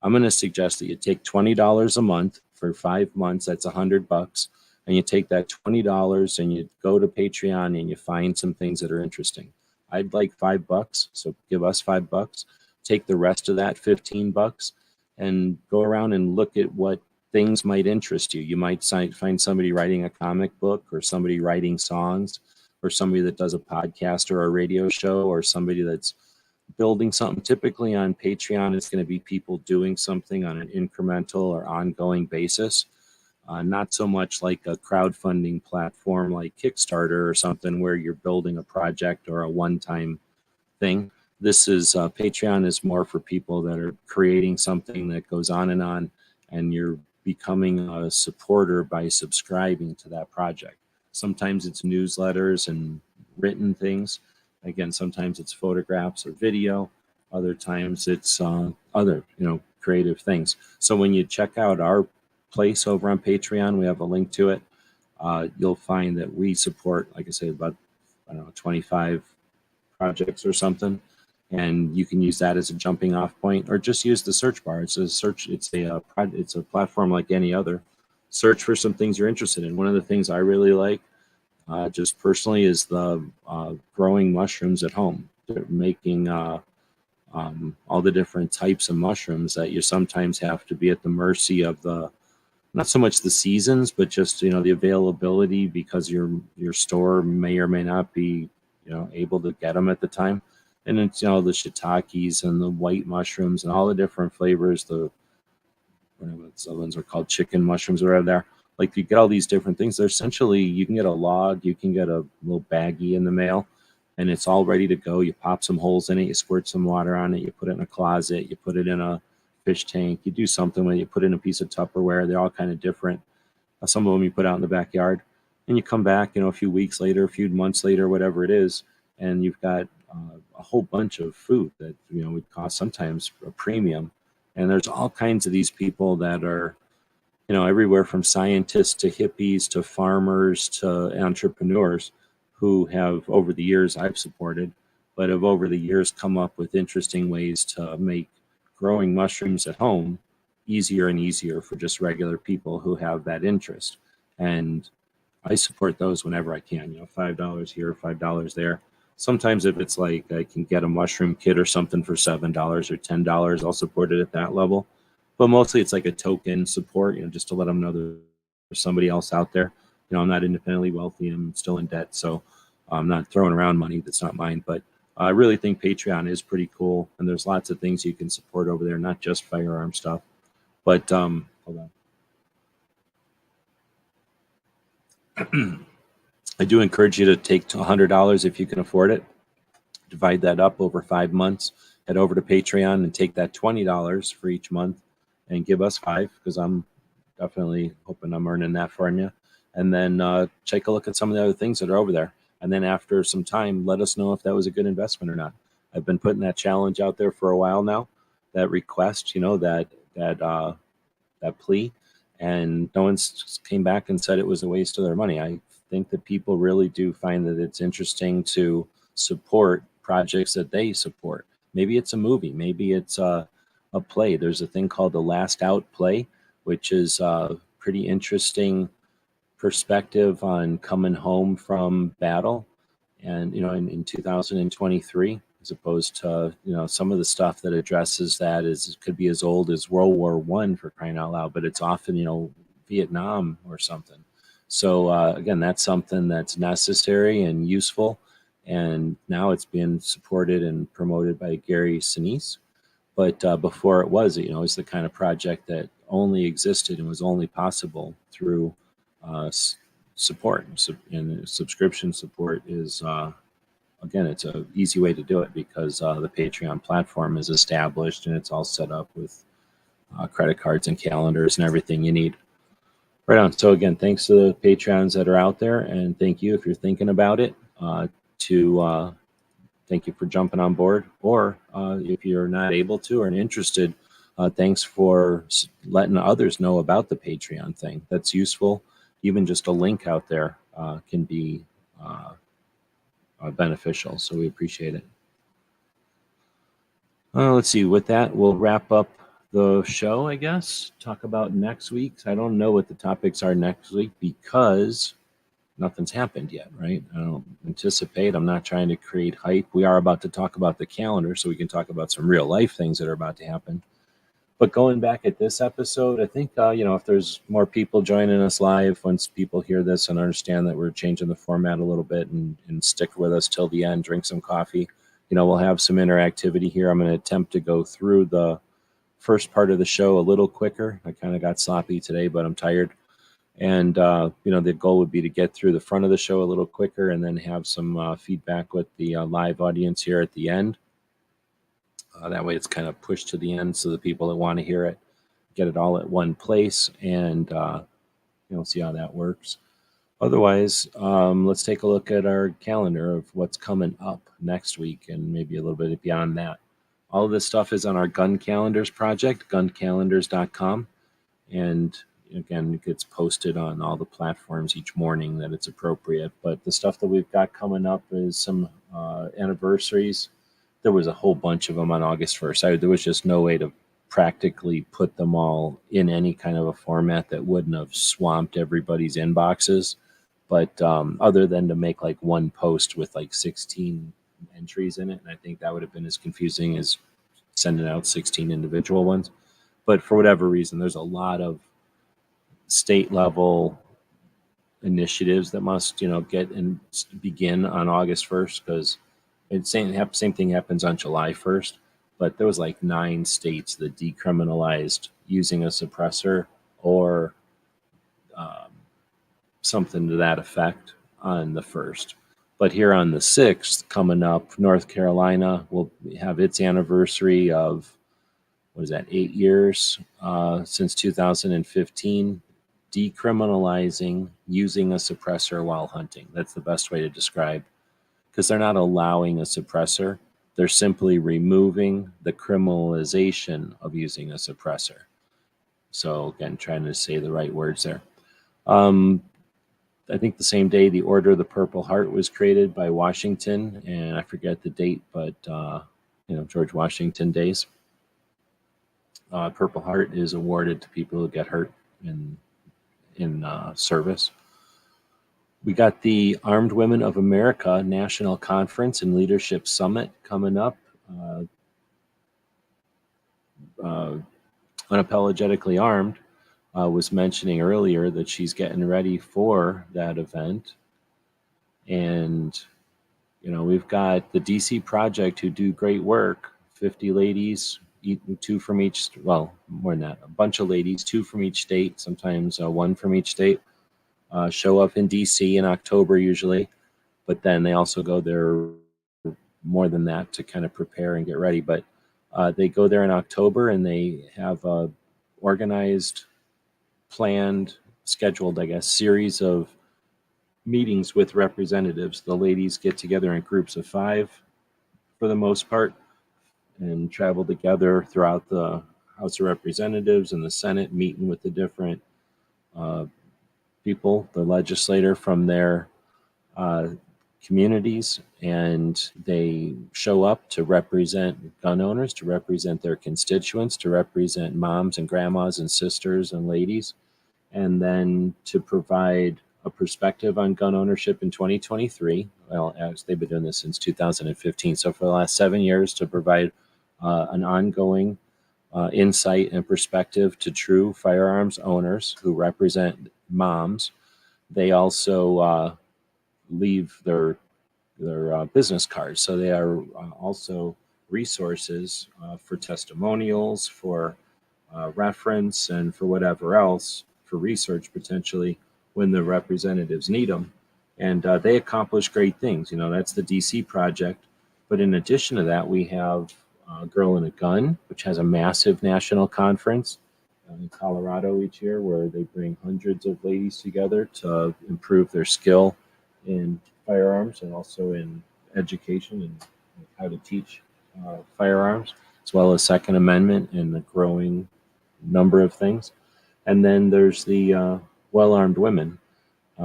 I'm going to suggest that you take $20 a month for 5 months. That's $100. And you take that $20 and you go to Patreon and you find some things that are interesting. I'd like $5, so give us $5. Take the rest of that $15 and go around and look at what things might interest you. You might find somebody writing a comic book, or somebody writing songs, or somebody that does a podcast or a radio show, or somebody that's building something. Typically on Patreon, it's going to be people doing something on an incremental or ongoing basis. Not so much like a crowdfunding platform like Kickstarter or something where you're building a project or a one-time thing. This is Patreon is more for people that are creating something that goes on, and you're becoming a supporter by subscribing to that project. Sometimes it's newsletters and written things. Again, sometimes it's photographs or video. Other times it's other, creative things. So when you check out our place over on Patreon, we have a link to it. You'll find that we support, like I say, about 25 projects or something, and you can use that as a jumping off point, or just use the search bar. It's a search. It's a platform like any other. Search for some things you're interested in. One of the things I really like, just personally, is the growing mushrooms at home. They're making all the different types of mushrooms that you sometimes have to be at the mercy of not so much the seasons, but just the availability, because your store may or may not be able to get them at the time. And it's the shiitakes and the white mushrooms and all the different flavors. The ones are called chicken mushrooms or whatever there. Like, you get all these different things. They're essentially, you can get a log, you can get a little baggie in the mail, and it's all ready to go. You pop some holes in it, you squirt some water on it, you put it in a closet, you put it in a fish tank, you do something with it, you put it in a piece of Tupperware. They're all kind of different. Some of them you put out in the backyard, and you come back, a few weeks later, a few months later, whatever it is, and you've got a whole bunch of food that would cost sometimes a premium. And there's all kinds of these people that are everywhere from scientists to hippies to farmers to entrepreneurs, who have, over the years, I've supported, but have over the years come up with interesting ways to make growing mushrooms at home easier and easier for just regular people who have that interest. And I support those whenever I can, $5 here, $5 there. Sometimes if it's like I can get a mushroom kit or something for $7 or $10, I'll support it at that level. But mostly it's like a token support, just to let them know there's somebody else out there. I'm not independently wealthy. I'm still in debt, so I'm not throwing around money that's not mine. But I really think Patreon is pretty cool, and there's lots of things you can support over there, not just firearm stuff. But hold on. I do encourage you to take $100 if you can afford it. Divide that up over 5 months. Head over to Patreon and take that $20 for each month and give us $5, because I'm definitely hoping I'm earning that from you. And then take a look at some of the other things that are over there. And then after some time, let us know if that was a good investment or not. I've been putting that challenge out there for a while now, that request, that plea, and no one's came back and said it was a waste of their money. I think that people really do find that it's interesting to support projects that they support. Maybe it's a movie, maybe it's a play. There's a thing called the Last Out play, which is a pretty interesting perspective on coming home from battle, and in 2023, as opposed to some of the stuff that addresses that could be as old as World War I, for crying out loud, but it's often Vietnam or something. So again, that's something that's necessary and useful, and now it's being supported and promoted by Gary Sinise. But before it was the kind of project that only existed and was only possible through support. And subscription support is, again, it's an easy way to do it, because the Patreon platform is established and it's all set up with credit cards and calendars and everything you need. Right on. So again, thanks to the Patreons that are out there, and thank you if you're thinking about it. Thank you for jumping on board, or if you're not able to or interested, thanks for letting others know about the Patreon thing. That's useful. Even just a link out there can be beneficial, so we appreciate it. Let's see. With that, we'll wrap up the show, I guess. Talk about next week. I don't know what the topics are next week, because nothing's happened yet, right? I don't anticipate. I'm not trying to create hype. We are about to talk about the calendar, so we can talk about some real life things that are about to happen. But going back at this episode, I think, if there's more people joining us live, once people hear this and understand that we're changing the format a little bit, and stick with us till the end, drink some coffee, we'll have some interactivity here. I'm going to attempt to go through the first part of the show a little quicker. I kind of got sloppy today, but I'm tired. And, the goal would be to get through the front of the show a little quicker, and then have some feedback with the live audience here at the end. That way it's kind of pushed to the end, so the people that want to hear it get it all at one place, and see how that works. Otherwise, let's take a look at our calendar of what's coming up next week, and maybe a little bit beyond that. All of this stuff is on our Gun Calendars project, guncalendars.com, and again, it gets posted on all the platforms each morning that it's appropriate. But the stuff that we've got coming up is some anniversaries. There was a whole bunch of them on August 1st. There was just no way to practically put them all in any kind of a format that wouldn't have swamped everybody's inboxes. But other than to make like one post with like 16 entries in it, and I think that would have been as confusing as sending out 16 individual ones. But for whatever reason, there's a lot of state level initiatives that must, get and begin on August 1st, because same thing happens on July 1st, but there was like 9 states that decriminalized using a suppressor or something to that effect on the 1st. But here on the 6th, coming up, North Carolina will have its anniversary of, 8 years since 2015, decriminalizing using a suppressor while hunting. That's the best way to describe, because they're not allowing a suppressor. They're simply removing the criminalization of using a suppressor. So again, trying to say the right words there. I think the same day, the Order of the Purple Heart was created by Washington, and I forget the date, but George Washington days. Purple Heart is awarded to people who get hurt in service. We got the Armed Women of America National Conference and Leadership Summit coming up. Unapologetically Armed was mentioning earlier that she's getting ready for that event. And, we've got the DC Project who do great work, 50 ladies, two from each, well, more than that, a bunch of ladies, two from each state, sometimes one from each state, show up in DC in October usually, but then they also go there more than that to kind of prepare and get ready. But they go there in October and they have a organized, planned, scheduled, I guess, series of meetings with representatives. The ladies get together in groups of 5 for the most part and travel together throughout the House of Representatives and the Senate, meeting with the different people, the legislator from their communities, and they show up to represent gun owners, to represent their constituents, to represent moms and grandmas and sisters and ladies, and then to provide a perspective on gun ownership in 2023. Well, as they've been doing this since 2015. So for the last 7 years, to provide an ongoing insight and perspective to true firearms owners who represent moms. They also leave their business cards. So they are also resources for testimonials, for reference, and for whatever else, for research potentially when the representatives need them. And they accomplish great things. That's the DC Project. But in addition to that, we have Girl and a Gun, which has a massive national conference in Colorado each year where they bring hundreds of ladies together to improve their skill in firearms and also in education and how to teach firearms, as well as Second Amendment and the growing number of things. And then there's the Well-Armed Women.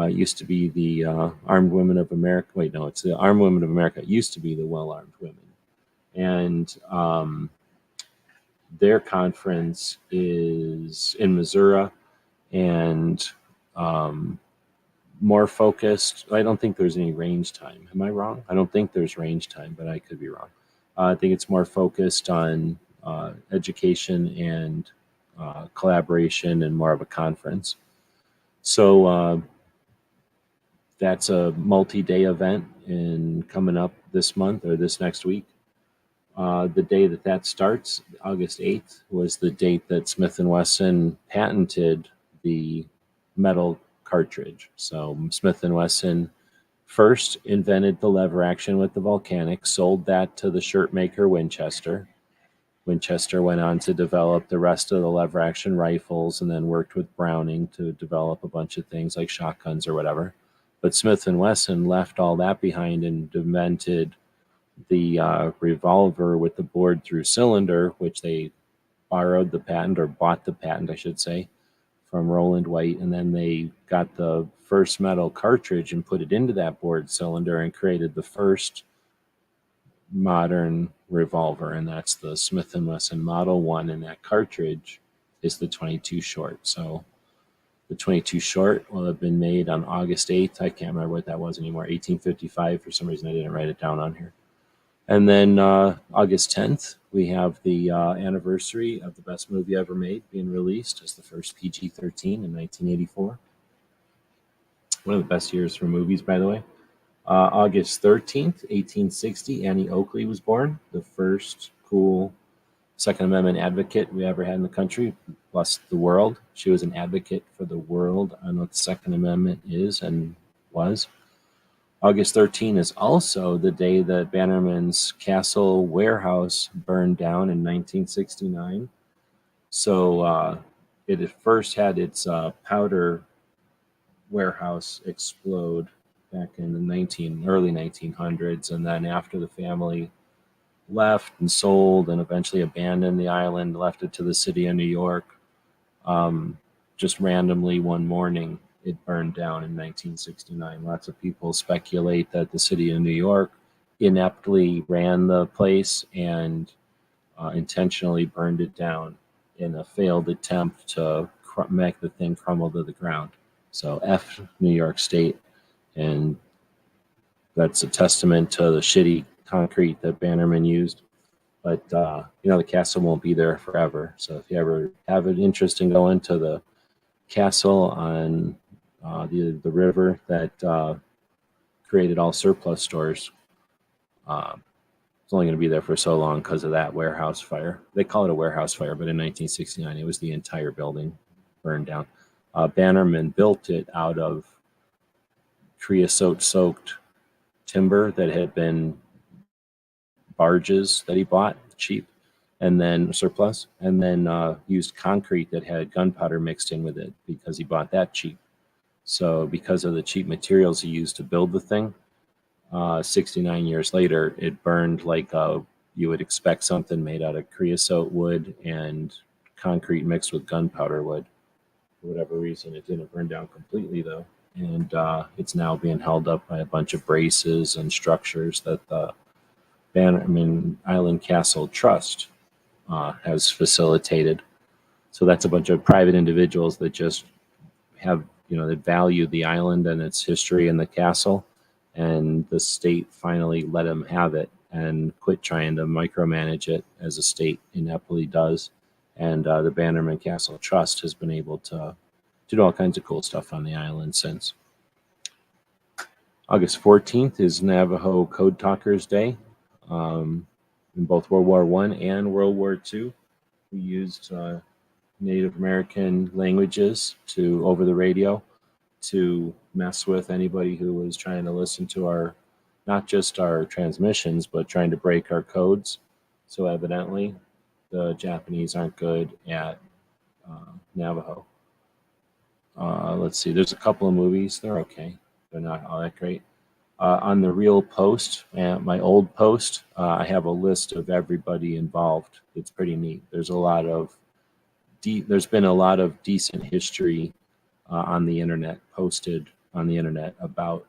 Used to be the Armed Women of America. Wait, no, it's the Armed Women of America. It used to be the Well-Armed Women. And their conference is in Missouri and more focused. I don't think there's any range time. Am I wrong? I don't think there's range time, but I could be wrong. I think it's more focused on education and collaboration and more of a conference. So that's a multi-day event and coming up this month or this next week. The day that starts, August 8th, was the date that Smith & Wesson patented the metal cartridge. So Smith & Wesson first invented the lever action with the volcanic, sold that to the shirt maker Winchester. Winchester went on to develop the rest of the lever action rifles and then worked with Browning to develop a bunch of things like shotguns or whatever. But Smith & Wesson left all that behind and invented the revolver with the bored through cylinder, which they borrowed the patent, or bought the patent, I should say, from Roland White. And then they got the first metal cartridge and put it into that bored cylinder and created the first modern revolver. And that's the Smith & Wesson Model 1. And that cartridge is the 22 short. So the 22 short will have been made on August 8th. I can't remember what that was anymore. 1855. For some reason, I didn't write it down on here. And then August 10th, we have the anniversary of the best movie ever made being released as the first PG-13 in 1984. One of the best years for movies, by the way. August 13th, 1860, Annie Oakley was born, the first cool Second Amendment advocate we ever had in the country, plus the world. She was an advocate for the world on what the Second Amendment is and was. August 13 is also the day that Bannerman's Castle warehouse burned down in 1969. So it at first had its powder warehouse explode back in the early 1900s, and then after the family left and sold and eventually abandoned the island, left it to the city of New York, just randomly one morning, it burned down in 1969. Lots of people speculate that the city of New York ineptly ran the place and intentionally burned it down in a failed attempt to make the thing crumble to the ground. So F New York State and that's a testament to the shitty concrete that Bannerman used. But the castle won't be there forever. So if you ever have an interest in going to the castle on the river that created all surplus stores, it's only going to be there for so long because of that warehouse fire. They call it a warehouse fire, but in 1969, it was the entire building burned down. Bannerman built it out of creosote-soaked timber that had been barges that he bought cheap, and then surplus, and then used concrete that had gunpowder mixed in with it because he bought that cheap. So because of the cheap materials he used to build the thing, 69 years later, it burned like you would expect something made out of creosote wood and concrete mixed with gunpowder wood. For whatever reason, it didn't burn down completely, though. And it's now being held up by a bunch of braces and structures that the Bannerman Island Castle Trust has facilitated. So that's a bunch of private individuals that just have, that value the island and its history and the castle. And the state finally let them have it and quit trying to micromanage it as a state ineptly does. And the Bannerman Castle Trust has been able to do all kinds of cool stuff on the island since. August 14th is Navajo Code Talkers Day. In both World War I and World War II, we used Native American languages over the radio to mess with anybody who was trying to listen to not just our transmissions, but trying to break our codes. So evidently, the Japanese aren't good at Navajo. Let's see, there's a couple of movies. They're okay. They're not all that great. On the real post, my old post, I have a list of everybody involved. It's pretty neat. There's been a lot of decent history on the internet, posted on the internet about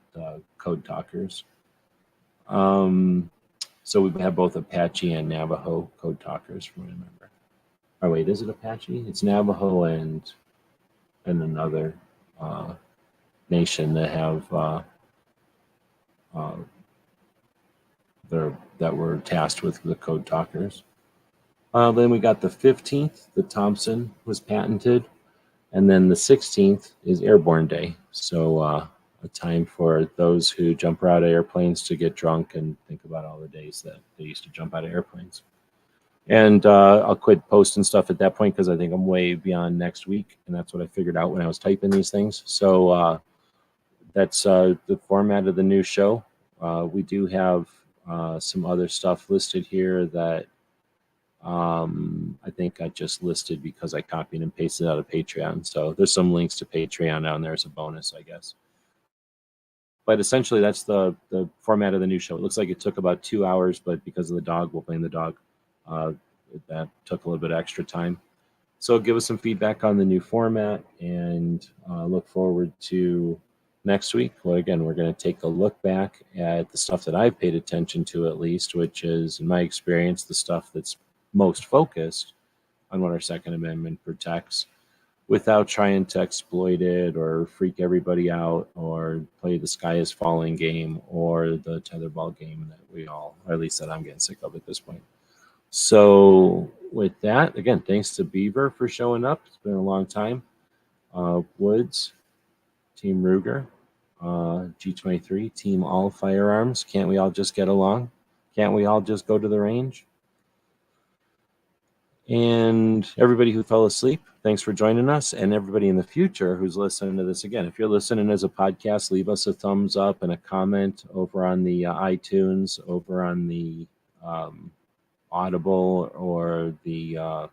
Code Talkers. So we have both Apache and Navajo Code Talkers, from what I remember. Oh wait, is it Apache? It's Navajo and another nation that have that were tasked with the Code Talkers. Then we got the 15th, the Thompson was patented, and then the 16th is Airborne Day. So a time for those who jump out of airplanes to get drunk and think about all the days that they used to jump out of airplanes. And I'll quit posting stuff at that point because I think I'm way beyond next week, and that's what I figured out when I was typing these things. So that's the format of the new show. We do have some other stuff listed here that I think I just listed because I copied and pasted out of Patreon. So there's some links to Patreon down there as a bonus, I guess. But essentially, that's the format of the new show. It looks like it took about 2 hours, but because of the dog, we'll blame the dog. That took a little bit of extra time. So give us some feedback on the new format, and look forward to next week. Well, again, we're going to take a look back at the stuff that I've paid attention to, at least, which is, in my experience, the stuff that's most focused on what our Second Amendment protects, without trying to exploit it or freak everybody out or play the sky is falling game or the tetherball game that we all, or at least that I'm getting sick of at this point. So with that, again, thanks to Beaver for showing up. It's been a long time. Woods, Team Ruger, G23, Team All Firearms. Can't we all just get along? Can't we all just go to the range? And everybody who fell asleep, thanks for joining us. And everybody in the future who's listening to this, again, if you're listening as a podcast, leave us a thumbs up and a comment over on the iTunes, over on the Audible, or the, I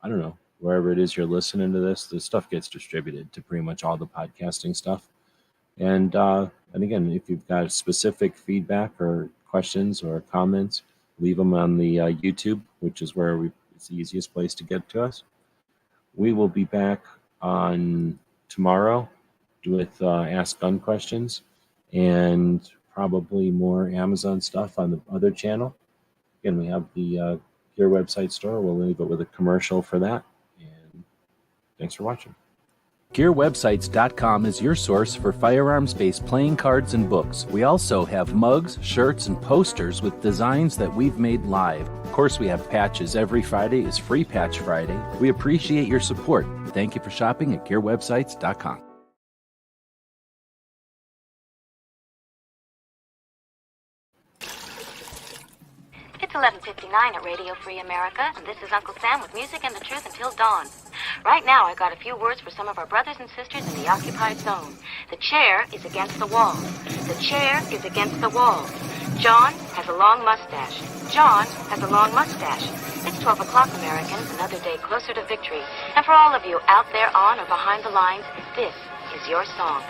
don't know, wherever it is you're listening to this. This stuff gets distributed to pretty much all the podcasting stuff. And again, if you've got specific feedback or questions or comments, leave them on the YouTube, which is where it's the easiest place to get to us. We will be back on tomorrow with Ask Gun questions and probably more Amazon stuff on the other channel. Again, we have the Gear website store. We'll leave it with a commercial for that. And thanks for watching. GearWebsites.com is your source for firearms-based playing cards and books. We also have mugs, shirts, and posters with designs that we've made live. Of course, we have patches. Every Friday is Free Patch Friday. We appreciate your support. Thank you for shopping at GearWebsites.com. It's 11:59 at Radio Free America, and this is Uncle Sam with music and the truth until dawn. Right now, I got a few words for some of our brothers and sisters in the occupied zone. The chair is against the wall. The chair is against the wall. John has a long mustache. John has a long mustache. It's 12 o'clock, Americans, another day closer to victory. And for all of you out there on or behind the lines, this is your song.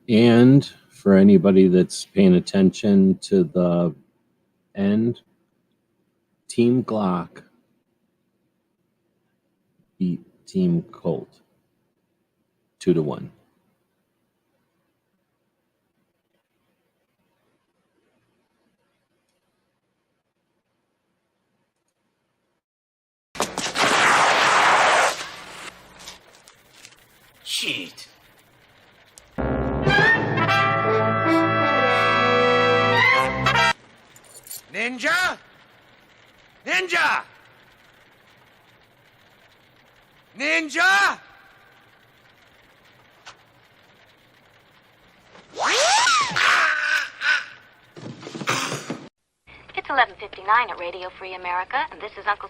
And for anybody that's paying attention to the end, Team Glock beat Team Colt 2-1. Shit. Ninja? Ninja! Ninja! It's 11:59 at Radio Free America, and this is Uncle